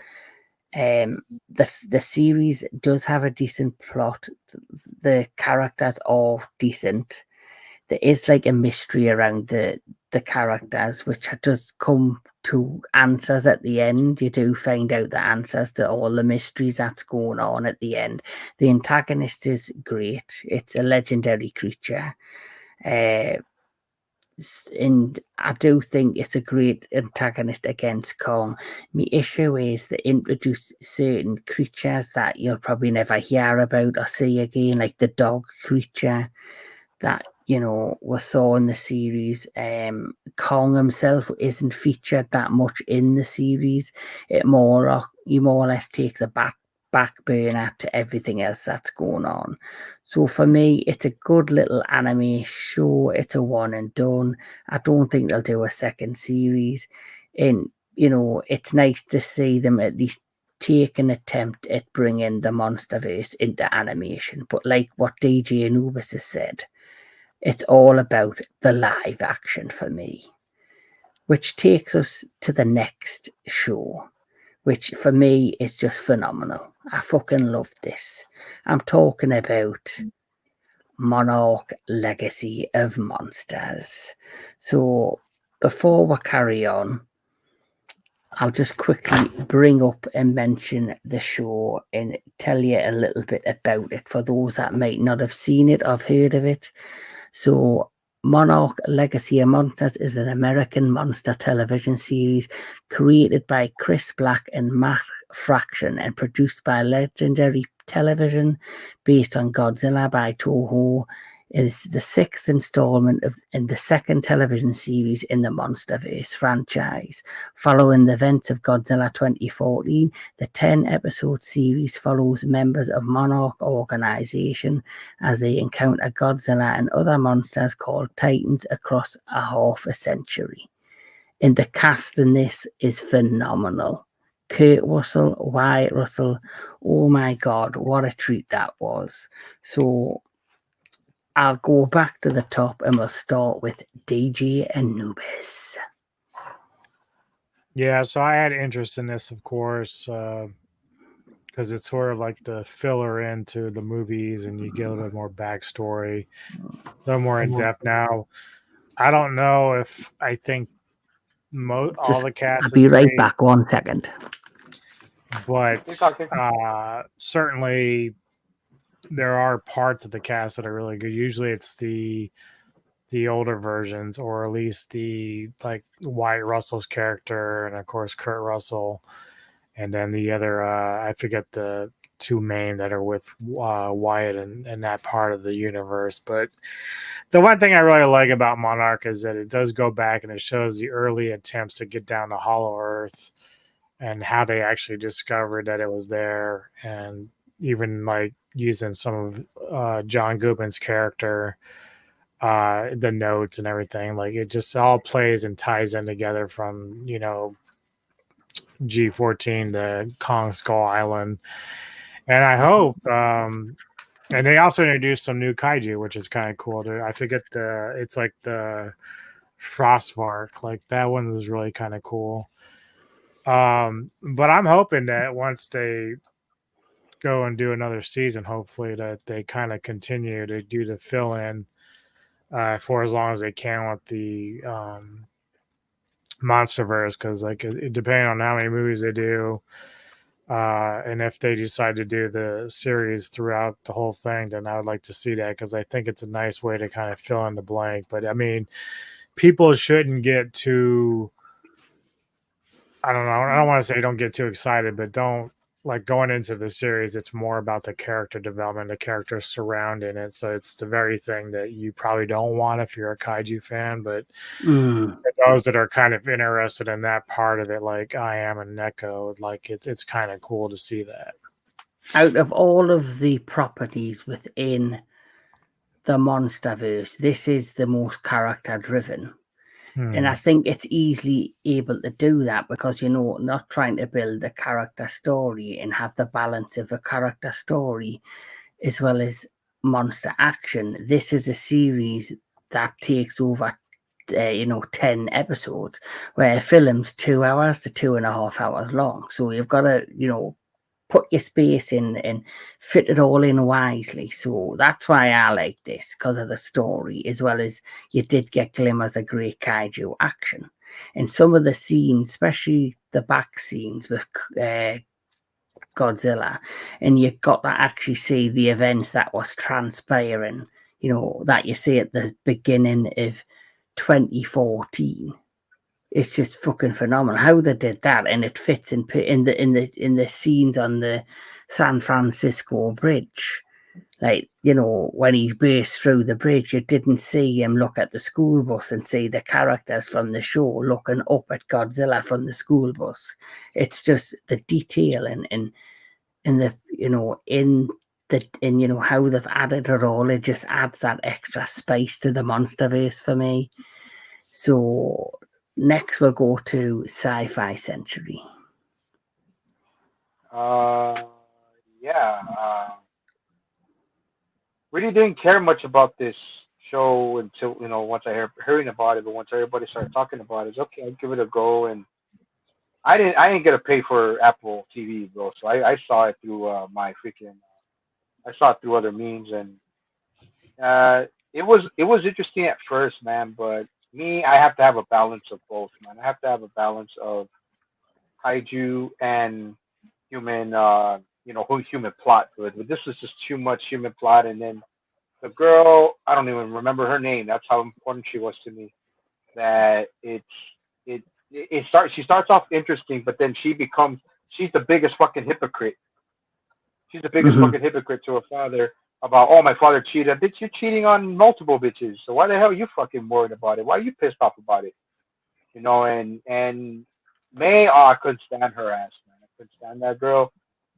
The series does have a decent plot. The characters are decent. There is like a mystery around the characters, which does come to answers at the end. You do find out the answers to all the mysteries that's going on at the end. The antagonist is great. It's a legendary creature. And I do think it's a great antagonist against Kong. My issue is they introduce certain creatures that you'll probably never hear about or see again, like the dog creature that we saw in the series. Kong himself isn't featured that much in the series. He more or less takes a back burner to everything else that's going on. So for me, it's a good little anime show. It's a one and done. I don't think they'll do a second series. And, it's nice to see them at least take an attempt at bringing the MonsterVerse into animation. But like what DJ Anubis has said, it's all about the live action for me, which takes us to the next show, which for me is just phenomenal. I fucking love this. I'm talking about Monarch Legacy of Monsters. So before we carry on, I'll just quickly bring up and mention the show and tell you a little bit about it for those that might not have seen it or heard of it. So Monarch Legacy of Monsters is an American monster television series created by Chris Black and Matt Fraction and produced by Legendary Television, based on Godzilla by Toho. It is the sixth installment in the second television series in the MonsterVerse franchise. Following the events of Godzilla 2014, the 10-episode series follows members of Monarch Organization as they encounter Godzilla and other monsters called Titans across a half a century. And the cast in this is phenomenal. Kurt Russell, Wyatt Russell. Oh my God, what a treat that was. So I'll go back to the top and we'll start with DJ Anubis. Yeah, so I had interest in this, of course, because it's sort of like the filler into the movies, and you get a little bit more backstory, a little more in depth. Now, I don't know if I think all the cast I'll is be right great, back 1 second. but Keep talking. certainly there are parts of the cast that are really good. Usually, it's the older versions, or at least the like Wyatt Russell's character, and of course Kurt Russell, and then the other I forget the two main that are with Wyatt and that part of the universe. But the one thing I really like about Monarch is that it does go back and it shows the early attempts to get down to Hollow Earth and how they actually discovered that it was there, and even like using some of John Goodman's character, the notes and everything. Like it just all plays and ties in together from G14 to Kong Skull Island. And I hope and they also introduced some new kaiju, which is kind of cool. I forget it's like the Frostvark. Like that one is really kind of cool. But I'm hoping that once they go and do another season, hopefully that they kind of continue to do the fill in for as long as they can with the Monsterverse, because like depending on how many movies they do, and if they decide to do the series throughout the whole thing, then I would like to see that, because I think it's a nice way to kind of fill in the blank. But I mean, people shouldn't get too, I don't know, I don't want to say don't get too excited, but don't, like, going into the series, it's more about the character development, the characters surrounding it. So it's the very thing that you probably don't want if you're a kaiju fan, but for those that are kind of interested in that part of it, like I am and Neko, like it's kind of cool to see that. Out of all of the properties within the Monsterverse, this is the most character driven. And I think it's easily able to do that because, not trying to build a character story and have the balance of a character story as well as monster action. This is a series that takes over 10 episodes, where a film's 2 hours to 2.5 hours long. So you've got to, put your space in and fit it all in wisely. So that's why I like this, because of the story, as well as you did get glimmers of great kaiju action. And some of the scenes, especially the back scenes with Godzilla, and you got to actually see the events that was transpiring, that you see at the beginning of 2014. It's just fucking phenomenal how they did that, and it fits in the scenes on the San Francisco bridge. Like, when he burst through the bridge, you didn't see him look at the school bus and see the characters from the show looking up at Godzilla from the school bus. It's just the detail and the how they've added it all. It just adds that extra space to the Monsterverse for me. So next we'll go to Sci-Fi Sentry. Really didn't care much about this show until once I hearing about it. But once everybody started talking about it, it's okay, I'll give it a go. And I didn't get to pay for Apple TV, bro. So I saw it through I saw it through other means, and it was interesting at first, man. But me, I have to have a balance of both, man. I have to have a balance of kaiju and human, human plot to it. But this was just too much human plot. And then the girl, I don't even remember her name. That's how important she was to me. That she starts off interesting, but then she's the biggest fucking hypocrite. She's the biggest fucking hypocrite to her father about, oh, my father cheated. Bitch, you're cheating on multiple bitches. So why the hell are you fucking worried about it? Why are you pissed off about it? And May, I couldn't stand her ass, man. I couldn't stand that girl.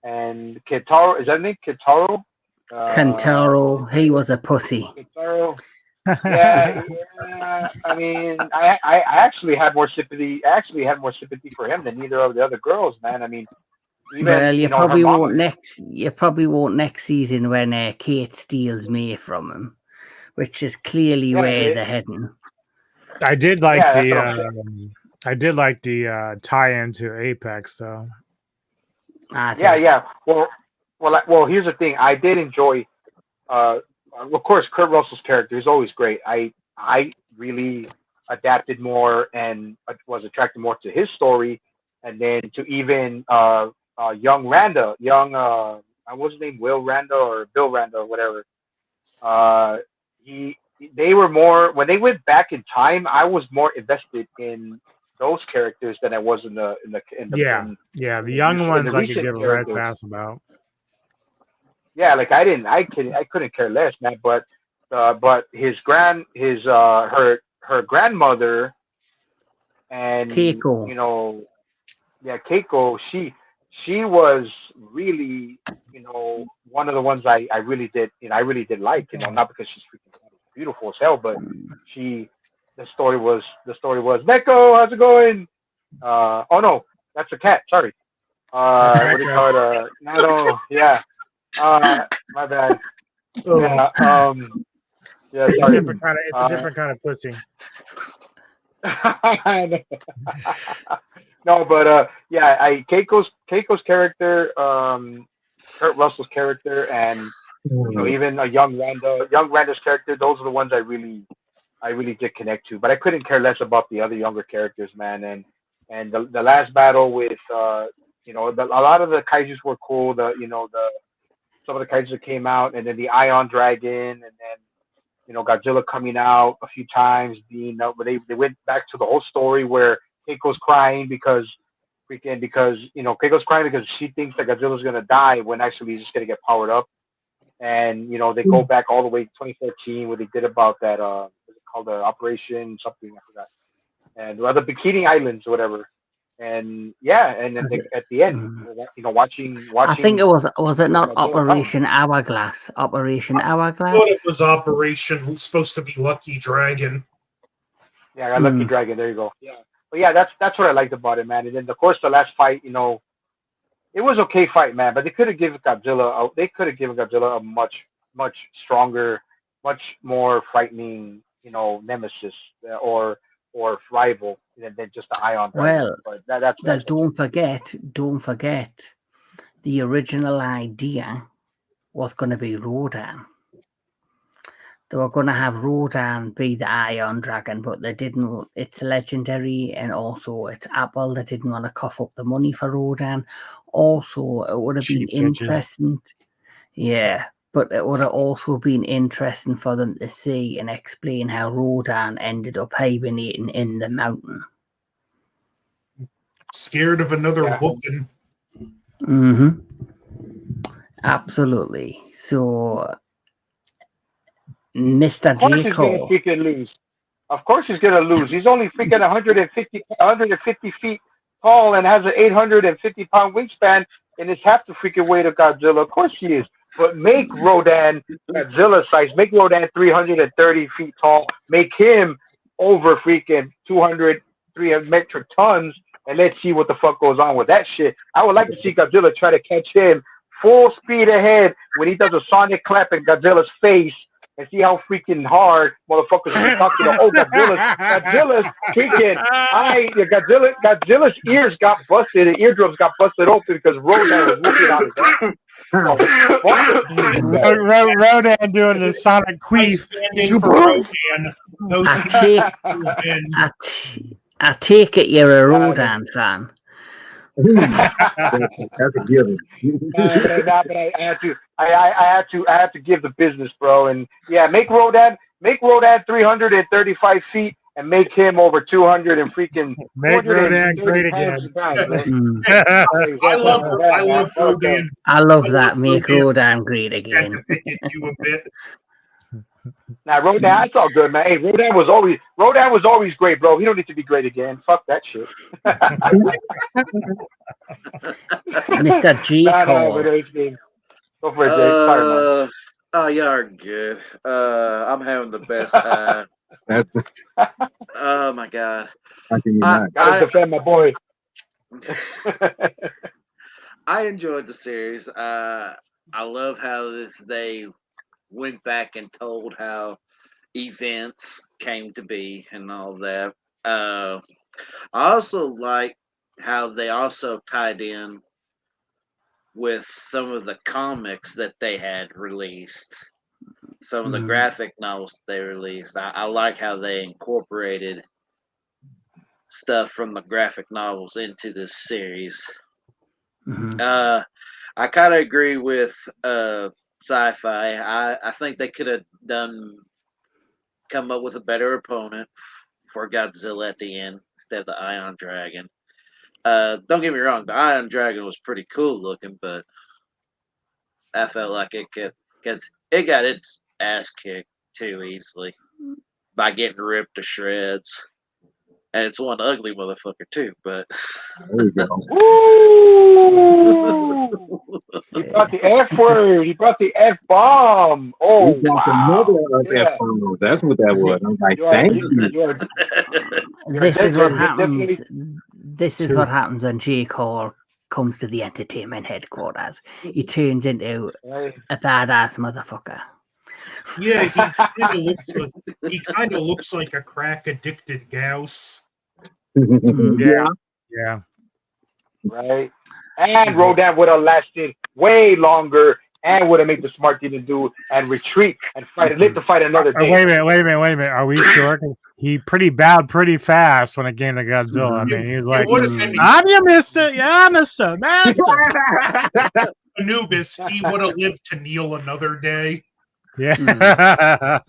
And Kentaro, is that her name? Kentaro? Kentaro, he was a pussy. Kentaro, Yeah, yeah. I mean, I actually had more sympathy. I actually had more sympathy for him than either of the other girls, man. I mean, Well, even her mama. You probably won't next season when Kate steals May from him, which is clearly Yeah, where they're heading. I did like yeah, that's what I'm saying. the tie-in to Apex though. Yeah, yeah. Well. Here's the thing. I did enjoy. Uh, of course, Kurt Russell's character is always great. I really adapted more and was attracted more to his story, and then to even young Randa, what's his name, Will Randa or Bill Randa or whatever. Uh, he they were more when they went back in time. I was more invested in those characters than I was in the Yeah, the young ones I could recent give a red characters. pass about. Yeah, like I couldn't care less, man. But her grandmother and Keiko. Yeah, Keiko, she was really, one of the ones I really did, I really did like, not because she's freaking beautiful as hell, but she the story was Neko, how's it going? Oh no, that's a cat. Sorry. What do you call it? No, yeah. My bad. Yeah. Yeah. It's Sorry. a different kind of pussy. No, but yeah, Keiko's character, Kurt Russell's character, and even a young Randa's character. Those are the ones I really did connect to. But I couldn't care less about the other younger characters, man. And the last battle with a lot of the kaijus were cool. Some of the kaijus that came out, and then the Ion Dragon, and then Godzilla coming out a few times. But they went back to the whole story where Keiko's crying because Keiko's crying because she thinks that Godzilla's gonna die when actually he's just gonna get powered up. And they go back all the way to 2014 where they did about that what's it called, the Operation something, I forgot. And the Bikini Islands or whatever. And yeah, and then at the end, watching. I think it was it not Operation Hourglass? Operation Hourglass. I thought it was Operation supposed to be Lucky Dragon. Yeah, Lucky Dragon. There you go. Yeah, but yeah, that's what I liked about it, man. And then of course the last fight, it was okay fight, man. But they could have given Godzilla. A much stronger, much more frightening, nemesis or rival than just the Ion Dragon. Well, that's don't forget, the original idea was going to be Rodan. They were going to have Rodan be the Ion Dragon, but they didn't. It's legendary, and also it's Apple. They didn't want to cough up the money for Rodan. Also, it would have been interesting. Yeah, but it would have also been interesting for them to see and explain how Rodan ended up hibernating in the mountain. Scared of another whooping. Mm-hmm. Absolutely. So, Mr. He's gonna freaking lose. Of course he's gonna lose. He's only freaking 150 feet tall and has an 850-pound wingspan, and it's half the freaking weight of Godzilla. Of course he is. But make Rodan Godzilla size. Make Rodan 330 feet tall. Make him over freaking 300 metric tons, and let's see what the fuck goes on with that shit. I would like to see Godzilla try to catch him full speed ahead when he does a sonic clap in Godzilla's face, and see how freaking hard motherfuckers are talking to. Oh, Godzilla's freaking Godzilla's ears got busted, and eardrums got busted open because Rodan was whooping out his ass. Rodan doing the sonic queef. I take it you're a Rodan fan. That's a given. But I had to give the business, bro. And yeah, make Rodan 335 feet and make him over 200 and freaking make Rodan great again. I love Rodan. I love that. Make Rodan great again. You a bit. Now Rodan, it's all good, man. Hey, Rodan was always great, bro. He don't need to be great again. Fuck that shit. Mr. G. Cole. Go for it, Jake. Sorry, man. Oh, y'all are good. I'm having the best time. That's Oh my god. how can you I not? Gotta I defend my boy. I enjoyed the series. I love how they went back and told how events came to be and all that. I also like how they also tied in with some of the comics that they had released, some of the graphic novels they released. I like how they incorporated stuff from the graphic novels into this series. Mhm. I kind of agree with sci-fi. I think they could have come up with a better opponent for Godzilla at the end instead of the Ion Dragon. Don't get me wrong, the Ion Dragon was pretty cool looking, but I felt like it could, because it got its ass kicked too easily by getting ripped to shreds. And it's one ugly motherfucker too, but There you go. Woo! He brought the F word. He brought the F bomb. Oh We got wow! another Yeah, F-bomb. That's what that was. I'm like, you are. thank You, you. you are. You're This is what definitely. You're happens. definitely. This is what happens when J. Cole comes to the entertainment headquarters. He turns into Right. a badass motherfucker. Yeah, he kind of looks like a crack addicted Gauss. Yeah. Yeah. Right. And Rodan would have lasted way longer and would have made the smart thing to do and retreat and live to fight another day. Wait a minute. Are we sure? 'Cause he bowed pretty fast when it came to Godzilla. I mean, he was like, I'm your mister. Yeah, mister. Master. Anubis, he would have lived to kneel another day. yeah.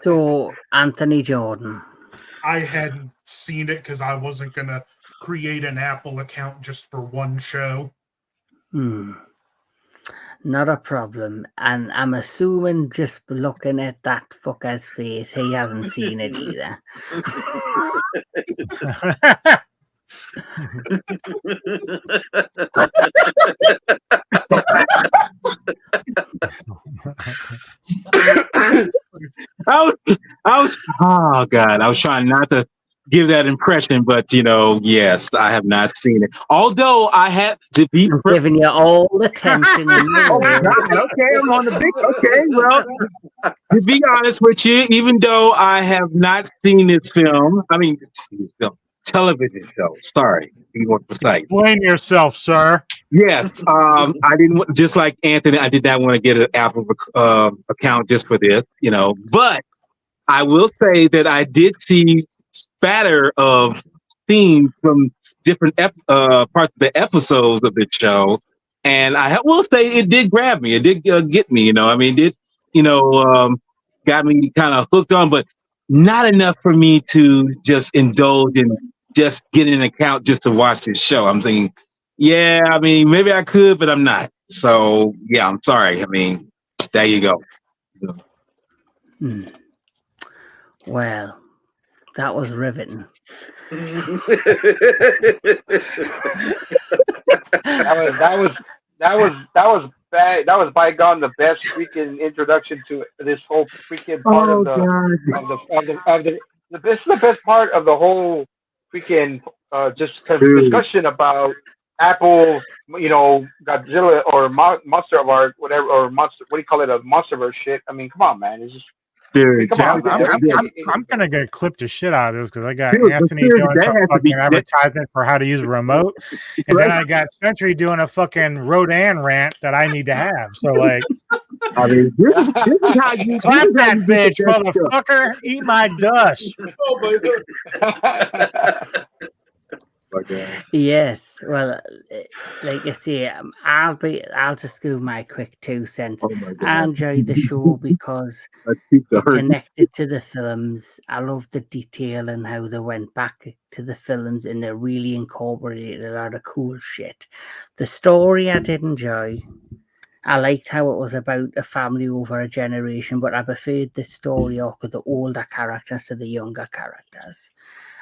So, Anthony Jordan. I hadn't seen it because I wasn't going to create an Apple account just for one show. Not a problem. And I'm assuming just looking at that fucker's face, he hasn't seen it either. I was, oh God, I was trying not to give that impression, but yes, I have not seen it. Although I had to be giving you all the attention in the Oh world. God, okay, I'm on the big. Okay, well, to be honest with you, even though I have not seen this film, television show. Sorry, to be more precise. Explain yourself, sir. Yes, I didn't just like Anthony. I did not want to get an Apple account just for this, But I will say that I did see spatter of scenes from different parts of the episodes of the show, and I will say it did grab me. It did get me. It did, got me kind of hooked on, but not enough for me to just indulge in just getting an account just to watch this show. I'm thinking, yeah, maybe I could, but I'm not. So yeah, I'm sorry. There you go. Well, that was riveting. That was bad. That was by gone the best freaking introduction to this whole freaking part of the this is the best part of the whole freaking discussion about Apple, Godzilla or Monster of Art, whatever, or Monster. What do you call it? A Monsterverse shit. Come on, man. It's just. Dude, Come on, I'm gonna get clipped the shit out of this because I got Dude, Anthony seriously, doing that some has to be- fucking advertisement for how to use a remote, and then I got Sentry doing a fucking Rodan rant that I need to have. So like, this is how you slap this is how that you get bitch, the best stuff. motherfucker! Eat my dust. Oh my god. Yes, well, like I say, I'll just do my quick 2 cents. Oh my God. I enjoyed the show because Let's keep the it hurt. connected to the films. I love the detail and how they went back to the films and they really incorporated a lot of cool shit. The story I did enjoy. I liked how it was about a family over a generation, but I preferred the story arc of the older characters to the younger characters.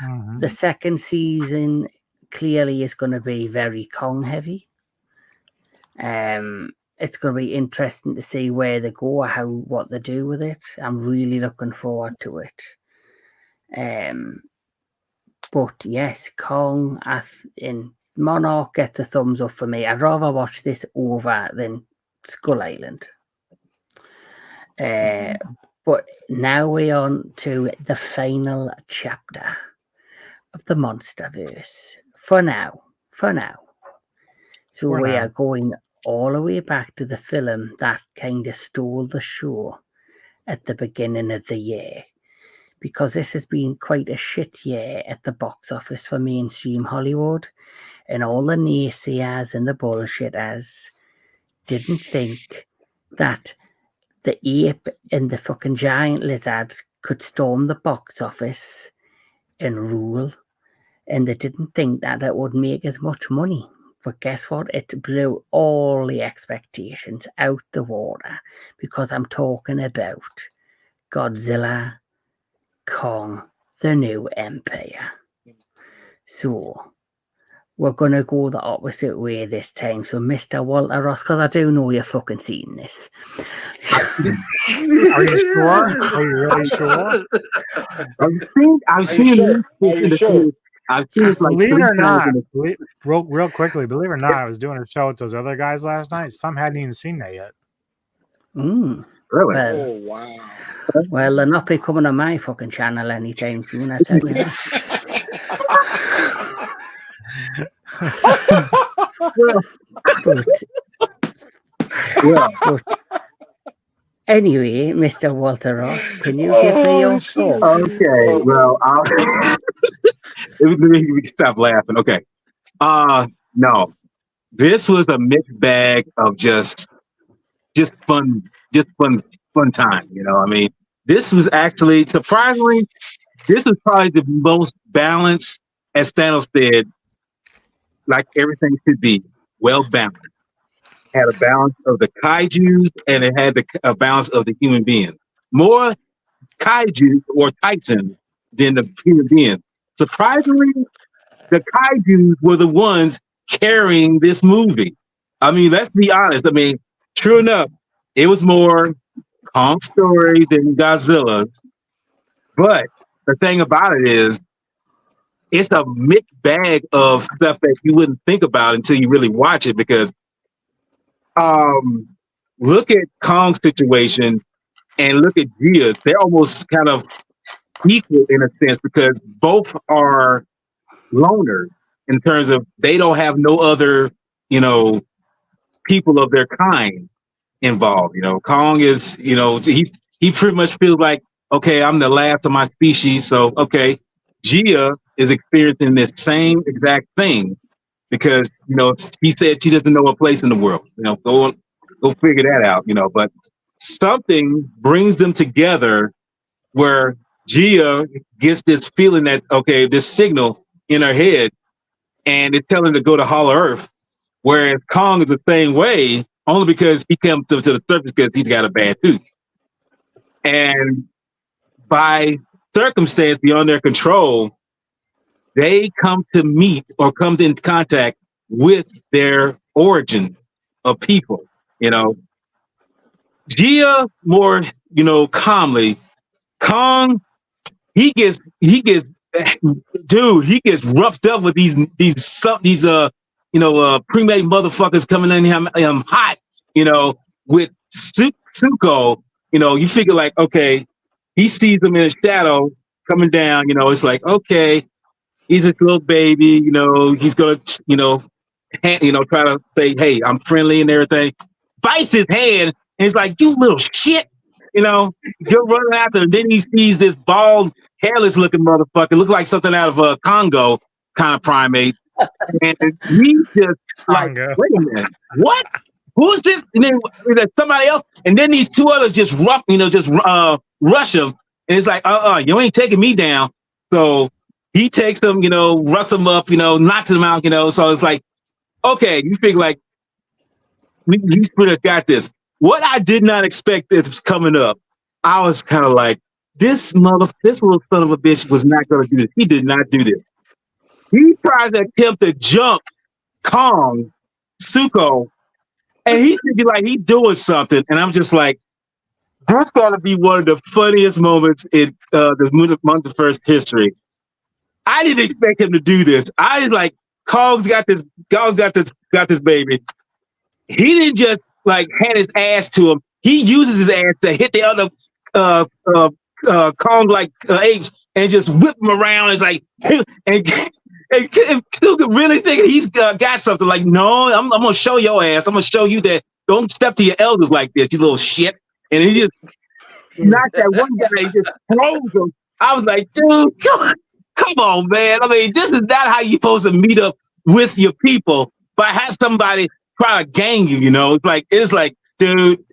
Mm-hmm. The second season clearly is going to be very Kong heavy. it's going to be interesting to see where they go, what they do with it. I'm really looking forward to it. But yes, Kong in Monarch gets a thumbs up for me. I'd rather watch this over than Skull Island. But now we're on to the final chapter of the Monsterverse. For now. So we are going all the way back to the film that kind of stole the show at the beginning of the year. Because this has been quite a shit year at the box office for mainstream Hollywood. And all the naysayers and the bullshitters didn't think that the ape and the fucking giant lizard could storm the box office and rule. And they didn't think that it would make as much money. But guess what? It blew all the expectations out the water. Because I'm talking about Godzilla, Kong, the New Empire. So we're going to go the opposite way this time. So, Mr. Walter Ross, because I do know you've fucking seen this. Are you sure? Are you really sure? I've seen it. I've seen it like believe it or 3 times not, real quickly, believe it or not, I was doing a show with those other guys last night. Some hadn't even seen that yet. Really? Well, Oh wow. Well, they're not be coming on my fucking channel anytime soon, I tell you that. But anyway, Mr. Walter Ross, can you give me your thoughts? Okay, well, let me stop laughing. Okay. No. This was a mixed bag of just fun time, you know. I mean, this was actually surprisingly, this was probably the most balanced, as Thanos said, like everything should be, well balanced. Had a balance of the kaijus and it had a balance of the human beings. More kaiju or titans than the human beings. Surprisingly, the kaijus were the ones carrying this movie. I mean, let's be honest. I mean, true enough, it was more Kong's story than Godzilla's. But the thing about it is, it's a mixed bag of stuff that you wouldn't think about until you really watch it. Because look at Kong's situation and look at Gia's. They're almost kind of equal in a sense because both are loners in terms of they don't have no other, you know, people of their kind involved. You know, Kong is, you know, he pretty much feels like, okay, I'm the last of my species. So, okay, Gia is experiencing this same exact thing because, you know, he said she doesn't know her place in the world. You know, go figure that out, you know, but something brings them together where Gia gets this feeling that, okay, this signal in her head and it's telling her to go to Hollow Earth, whereas Kong is the same way, only because he comes to the surface because he's got a bad tooth. And by circumstance beyond their control, they come to meet or come into contact with their origins of people, you know. Gia more, you know, calmly. Kong, he gets roughed up with these pre-made motherfuckers coming in him hot, you know, with Suko. You know, you figure like, okay, he sees them in a shadow coming down, you know, it's like, okay, he's a little baby, you know, he's gonna, you know, try to say, hey, I'm friendly and everything. Bites his hand and he's like, you little shit, you know, you're running after him. Then he sees this bald, hairless looking motherfucker, look like something out of a Congo kind of primate. And he just like, wait a minute, what? Who's this? And then there's somebody else. And then these two others just rush him. And it's like, you ain't taking me down. So he takes them, you know, roughs them up, you know, knocks them out, you know. So it's like, okay, you figure like, he's pretty much got this. What I did not expect that was coming up, I was kind of like, this little son of a bitch was not going to do this. He did not do this. He tries to attempt to jump Kong, Suko, and he thinking like he doing something, and I'm just like, that's got to be one of the funniest moments in the Monsterverse history. I didn't expect him to do this. I was like, Kong's got this baby. He didn't just like hand his ass to him. He uses his ass to hit the other Kong like apes and just whip him around. It's like and still really thinking he's got something. Like, no, I'm gonna show your ass. I'm gonna show you that don't step to your elders like this, you little shit. And he just knocked that one guy. He just throws him. I was like, dude, come on, man. I mean, this is not how you're supposed to meet up with your people. But have somebody try to gang you, you know? It's like, dude,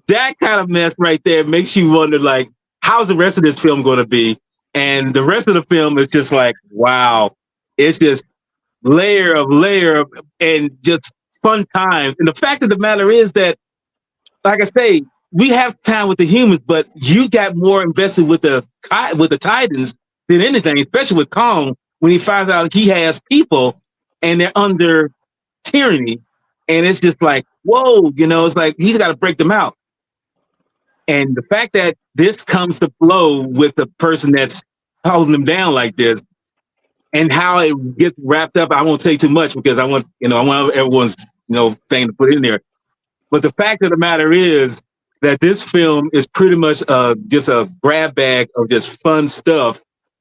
that kind of mess right there makes you wonder, like, how's the rest of this film going to be? And the rest of the film is just like, wow, it's just layer and just fun times. And the fact of the matter is that, like I say, we have time with the humans, but you got more invested with the Titans than anything, especially with Kong, when he finds out he has people and they're under tyranny. And it's just like, whoa, you know, it's like he's got to break them out. And the fact that this comes to blow with the person that's holding them down like this, and how it gets wrapped up, I won't say too much because I want everyone's thing to put in there. But the fact of the matter is that this film is pretty much just a grab bag of just fun stuff.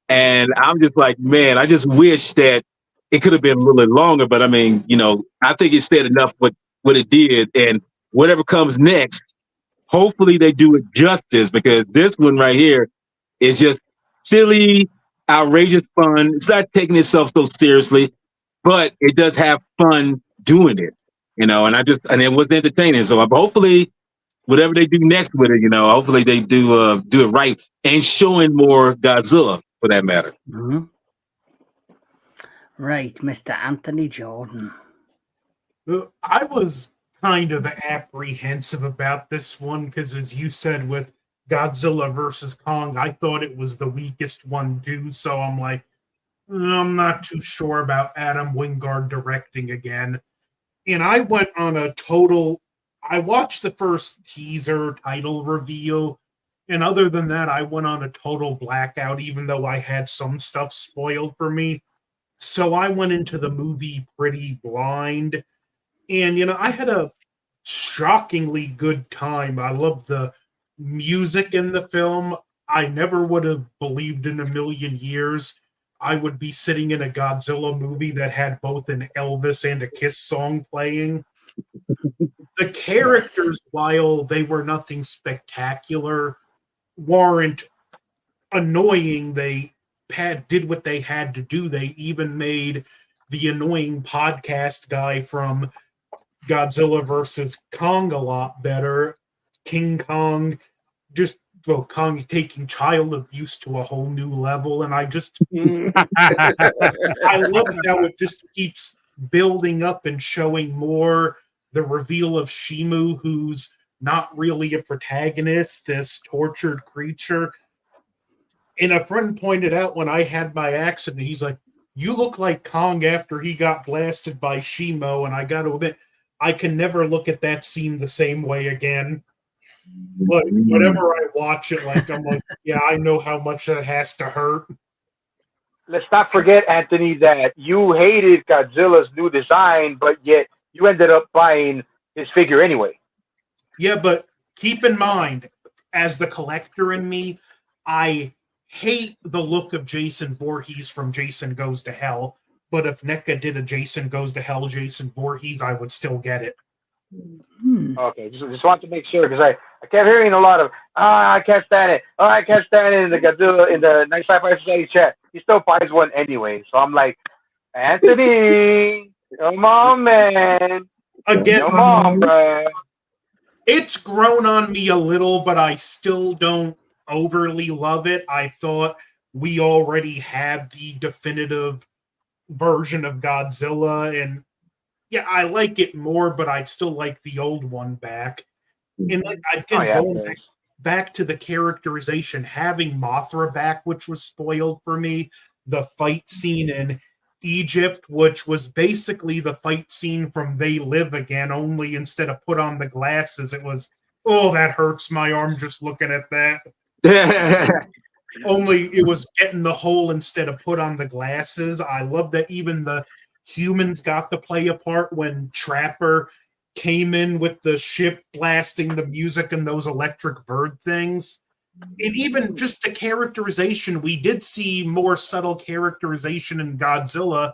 And I'm just like, man, I just wish that it could have been a little bit longer. But I mean, I think it said enough what it did. And whatever comes next, hopefully they do it justice, because this one right here is just silly, outrageous fun. It's not taking itself so seriously, but it does have fun doing it, and it was entertaining. So hopefully whatever they do next with it, hopefully they do it right and showing more Godzilla for that matter. Mm-hmm. Right, Mr. Anthony Jordan. I was kind of apprehensive about this one because, as you said, with Godzilla versus Kong, I thought it was the weakest one due. So I'm like, I'm not too sure about Adam Wingard directing again. And I went on I watched the first teaser title reveal, and other than that, I went on a total blackout, even though I had some stuff spoiled for me. So I went into the movie pretty blind. And, I had a shockingly good time. I loved the music in the film. I never would have believed in a million years I would be sitting in a Godzilla movie that had both an Elvis and a Kiss song playing. The characters, while they were nothing spectacular, weren't annoying. They did what they had to do. They even made the annoying podcast guy from Godzilla versus Kong a lot better. King Kong, Kong taking child abuse to a whole new level, and I love how it just keeps building up and showing more. The reveal of Shimu, who's not really a protagonist, this tortured creature. And a friend pointed out when I had my accident, he's like, "You look like Kong after he got blasted by Shimo," and I got to admit, I can never look at that scene the same way again. Like, whenever I watch it, I'm like, yeah, I know how much that has to hurt. Let's not forget, Anthony, that you hated Godzilla's new design, but yet you ended up buying his figure anyway. Yeah, but keep in mind, as the collector in me, I hate the look of Jason Voorhees from Jason Goes to Hell. But if NECA did a Jason Goes to Hell, Jason Voorhees, I would still get it. Okay, just want to make sure, because I kept hearing a lot of, I can't stand it. Oh, I can't stand it in the Godzilla, in the Nice Sci-Fi Society chat. He still buys one anyway. So I'm like, Anthony, come on, man. Again, come on, bro. It's grown on me a little, but I still don't overly love it. I thought we already had the definitive version of Godzilla, and yeah, I like it more, but I'd still like the old one back. And going back to the characterization, having Mothra back, which was spoiled for me, the fight scene in Egypt, which was basically the fight scene from They Live Again, only instead of put on the glasses, it was, oh, that hurts my arm just looking at that. Only it was getting the hole instead of put on the glasses. I love that even the humans got to play a part when Trapper came in with the ship blasting the music and those electric bird things. And even just the characterization, we did see more subtle characterization in Godzilla,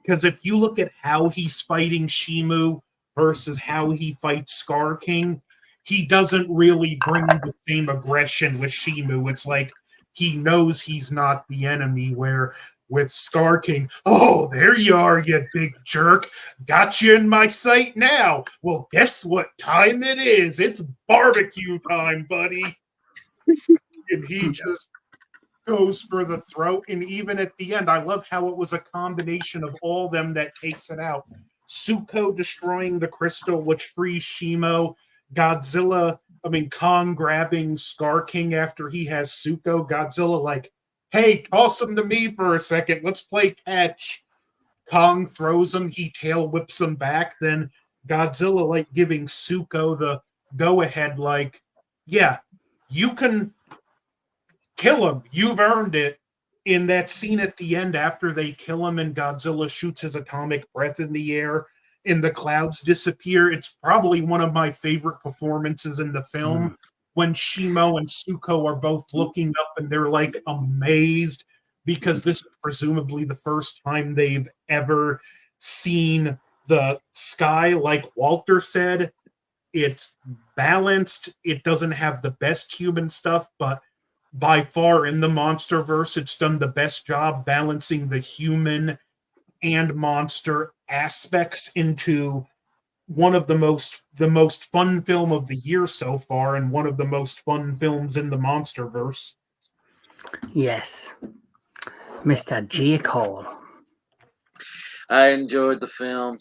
because if you look at how he's fighting Shimu versus how he fights Scar King, he doesn't really bring the same aggression with Shimu. It's like he knows he's not the enemy, where with Scar King, oh, there you are, you big jerk. Got you in my sight now. Well, guess what time it is? It's barbecue time, buddy. And he just goes for the throat. And even at the end, I love how it was a combination of all them that takes it out. Suko destroying the crystal, which frees Shimo. Kong grabbing Scar King after he has Suko. Godzilla like, hey, toss him to me for a second. Let's play catch. Kong throws him. He tail whips him back. Then Godzilla like giving Suko the go-ahead like, yeah, you can kill him. You've earned it. In that scene at the end after they kill him and Godzilla shoots his atomic breath in the air and the clouds disappear, it's probably one of my favorite performances in the film when Shimo and Suko are both looking up and they're like amazed because this is presumably the first time they've ever seen the sky. Like Walter said, it's balanced. It doesn't have the best human stuff, but by far in the Monsterverse, it's done the best job balancing the human and monster aspects into one of the most fun film of the year so far, and one of the most fun films in the Monsterverse. Yes, Mr. J. Cole. I enjoyed the film.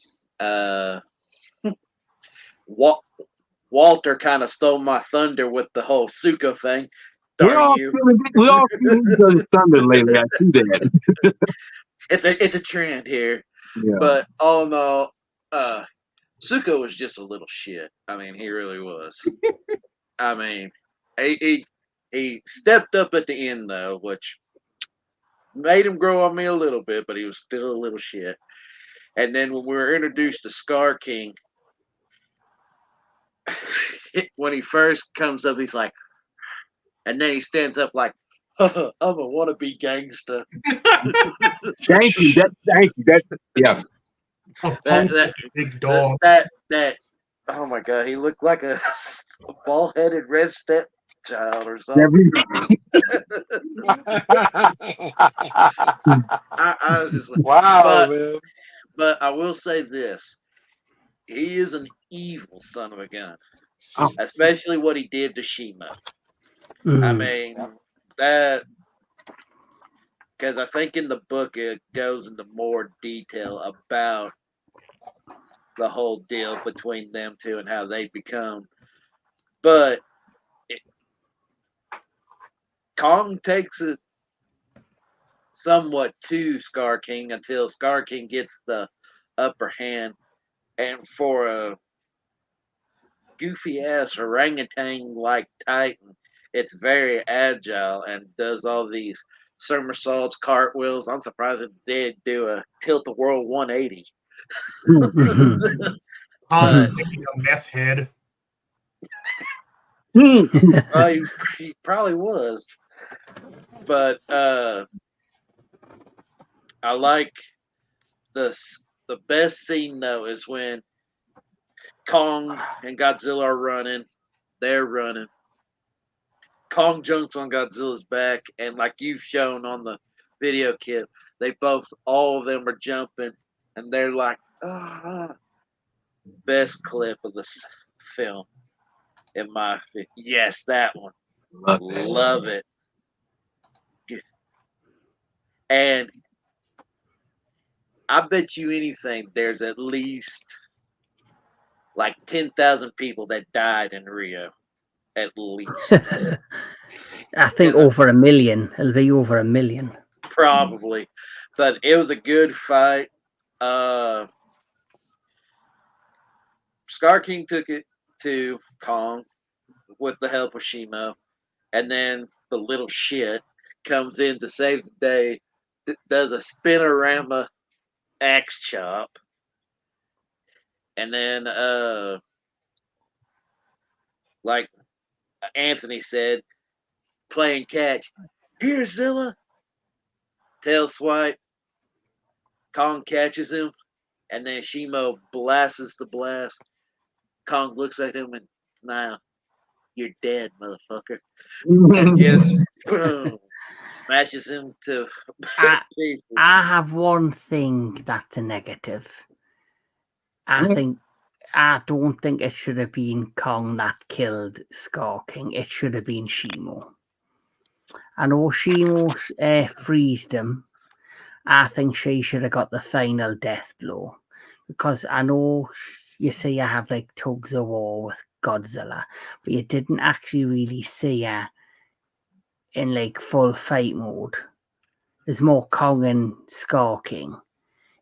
Walter kind of stole my thunder with the whole Suko thing. We all feeling each other's thunder lately. I see that. It's a trend here. Yeah. But all in all, Suko was just a little shit. I mean, he really was. I mean, he stepped up at the end though, which made him grow on me a little bit, but he was still a little shit. And then when we were introduced to Scar King, when he first comes up, he's like, and then he stands up like, I'm a wannabe gangster. Thank you. That's yes. That big dog. That oh my god, he looked like a bald-headed red stepchild or something. I was just like, wow, man. But I will say this: he is an evil son of a gun, especially what he did to Shima. I mean, that because I think in the book it goes into more detail about the whole deal between them two and how they become. But Kong takes it somewhat to Scar King until Scar King gets the upper hand. And for a goofy ass orangutan like Titan, it's very agile and does all these somersaults, cartwheels. I'm surprised it did do a tilt the world 180. A meth head. He probably was. But I like the best scene though is when Kong and Godzilla are running. They're running. Kong jumps on Godzilla's back, and like you've shown on the video clip, all of them are jumping, and they're like, best clip of the film. In my yes, that one. Love it. And I bet you anything there's at least like 10,000 people that died in Rio. At least. I think over 1 million. It'll be over 1 million. Probably. But it was a good fight. Scar King took it to Kong with the help of Shimo, and then the little shit comes in to save the day, does a spinorama axe chop, and then like Anthony said, playing catch. Here, Zilla. Tail swipe. Kong catches him, and then Shimo blasts the blast. Kong looks at him and, now you're dead, motherfucker. And just boom, smashes him to pieces. I have one thing that's a negative. I don't think it should have been Kong that killed Scar King. It should have been Shimo. I know Shimo freezed him. I think she should have got the final death blow, because I know you see you have like tugs of war with Godzilla, but you didn't actually really see her in like full fight mode. There's more Kong and Scar King.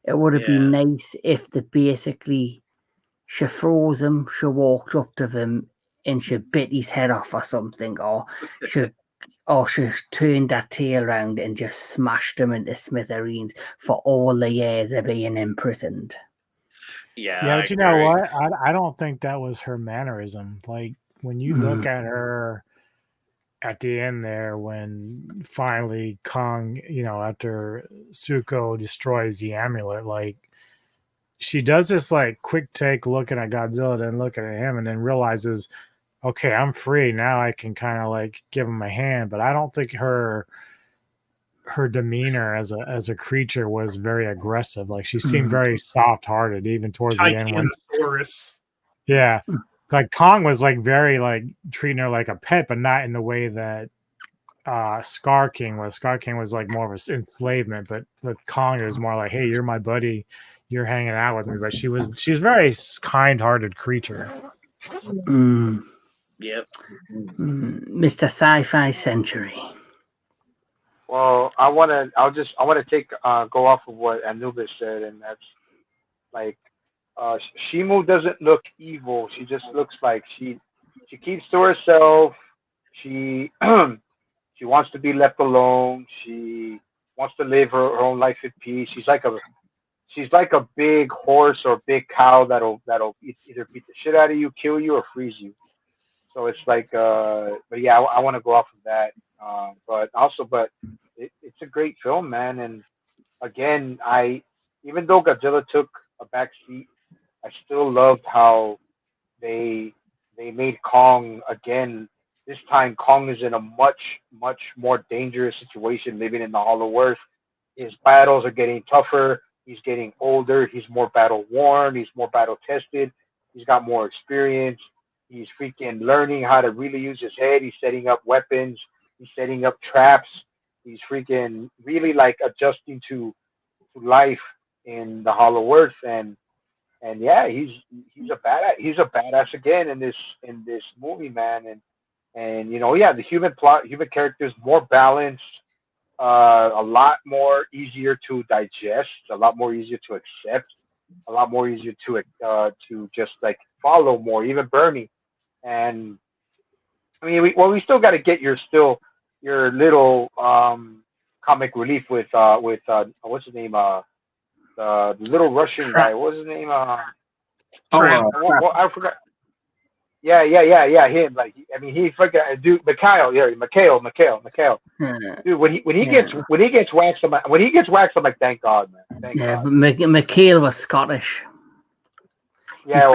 It would have been nice if she froze him, she walked up to him and she bit his head off or something, or she turned that tail around and just smashed him into smithereens for all the years of being imprisoned. Yeah, but you know what? I don't think that was her mannerism. Like, when you look at her at the end there, when finally Kong, after Zuko destroys the amulet, like, she does this like quick take looking at Godzilla, then looking at him, and then realizes, okay, I'm free now. I can kind of like give him a hand. But I don't think her demeanor as a creature was very aggressive. Like, she seemed very soft hearted even towards the end. Yeah, like Kong was like very like treating her like a pet, but not in the way that Scar King was. Scar King was like more of an enslavement, but with Kong it was more like, hey, you're my buddy, you're hanging out with me. But she's very kind-hearted creature. Yep. Mr. Sci-Fi Sentry. Well, I want to take go off of what Anubis said, and that's like Shimu doesn't look evil. She just looks like she keeps to herself. She she wants to be left alone. She wants to live her own life in peace. She's like a big horse or big cow that'll either beat the shit out of you, kill you, or freeze you. So it's like, but yeah, I want to go off of that. But it's a great film, man. And again, even though Godzilla took a back seat, I still loved how they made Kong again. This time, Kong is in a much more dangerous situation, living in the Hollow Earth. His battles are getting tougher. He's getting older. He's more battle worn. He's more battle tested. He's got more experience. He's freaking learning how to really use his head. He's setting up weapons. He's setting up traps. He's freaking really like adjusting to life in the Hollow Earth, and yeah, he's a badass. He's a badass again in this movie, man. And the human characters more balanced, a lot more easier to digest, a lot more easier to accept, a lot more easier to just like follow more. Even Bernie, and I mean, we still got to get your little comic relief with what's his name, the little Russian guy. What was his name? I forgot. Yeah, him. Like, I mean, he freaking dude, Mikhail. Dude, when he gets waxed, I'm like, thank God, man. Thank God. But Mikhail was Scottish. Yeah,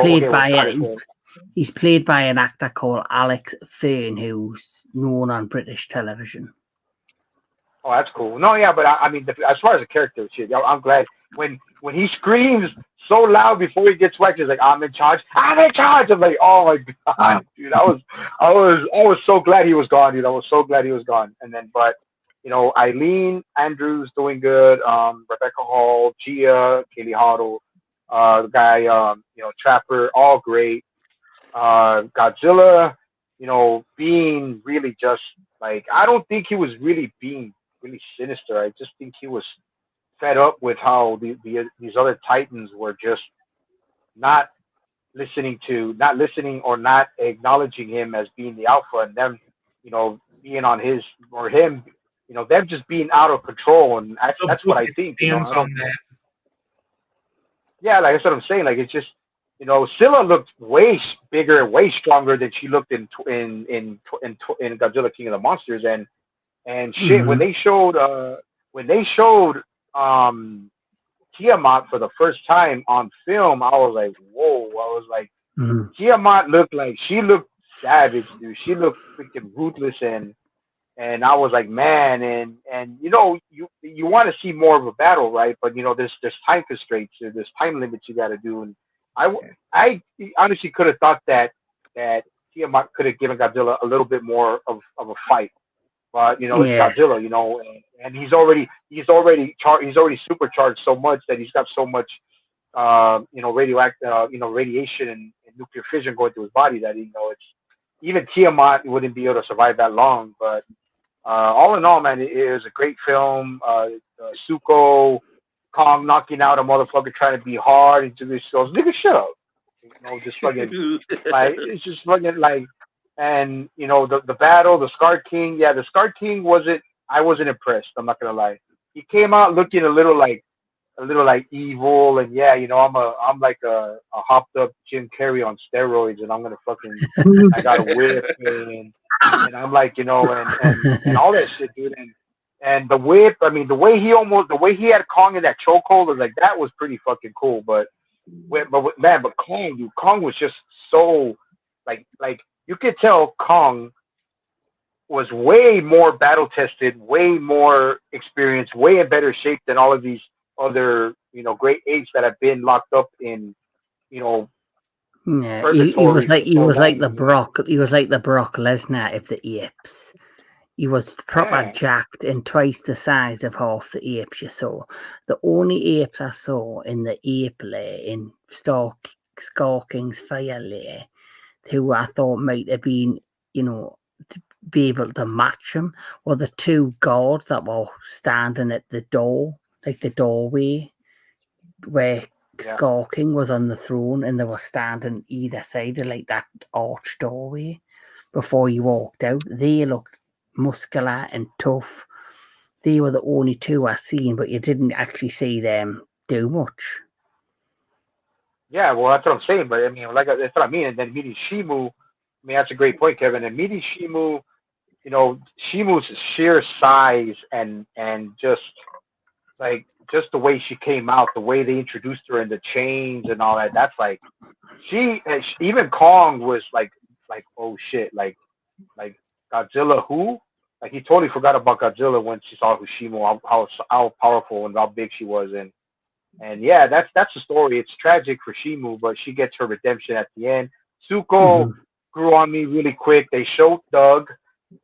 He's played by an actor called Alex Fern, who's known on British television. Oh, that's cool. No, yeah, but I mean, as far as the character shit, I'm glad when he screams so loud before he gets waxed, he's like, I'm in charge. I'm like, oh my God, dude, I was so glad he was gone, dude. I was so glad he was gone. And then, but Eileen Andrews doing good. Rebecca Hall, Gia, Kaylee Hoddle, the guy, Trapper, all great. Godzilla, being really just like, I don't think he was really being really sinister. I just think he was fed up with how these other Titans were just not not listening or not acknowledging him as being the alpha, and them, being on his or him, them just being out of control. And that's what I think. Stands I don't. on that. Yeah, like that's what I'm saying. Like it's just, Scylla looked way bigger, way stronger than she looked in Godzilla King of the Monsters, and shit when they showed Tiamat for the first time on film, I was like, whoa! I was like, Tiamat looked savage, dude. She looked freaking ruthless, and I was like, man, and you want to see more of a battle, right? But there's time constraints, there's time limits you got to do, and I honestly could have thought that Tiamat could have given Godzilla a little bit more of a fight, but it's Godzilla, and he's already supercharged so much that he's got so much radioactive radiation and nuclear fission going through his body that it's even Tiamat wouldn't be able to survive that long. But all in all, man, it was a great film. Suko, Kong knocking out a motherfucker trying to be hard, and just goes, "Nigga, shut up!" Just fucking like it's just fucking like, and the battle, the Scar King. Yeah, the Scar King I wasn't impressed. I'm not gonna lie. He came out looking a little like evil, and I'm like a hopped up Jim Carrey on steroids, and I'm gonna fucking I got a whip, and I'm like and all that shit, dude, and the whip. I mean, the way he had Kong in that chokehold was like, that was pretty fucking cool. But Kong, dude, Kong was just so like you could tell Kong was way more battle tested, way more experienced, way in better shape than all of these other great apes that have been locked up in Yeah, he was like the Brock Lesnar of the apes. He was proper jacked and twice the size of half the apes you saw. The only apes I saw in the ape lair in Scar King's Fire Lair, who I thought might have been, be able to match him, were the two guards that were standing at the door, like the doorway where Scar King was on the throne, and they were standing either side of like that arch doorway before he walked out. They looked muscular and tough. They were the only two I seen, but you didn't actually see them do much. Yeah, well, that's what I'm saying. But I mean, that's what I mean. And then meeting Shimu, I mean, that's a great point, Kevin. And meeting Shimu, Shimu's sheer size and just the way she came out, the way they introduced her in the chains and all that. That's like even Kong was like oh shit, like Godzilla who? Like he totally forgot about Godzilla when she saw Shimu, how powerful and how big she was, and yeah, that's the story. It's tragic for Shimu, but she gets her redemption at the end. Suko grew on me really quick. They showed Doug.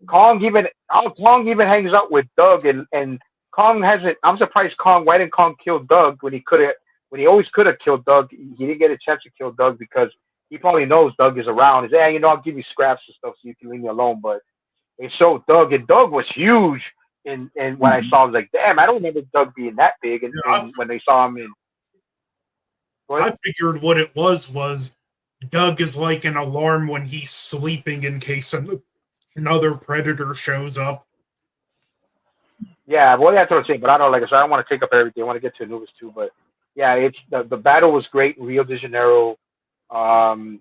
Kong even hangs out with Doug, and Kong hasn't. I'm surprised why didn't Kong kill Doug when he always could have killed Doug? He didn't get a chance to kill Doug because he probably knows Doug is around. He's I'll give you scraps and stuff so you can leave me alone. But they showed Doug, and Doug was huge. And when I saw him, I was like, damn, I don't remember Doug being that big. And when they saw him I figured what it was Doug is like an alarm when he's sleeping in case another predator shows up. Yeah, well, that's what I'm saying. But I don't so I don't want to take up everything. I want to get to Anubis too. But yeah, it's the battle was great in Rio de Janeiro. Mothra.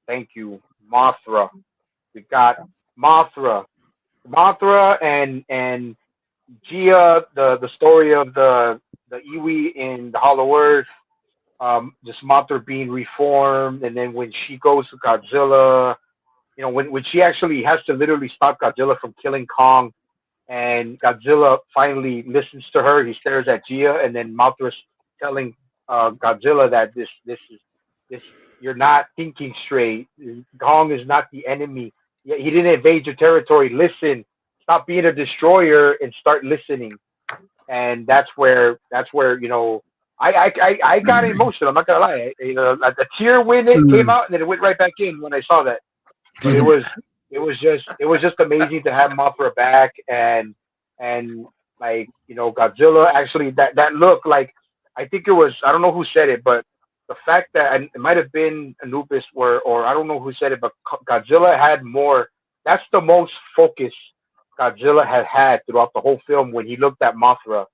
Thank you, Mothra. We got Mothra and Gia. The story of the Iwi in the Hollow Earth. Just Mothra being reformed, and then when she goes to Godzilla, when she actually has to literally stop Godzilla from killing Kong, and Godzilla finally listens to her. He stares at Gia, and then Mothra's telling Godzilla that this you're not thinking straight. Kong is not the enemy. Yeah, he didn't invade your territory. Listen, stop being a destroyer and start listening. And that's where I got emotional. I'm not gonna lie. A tear when it came out, and then it went right back in when I saw that. But it was just amazing to have Mothra back, and like Godzilla actually that look like I think it was I don't know who said it, but the fact that and it might have been Anubis or I don't know who said it, but Godzilla had more. That's the most focus Godzilla had throughout the whole film when he looked at Mothra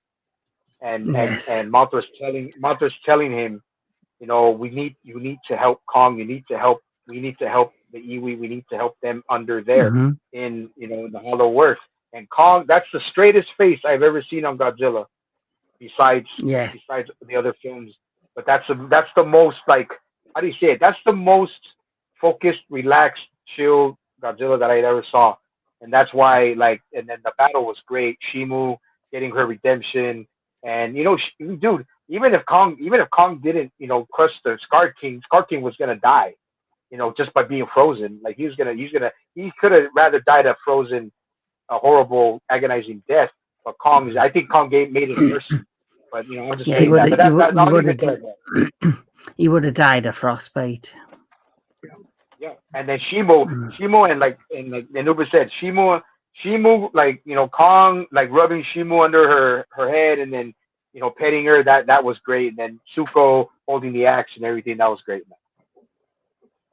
Yes. and Mothra's telling him, you need to help Kong, we need to help the Iwi, we need to help them under there Hmm. in in the Hollow Earth. And Kong, that's the straightest face I've ever seen on Godzilla, besides Yes. the other films. But that's the most like how do you say it? That's the most focused, relaxed, chill Godzilla that I ever saw. And that's why and then the battle was great. Shimu getting her redemption, and dude, even if Kong didn't crush the Scar King was gonna die. Just by being frozen, like he could have rather died a frozen, a horrible, agonizing death. But I think Kong made it mercy. But I'm just Yeah, he saying would that. have. But I'll leave it there. He would have died of frostbite. Yeah, and then Shimu, and Anubis said, Shimu, Kong rubbing Shimu under her head, and then petting her. That was great. And then Zuko holding the axe and everything. That was great, man.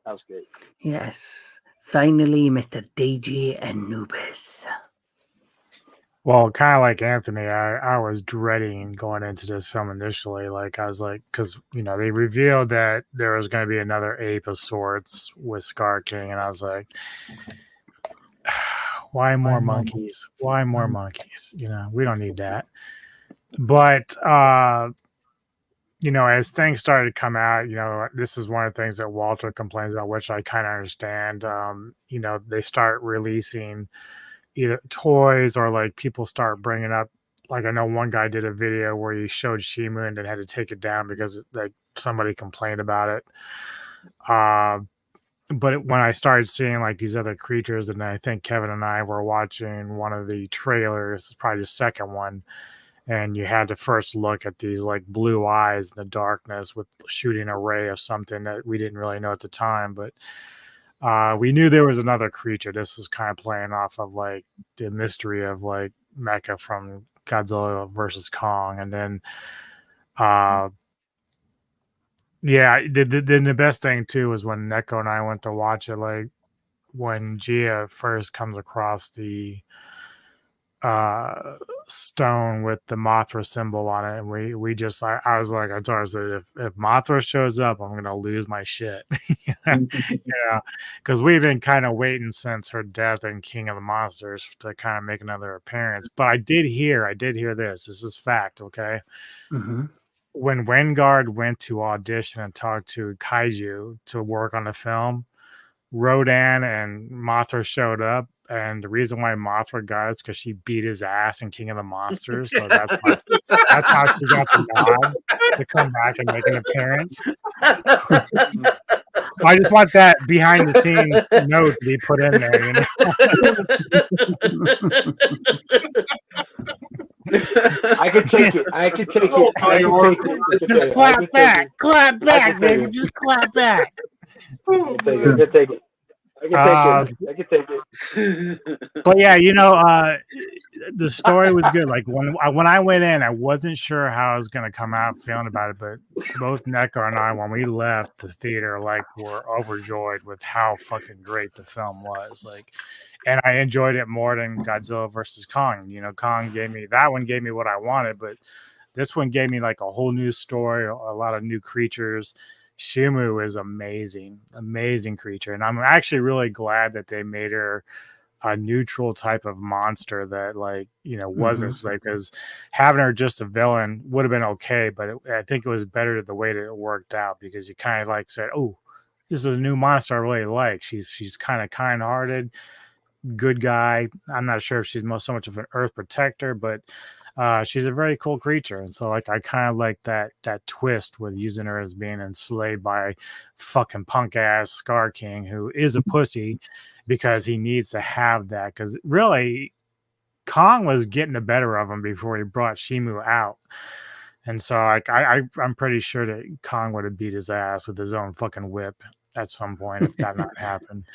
That was great. Yes. Finally, Mr. DJ Anubis. Well, kind of like Anthony, I was dreading going into this film initially. Like, I was like, because, they revealed that there was going to be another ape of sorts with Scar King. And I was like, why more monkeys? Why more monkeys? We don't need that. But, as things started to come out, this is one of the things that Walter complains about, which I kind of understand. They start releasing either toys or like people start bringing up, like I know one guy did a video where he showed Shimu and then had to take it down because like somebody complained about it. But when I started seeing like these other creatures, and I think Kevin and I were watching one of the trailers, probably the second one, and you had to first look at these like blue eyes in the darkness with shooting a ray of something that we didn't really know at the time, but we knew there was another creature. This was kind of playing off of like the mystery of like Mecha from Godzilla versus Kong. And then then the best thing too was when Neko and I went to watch it, like when Gia first comes across the stone with the Mothra symbol on it, and we just I was like, I told her, I said, if Mothra shows up, I'm gonna lose my shit. Because we've been kind of waiting since her death in King of the Monsters to kind of make another appearance. But I did hear this is fact, okay? Mm-hmm. When Vanguard went to audition and talk to Kaiju to work on the film, Rodan and Mothra showed up, and the reason why Mothra got it is because she beat his ass in King of the Monsters. So that's how she got the nod to come back and make an appearance. I just want that behind the scenes note to be put in there, I can take it. I can take it. Just clap back, baby. Just clap back. I can take it. I can take it. But yeah, the story was good. Like when I went in, I wasn't sure how I was going to come out feeling about it, but both Neko and I, when we left the theater, like were overjoyed with how fucking great the film was. Like, and I enjoyed it more than Godzilla versus Kong. Kong gave me what I wanted, but this one gave me like a whole new story, a lot of new creatures. Shimu is amazing creature, and I'm actually really glad that they made her a neutral type of monster that wasn't like, because having her just a villain would have been okay, but I think it was better the way that it worked out, because you kind of like said, oh, this is a new monster I really like. She's kind of kind-hearted, good guy. I'm not sure if she's so much of an Earth protector, but she's a very cool creature. And so like I kind of like that twist with using her as being enslaved by fucking punk ass Scar King, who is a pussy because he needs to have that, because really Kong was getting the better of him before he brought Shimu out. And so like I'm pretty sure that Kong would have beat his ass with his own fucking whip at some point if that not happened.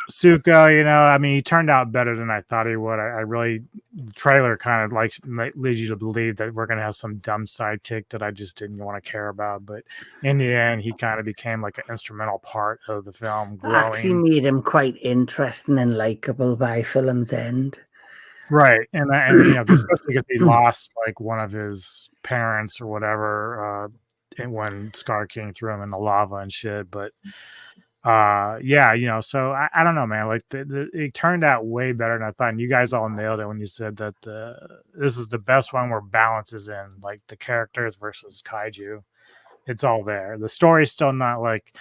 Suko, you know, I mean, he turned out better than I thought he would. I really, the trailer kind of like leads you to believe that we're going to have some dumb sidekick that I just didn't want to care about. But in the end, he kind of became like an instrumental part of the film, Actually growing. made him quite interesting and likable by film's end. Right. And you know, especially because he lost like one of his parents or whatever when Scar King threw him in the lava and shit. But yeah, you know, so I don't know, man, like it turned out way better than I thought, and you guys all nailed it when you said that this is the best one where balance is in, like the characters versus kaiju. It's all there. The story's still not like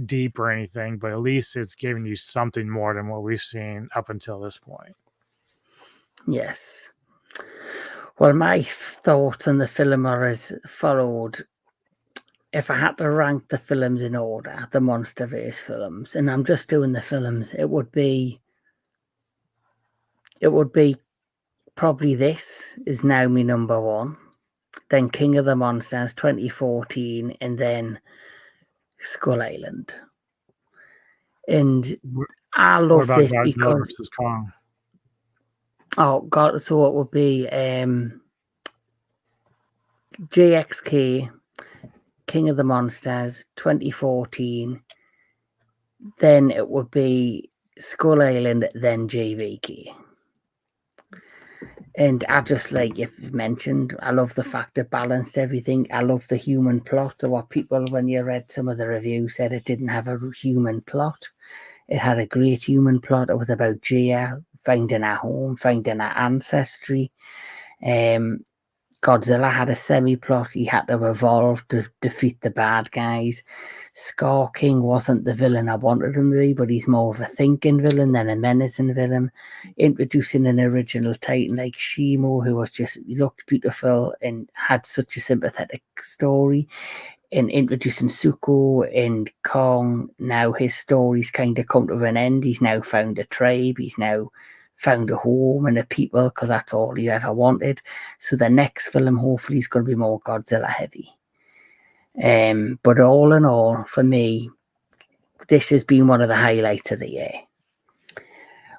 deep or anything, but at least it's giving you something more than what we've seen up until this point. Yes. Well, my thoughts on the film are as followed. If I had to rank the films in order, the Monsterverse films, and I'm just doing the films, it would be probably this is now my number one, then King of the Monsters 2014, and then Skull Island. And I What love about this Godzilla because versus Kong? oh god, so it would be JXK, King of the Monsters 2014, then it would be Skull Island, then JVK. And I just, like you've mentioned, I love the fact it balanced everything. I love the human plot. There were people, when you read some of the reviews, said it didn't have a human plot. It had a great human plot. It was about Gia finding her home, finding her ancestry. Godzilla had a semi-plot. He had to evolve to defeat the bad guys. Scar King wasn't the villain I wanted him to be, but he's more of a thinking villain than a menacing villain. Introducing an original Titan like Shimo, who was just looked beautiful and had such a sympathetic story. And introducing Suko and Kong, now his story's kind of come to an end. He's now found a tribe. He's now found a home and a people, because that's all he ever wanted. So the next film hopefully is going to be more Godzilla heavy. But all in all, for me, this has been one of the highlights of the year.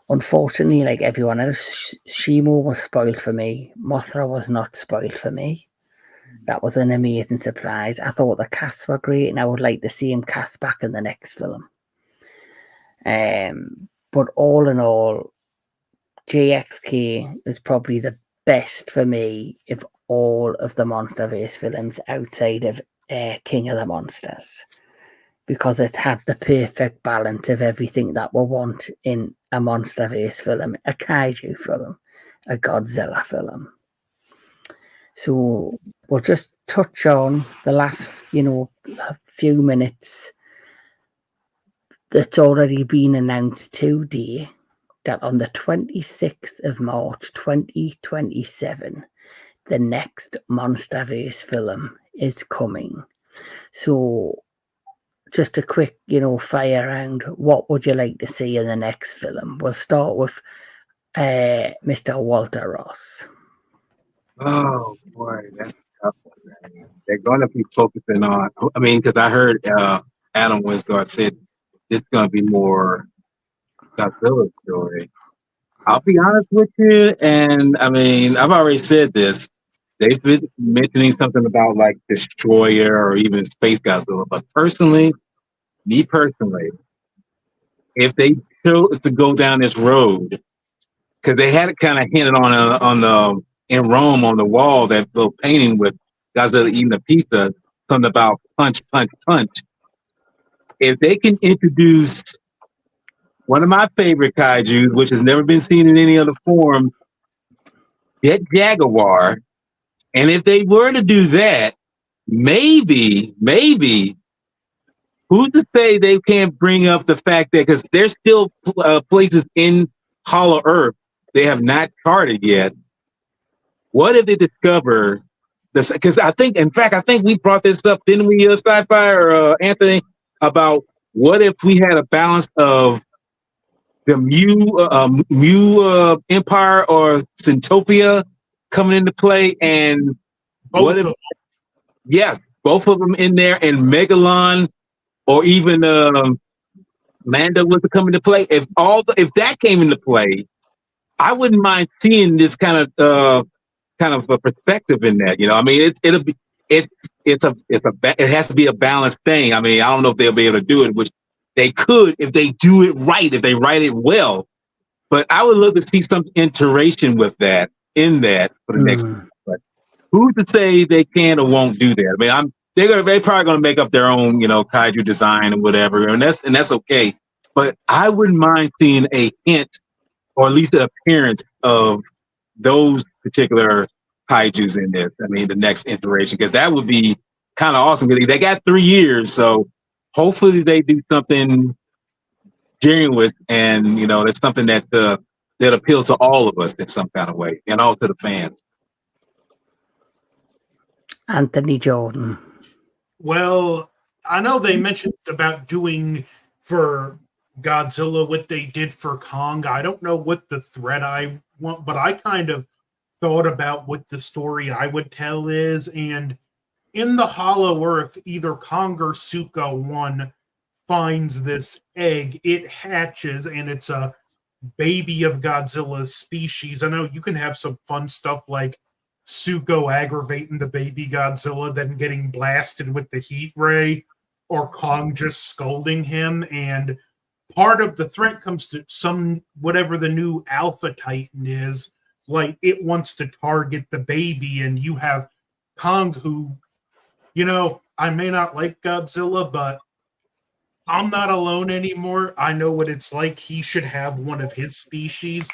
Unfortunately, like everyone else, Shimo was spoiled for me. Mothra was not spoiled for me. That was an amazing surprise. I thought the casts were great, and I would like to see him cast back in the next film. But all in all, JXK is probably the best for me of all of the Monsterverse films outside of King of the Monsters, because it had the perfect balance of everything that we want in a Monsterverse film, a Kaiju film, a Godzilla film. So we'll just touch on the last, few minutes that's already been announced today, that on the 26th of March 2027, the next Monsterverse film is coming. So just a quick, fire round. What would you like to see in the next film? We'll start with Mr. Walter Ross. Oh boy, that's a tough one, man. They're going to be focusing on. I mean, because I heard Adam Winsgard said this is going to be more Godzilla's story. I'll be honest with you, and I mean, I've already said this. They've been mentioning something about like Destroyer or even Space Godzilla, but me personally, if they chose to go down this road, because they had it kind of hinted on the in Rome on the wall, that little painting with Godzilla eating a pizza, something about punch, punch, punch. If they can introduce one of my favorite kaiju, which has never been seen in any other form, Jet Jaguar, and if they were to do that, maybe, who's to say they can't bring up the fact that, because there's still places in Hollow Earth they have not charted yet. What if they discover this? Because I think we brought this up, didn't we, Sci-Fi or Anthony, about what if we had a balance of the Mu Empire or Syntopia coming into play, and what if, yes, both of them in there, and Megalon, or even Mando was to come into play, if that came into play, I wouldn't mind seeing this kind of a perspective in that. I mean, it has to be a balanced thing. I mean, I don't know if they'll be able to do it, which they could if they do it right, if they write it well. But I would love to see some iteration with that for the next. But who's to say they can or won't do that? I mean, they're probably gonna make up their own, kaiju design and whatever, and that's okay. But I wouldn't mind seeing a hint or at least the appearance of those particular kaijus in this. I mean, the next iteration, because that would be kind of awesome. Because they got 3 years, so hopefully they do something genuine, and that's something that appeal to all of us in some kind of way, and all to the fans. Anthony Jordan. Well, I know they mentioned about doing for Godzilla what they did for Kong. I don't know what the thread I want, but I kind of thought about what the story I would tell is. And in the Hollow Earth, either Kong or Suka 1 finds this egg. It hatches, and it's a baby of Godzilla's species. I know you can have some fun stuff like Suko aggravating the baby Godzilla, then getting blasted with the heat ray, or Kong just scolding him. And part of the threat comes to whatever the new Alpha Titan is, like it wants to target the baby, and you have Kong who, I may not like Godzilla, but I'm not alone anymore. I know what it's like. He should have one of his species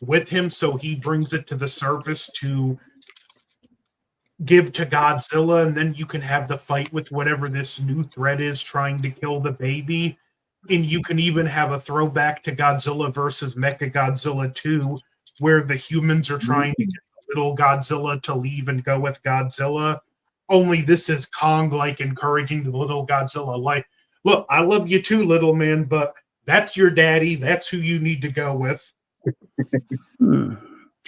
with him, so he brings it to the surface to give to Godzilla, and then you can have the fight with whatever this new threat is trying to kill the baby. And you can even have a throwback to Godzilla versus Mechagodzilla 2, where the humans are trying to get the little Godzilla to leave and go with Godzilla. Only this is Kong, encouraging the little Godzilla, look, I love you too, little man, but that's your daddy. That's who you need to go with.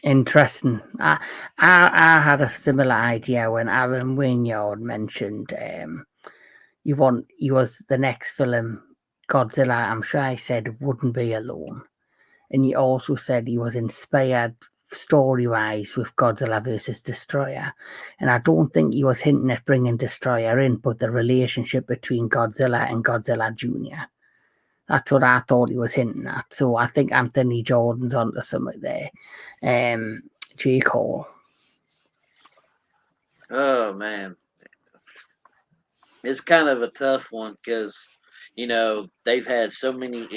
Interesting. I had a similar idea when Alan Wynyard mentioned he was the next film, Godzilla. I'm sure I said wouldn't be alone, and he also said he was inspired story-wise with Godzilla versus Destroyer, and I don't think he was hinting at bringing Destroyer in, but the relationship between Godzilla and Godzilla Jr. That's what I thought he was hinting at. So I think Anthony Jordan's onto something there. J. Cole. Oh man, it's kind of a tough one because they've had so many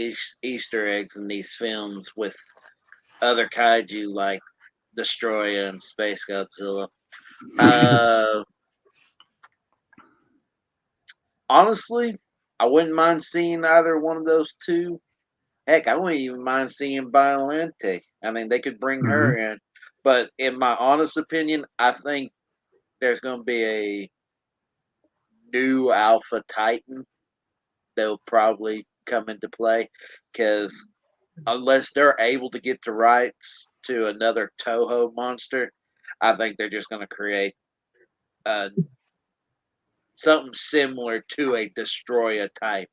Easter eggs in these films with other kaiju like Destroyer and Space Godzilla. Honestly, I wouldn't mind seeing either one of those two. Heck, I wouldn't even mind seeing Violente. I mean, they could bring her in. But in my honest opinion, I think there's going to be a new Alpha Titan that'll probably come into play. Because unless they're able to get the rights to another Toho monster, I think they're just going to create something similar to a Destroyer type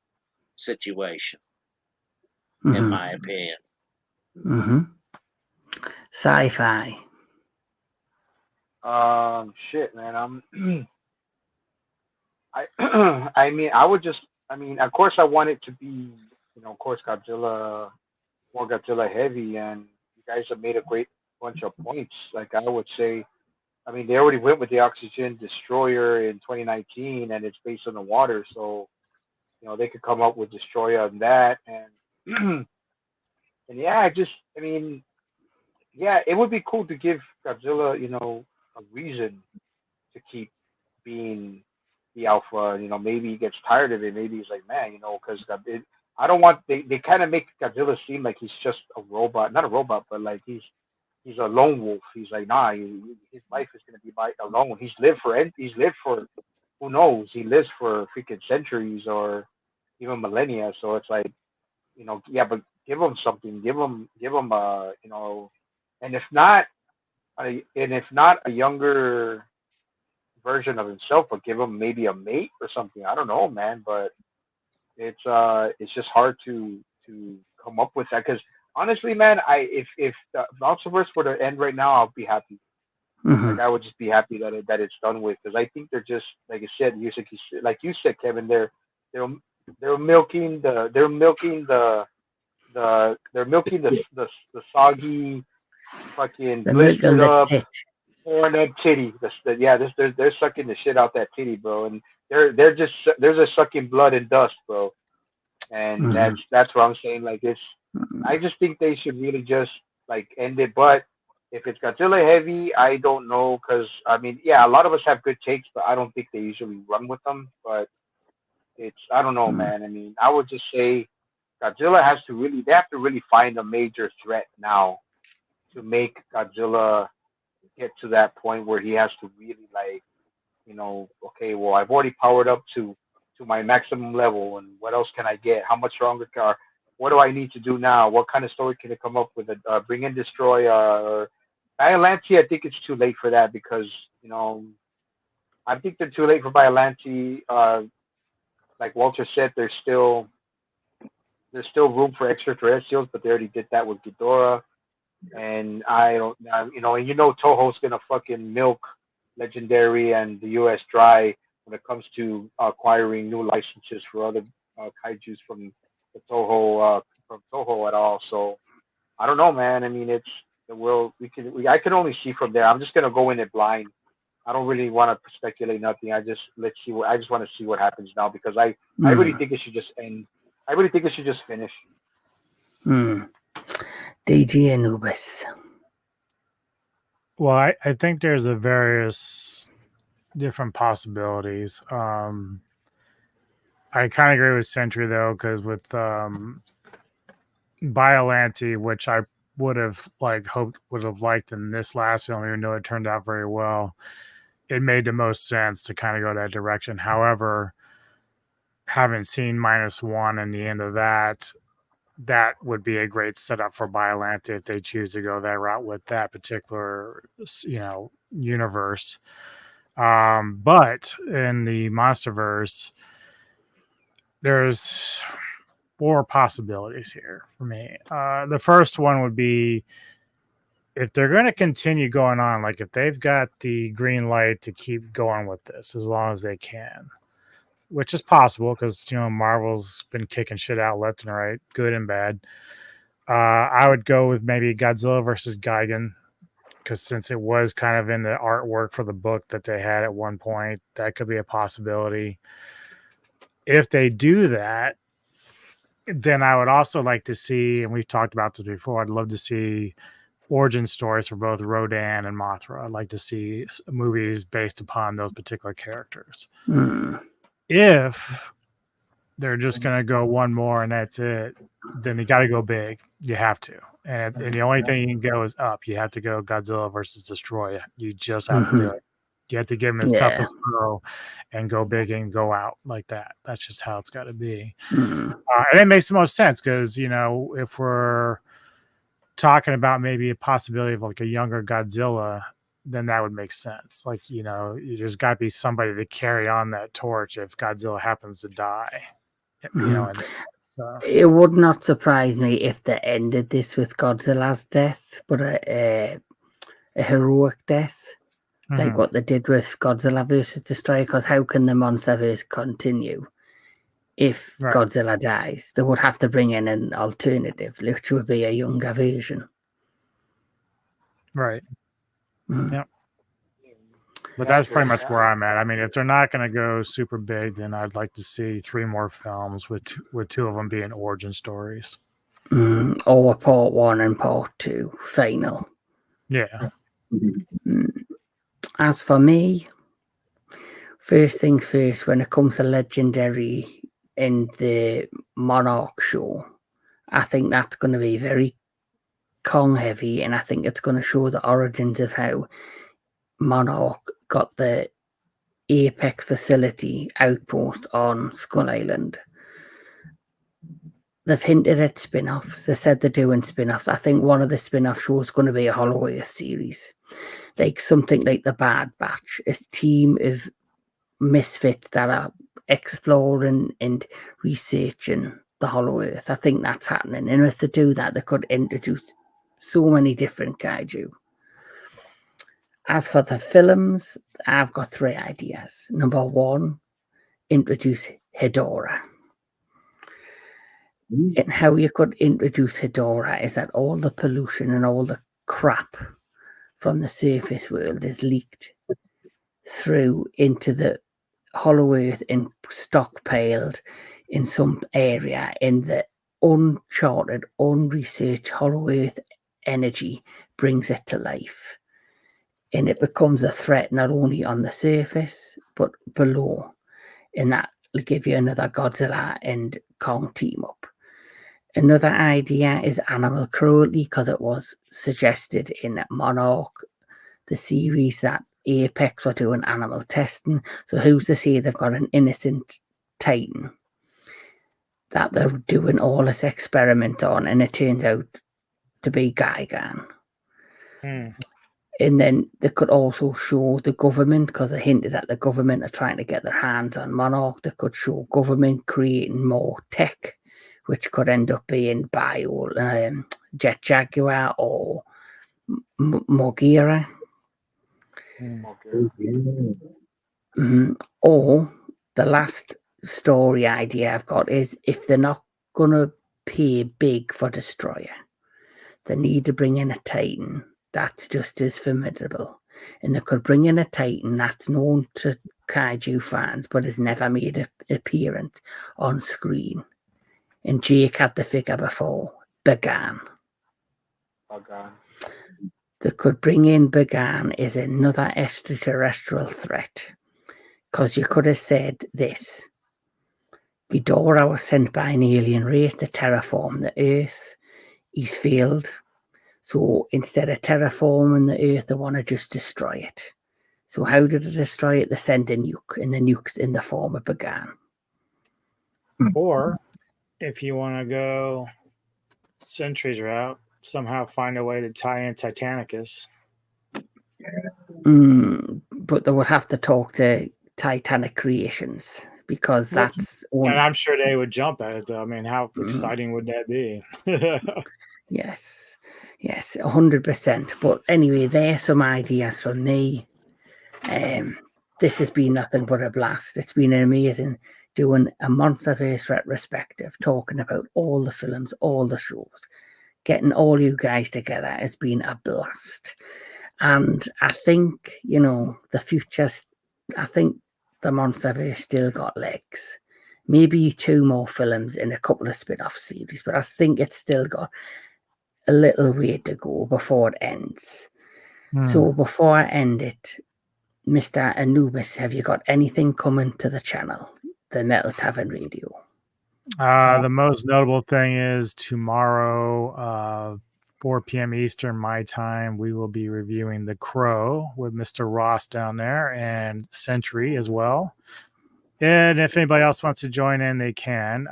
situation, in my opinion. Sci-fi. Shit, man. I mean, of course, I want it to be, of course, Godzilla, more Godzilla heavy, and you guys have made a great bunch of points. Like I would say, I mean, they already went with the Oxygen Destroyer in 2019, and it's based on the water, so they could come up with Destroyer on that, and and yeah, yeah, it would be cool to give Godzilla, a reason to keep being the alpha. Maybe he gets tired of it. Maybe he's like, man, because I don't want they kind of make Godzilla seem like he's just a robot, not a robot, but like he's a lone wolf. He's like, nah, his life is gonna be alone. He's lived for who knows? He lives for freaking centuries or even millennia. So it's like, yeah, but give him something. Give him and if not a younger version of himself, but give him maybe a mate or something. I don't know, man, but it's just hard to come up with that because honestly, man, if the Monsterverse were to end right now, I'll be happy. Mhm. Like I would just be happy that it's done with because I think they're just like I said, like you said, Kevin, they're they're milking the soggy fucking The milk on blistered the up tit. porn that titty. Yeah, they're sucking the shit out that titty, bro, and they're just sucking blood and dust, bro. And Mhm. that's what I'm saying. Like it's, Mhm. I just think they should really just like end it. But if it's Godzilla heavy, I don't know, because I mean, yeah, a lot of us have good takes, but I don't think they usually run with them. But it's, I don't know, Mhm. man. I mean, I would just say Godzilla has to really, they have to really find a major threat now to make Godzilla get to that point where he has to really like, okay, well, I've already powered up to my maximum level, and what else can I get? How much stronger can? What do I need to do now? What kind of story can it come up with? Bring in Destroy or Biollante? I think it's too late for that because I think they're too late for Biollante. Like Walter said, there's still room for extraterrestrials, but they already did that with Ghidorah. And I don't, Toho's gonna fucking milk Legendary and the U.S. dry when it comes to acquiring new licenses for other kaiju's from Toho at all. So I don't know, man. I mean, it's the world. I can only see from there. I'm just gonna go in it blind. I don't really want to speculate nothing. I just want to see what happens now because I really think it should just end. I really think it should just finish. DG Anubis. Well, I think there's a various different possibilities. I kind of agree with Sentry though, because with Biollante, which I would have liked in this last film, even though it turned out very well, it made the most sense to kind of go that direction. However, having seen -1 and the end of that, that would be a great setup for Biollante if they choose to go that route with that particular, universe. But in the Monsterverse, there's 4 possibilities here for me. The first one would be if they're going to continue going on, like if they've got the green light to keep going with this as long as they can, which is possible because Marvel's been kicking shit out left and right, good and bad. I would go with maybe Godzilla versus Gigan, because since it was kind of in the artwork for the book that they had at one point, that could be a possibility. If they do that, then I would also like to see, and we've talked about this before, I'd love to see origin stories for both Rodan and Mothra. I'd like to see movies based upon those particular characters. If they're just going to go one more and that's it, then you got to go big. You have to. And the only thing you can go is up. You have to go Godzilla versus Destroy. You just have to do it. You have to give him his toughest blow and go big and go out like that. That's just how it's got to be. And it makes the most sense because, if we're talking about maybe a possibility of like a younger Godzilla, then that would make sense. Like, there's got to be somebody to carry on that torch if Godzilla happens to die. So it would not surprise me if they ended this with Godzilla's death, but a heroic death, like what they did with Godzilla versus Destroyer. Because how can the Monsterverse continue if Godzilla dies? They would have to bring in an alternative, which would be a younger version. Right. Yep. But that's pretty much where I'm at. I mean, if they're not going to go super big, then I'd like to see 3 more films with 2 of them being origin stories. Or part 1 and part 2 final. Yeah. As for me, first things first, when it comes to Legendary and the Monarch show, I think that's going to be very Kong heavy, and I think it's going to show the origins of how Monarch got the Apex facility outpost on Skull Island. They've hinted at spin-offs. They said they're doing spin-offs. I think one of the spin-off shows is going to be a Hollow Earth series, like something like the Bad Batch, a team of misfits that are exploring and researching the Hollow Earth. I think that's happening. And if they do that, they could introduce so many different kaiju. As for the films, I've got 3 ideas. Number 1, introduce Hedorah. And how you could introduce Hedorah is that all the pollution and all the crap from the surface world is leaked through into the Hollow Earth and stockpiled in some area, in the uncharted, unresearched Hollow Earth energy brings it to life. And it becomes a threat not only on the surface, but below. And that will give you another Godzilla and Kong team up. Another idea is animal cruelty, because it was suggested in Monarch, the series, that Apex were doing animal testing. So who's to say they've got an innocent Titan that they're doing all this experiment on, and it turns out to be Gigan. And then they could also show the government, because they hinted that the government are trying to get their hands on Monarch. They could show government creating more tech, which could end up being Jet Jaguar or Mogira. Or the last story idea I've got is, if they're not going to pay big for Destroyer, they need to bring in a Titan that's just as formidable. And they could bring in a Titan that's known to kaiju fans but has never made an appearance on screen. And Jake had the figure before, Bagan. They could bring in Bagan as another extraterrestrial threat. Because you could have said this: Ghidorah was sent by an alien race to terraform the Earth. He's failed. So instead of terraforming the Earth, they want to just destroy it. So how did they destroy it? They sent a nuke, and the nuke's in the form of Bagan. Or if you want to go Sentry's route, somehow find a way to tie in Titanicus. But they would have to talk to Titanic Creations, because that's one. And I'm sure they would jump at it, though. I mean, how exciting would that be? Yes, 100%. But anyway, there's some ideas from me. This has been nothing but a blast. It's been amazing doing a Monsterverse retrospective, talking about all the films, all the shows. Getting all you guys together has been a blast. And I think, the future's, I think the Monsterverse still got legs. Maybe 2 more films and a couple of spin-off series, but I think it's still got a little way to go before it ends. So before I end it, Mr. Anubis, have you got anything coming to the channel, the Metal Tavern Radio? The most notable thing is tomorrow, 4 p.m. Eastern, my time, we will be reviewing The Crow with Mr. Ross down there, and Sentry as well. And if anybody else wants to join in, they can.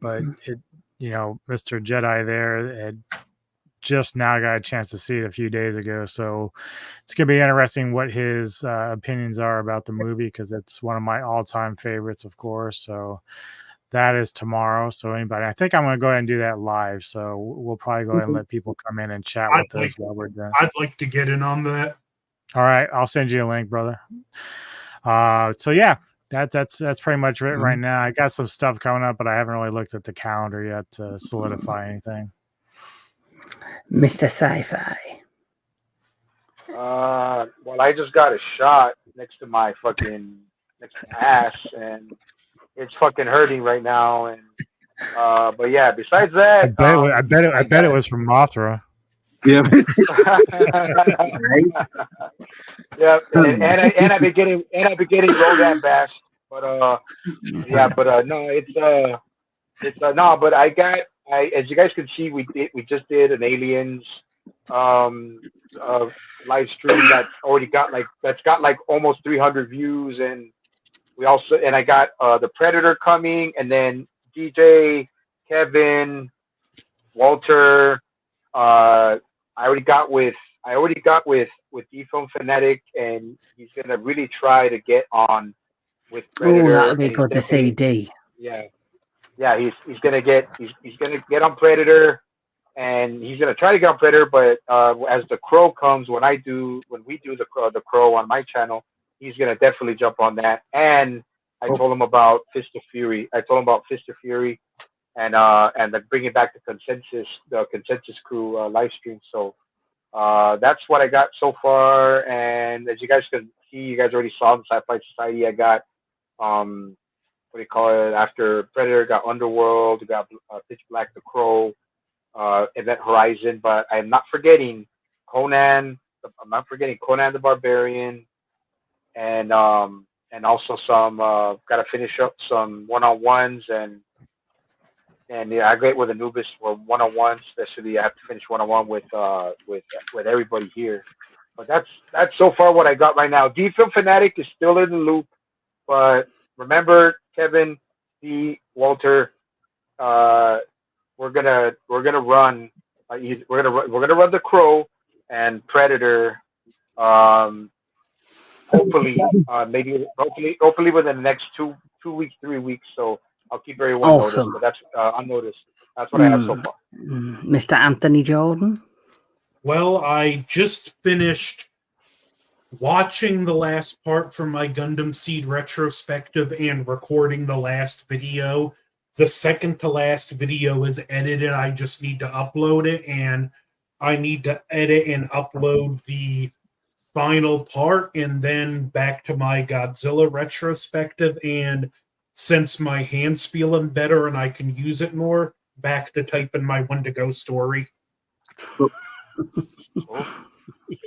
But Mr. Jedi there had just now got a chance to see it a few days ago, so it's gonna be interesting what his opinions are about the movie, because it's one of my all-time favorites, of course. So that is tomorrow. So anybody, I think I'm gonna go ahead and do that live. So we'll probably go ahead and let people come in and chat with us while we're done. I'd like to get in on that. All right, I'll send you a link, brother. So yeah, that's pretty much it right now. I got some stuff coming up, but I haven't really looked at the calendar yet to solidify anything. Mr. Sci-Fi. Well, I just got a shot next to my ass, and it's fucking hurting right now. And but yeah, besides that, I bet it was from Mothra. Yeah. Yeah, and I've been getting Rodan bashed, but no, but I got. As you guys can see, we just did an Aliens live stream that's got almost 300 views, and I got the Predator coming, and then DJ, Kevin, Walter. I already got with D-Film Fanatic, and he's gonna really try to get on with Oh, Predator, that'll be and he's good to definitely see, D. yeah, yeah, he's gonna get on Predator, and he's gonna try to get on Predator. But as the Crow comes, when we do the Crow on my channel, he's gonna definitely jump on that. And I told him about Fist of Fury. And bringing back the consensus crew live stream. So that's what I got so far. And as you guys can see, you guys already saw the Sci-Fi Society. I got what do you call it? After Predator, got Underworld, got Pitch Black, The Crow, Event Horizon. But I'm not forgetting Conan. I'm not forgetting Conan the Barbarian, and also some got to finish up some one-on-ones and yeah, I get with Anubis for one-on-ones. Especially, I have to finish one-on-one with everybody here. But that's so far what I got right now. D Film Fanatic is still in the loop, but remember, Kevin, D, Walter, we're gonna run. We're gonna run the Crow and Predator. Hopefully, hopefully within the next 2 weeks, 3 weeks. So I'll keep everyone noticed. Awesome. But that's unnoticed. That's what I have so far. Mr. Anthony Jordan? Well, I just finished watching the last part from my Gundam Seed retrospective and recording the last video. The second to last video is edited. I just need to upload it, and I need to edit and upload the final part, and then back to my Godzilla retrospective. And since my hand's feeling better and I can use it more, back to typing my When to Go story.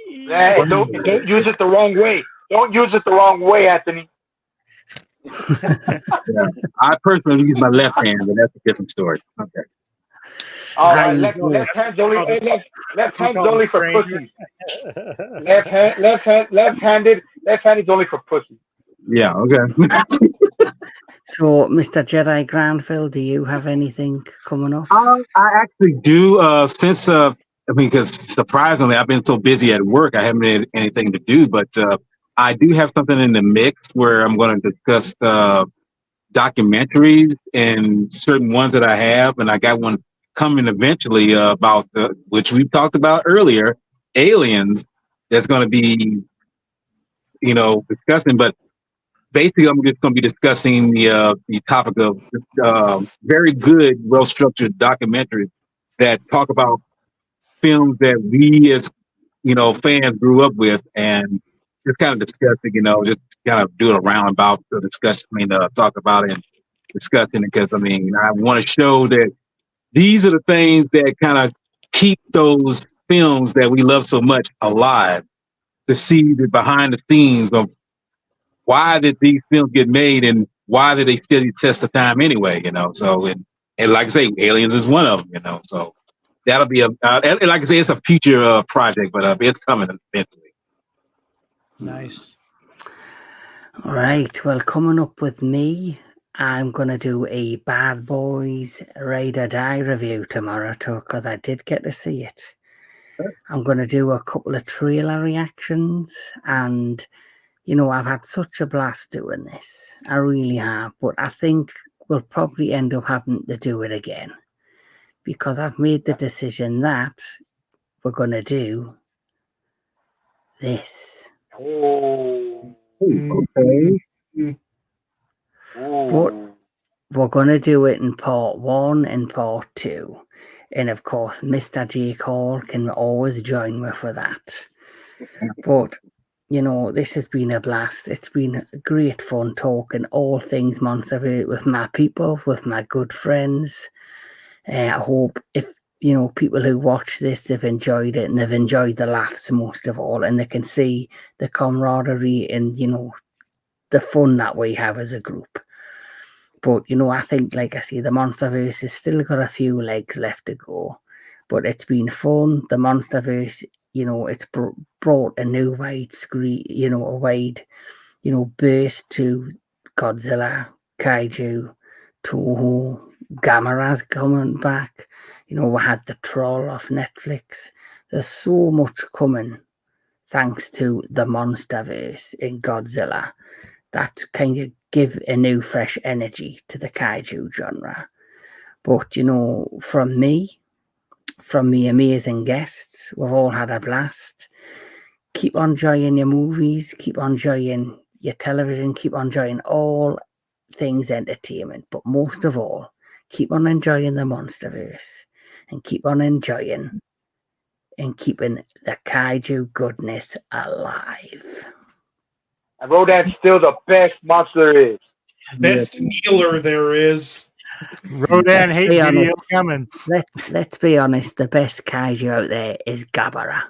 Yeah, don't use it the wrong way. Don't use it the wrong way, Anthony. Yeah. I personally use my left hand, but that's a different story. Okay. All right, left hand's only for pussies. Left-handed is only for pussies. Yeah. Okay. So, Mr. Jedi Granville, do you have anything coming up? I actually do. Since because surprisingly, I've been so busy at work, I haven't had anything to do. But I do have something in the mix where I'm going to discuss documentaries and certain ones that I have, and I got one coming eventually about which we talked about earlier, aliens. That's going to be, discussing, but basically, I'm just going to be discussing the topic of very good, well-structured documentaries that talk about films that we as fans grew up with, and just kind of discussing, just kind of do a roundabout discussion. Talk about it and discussing it, because I want to show that these are the things that kind of keep those films that we love so much alive. To see the behind the scenes of why did these films get made and why did they still test the time anyway, So, and like I say, Aliens is one of them, So that'll be and like I say, it's a future project, but it's coming eventually. Nice. All right. Well, coming up with me, I'm going to do a Bad Boys Ride or Die review tomorrow, too, because I did get to see it. I'm going to do a couple of trailer reactions, and I've had such a blast doing this. I really have. But I think we'll probably end up having to do it again, because I've made the decision that we're going to do this. Oh. Okay. But we're going to do it in part 1 and part 2. And of course, Mr. J. Cole can always join me for that. But this has been a blast. It's been great fun talking all things Monsterverse with my people, with my good friends. I hope if, people who watch this, they've enjoyed it and they've enjoyed the laughs most of all, and they can see the camaraderie and, the fun that we have as a group. But, I think, like I say, the Monsterverse has still got a few legs left to go. But it's been fun. The Monsterverse, it's brought a new wide screen, a wide, burst to Godzilla, Kaiju, Toho, Gamera's coming back. We had the Troll off Netflix. There's so much coming thanks to the Monsterverse in Godzilla that kind of give a new, fresh energy to the kaiju genre. But, you know, from me amazing guests, we've all had a blast. Keep on enjoying your movies, keep on enjoying your television, keep on enjoying all things entertainment, but most of all, keep on enjoying the Monsterverse and keep on enjoying and keeping the kaiju goodness alive. And Rodan's still the best monster there is. Best kneeler there is. Rodan Let's hate be video honest. coming. Let's be honest, the best kaiju out there is Gabara.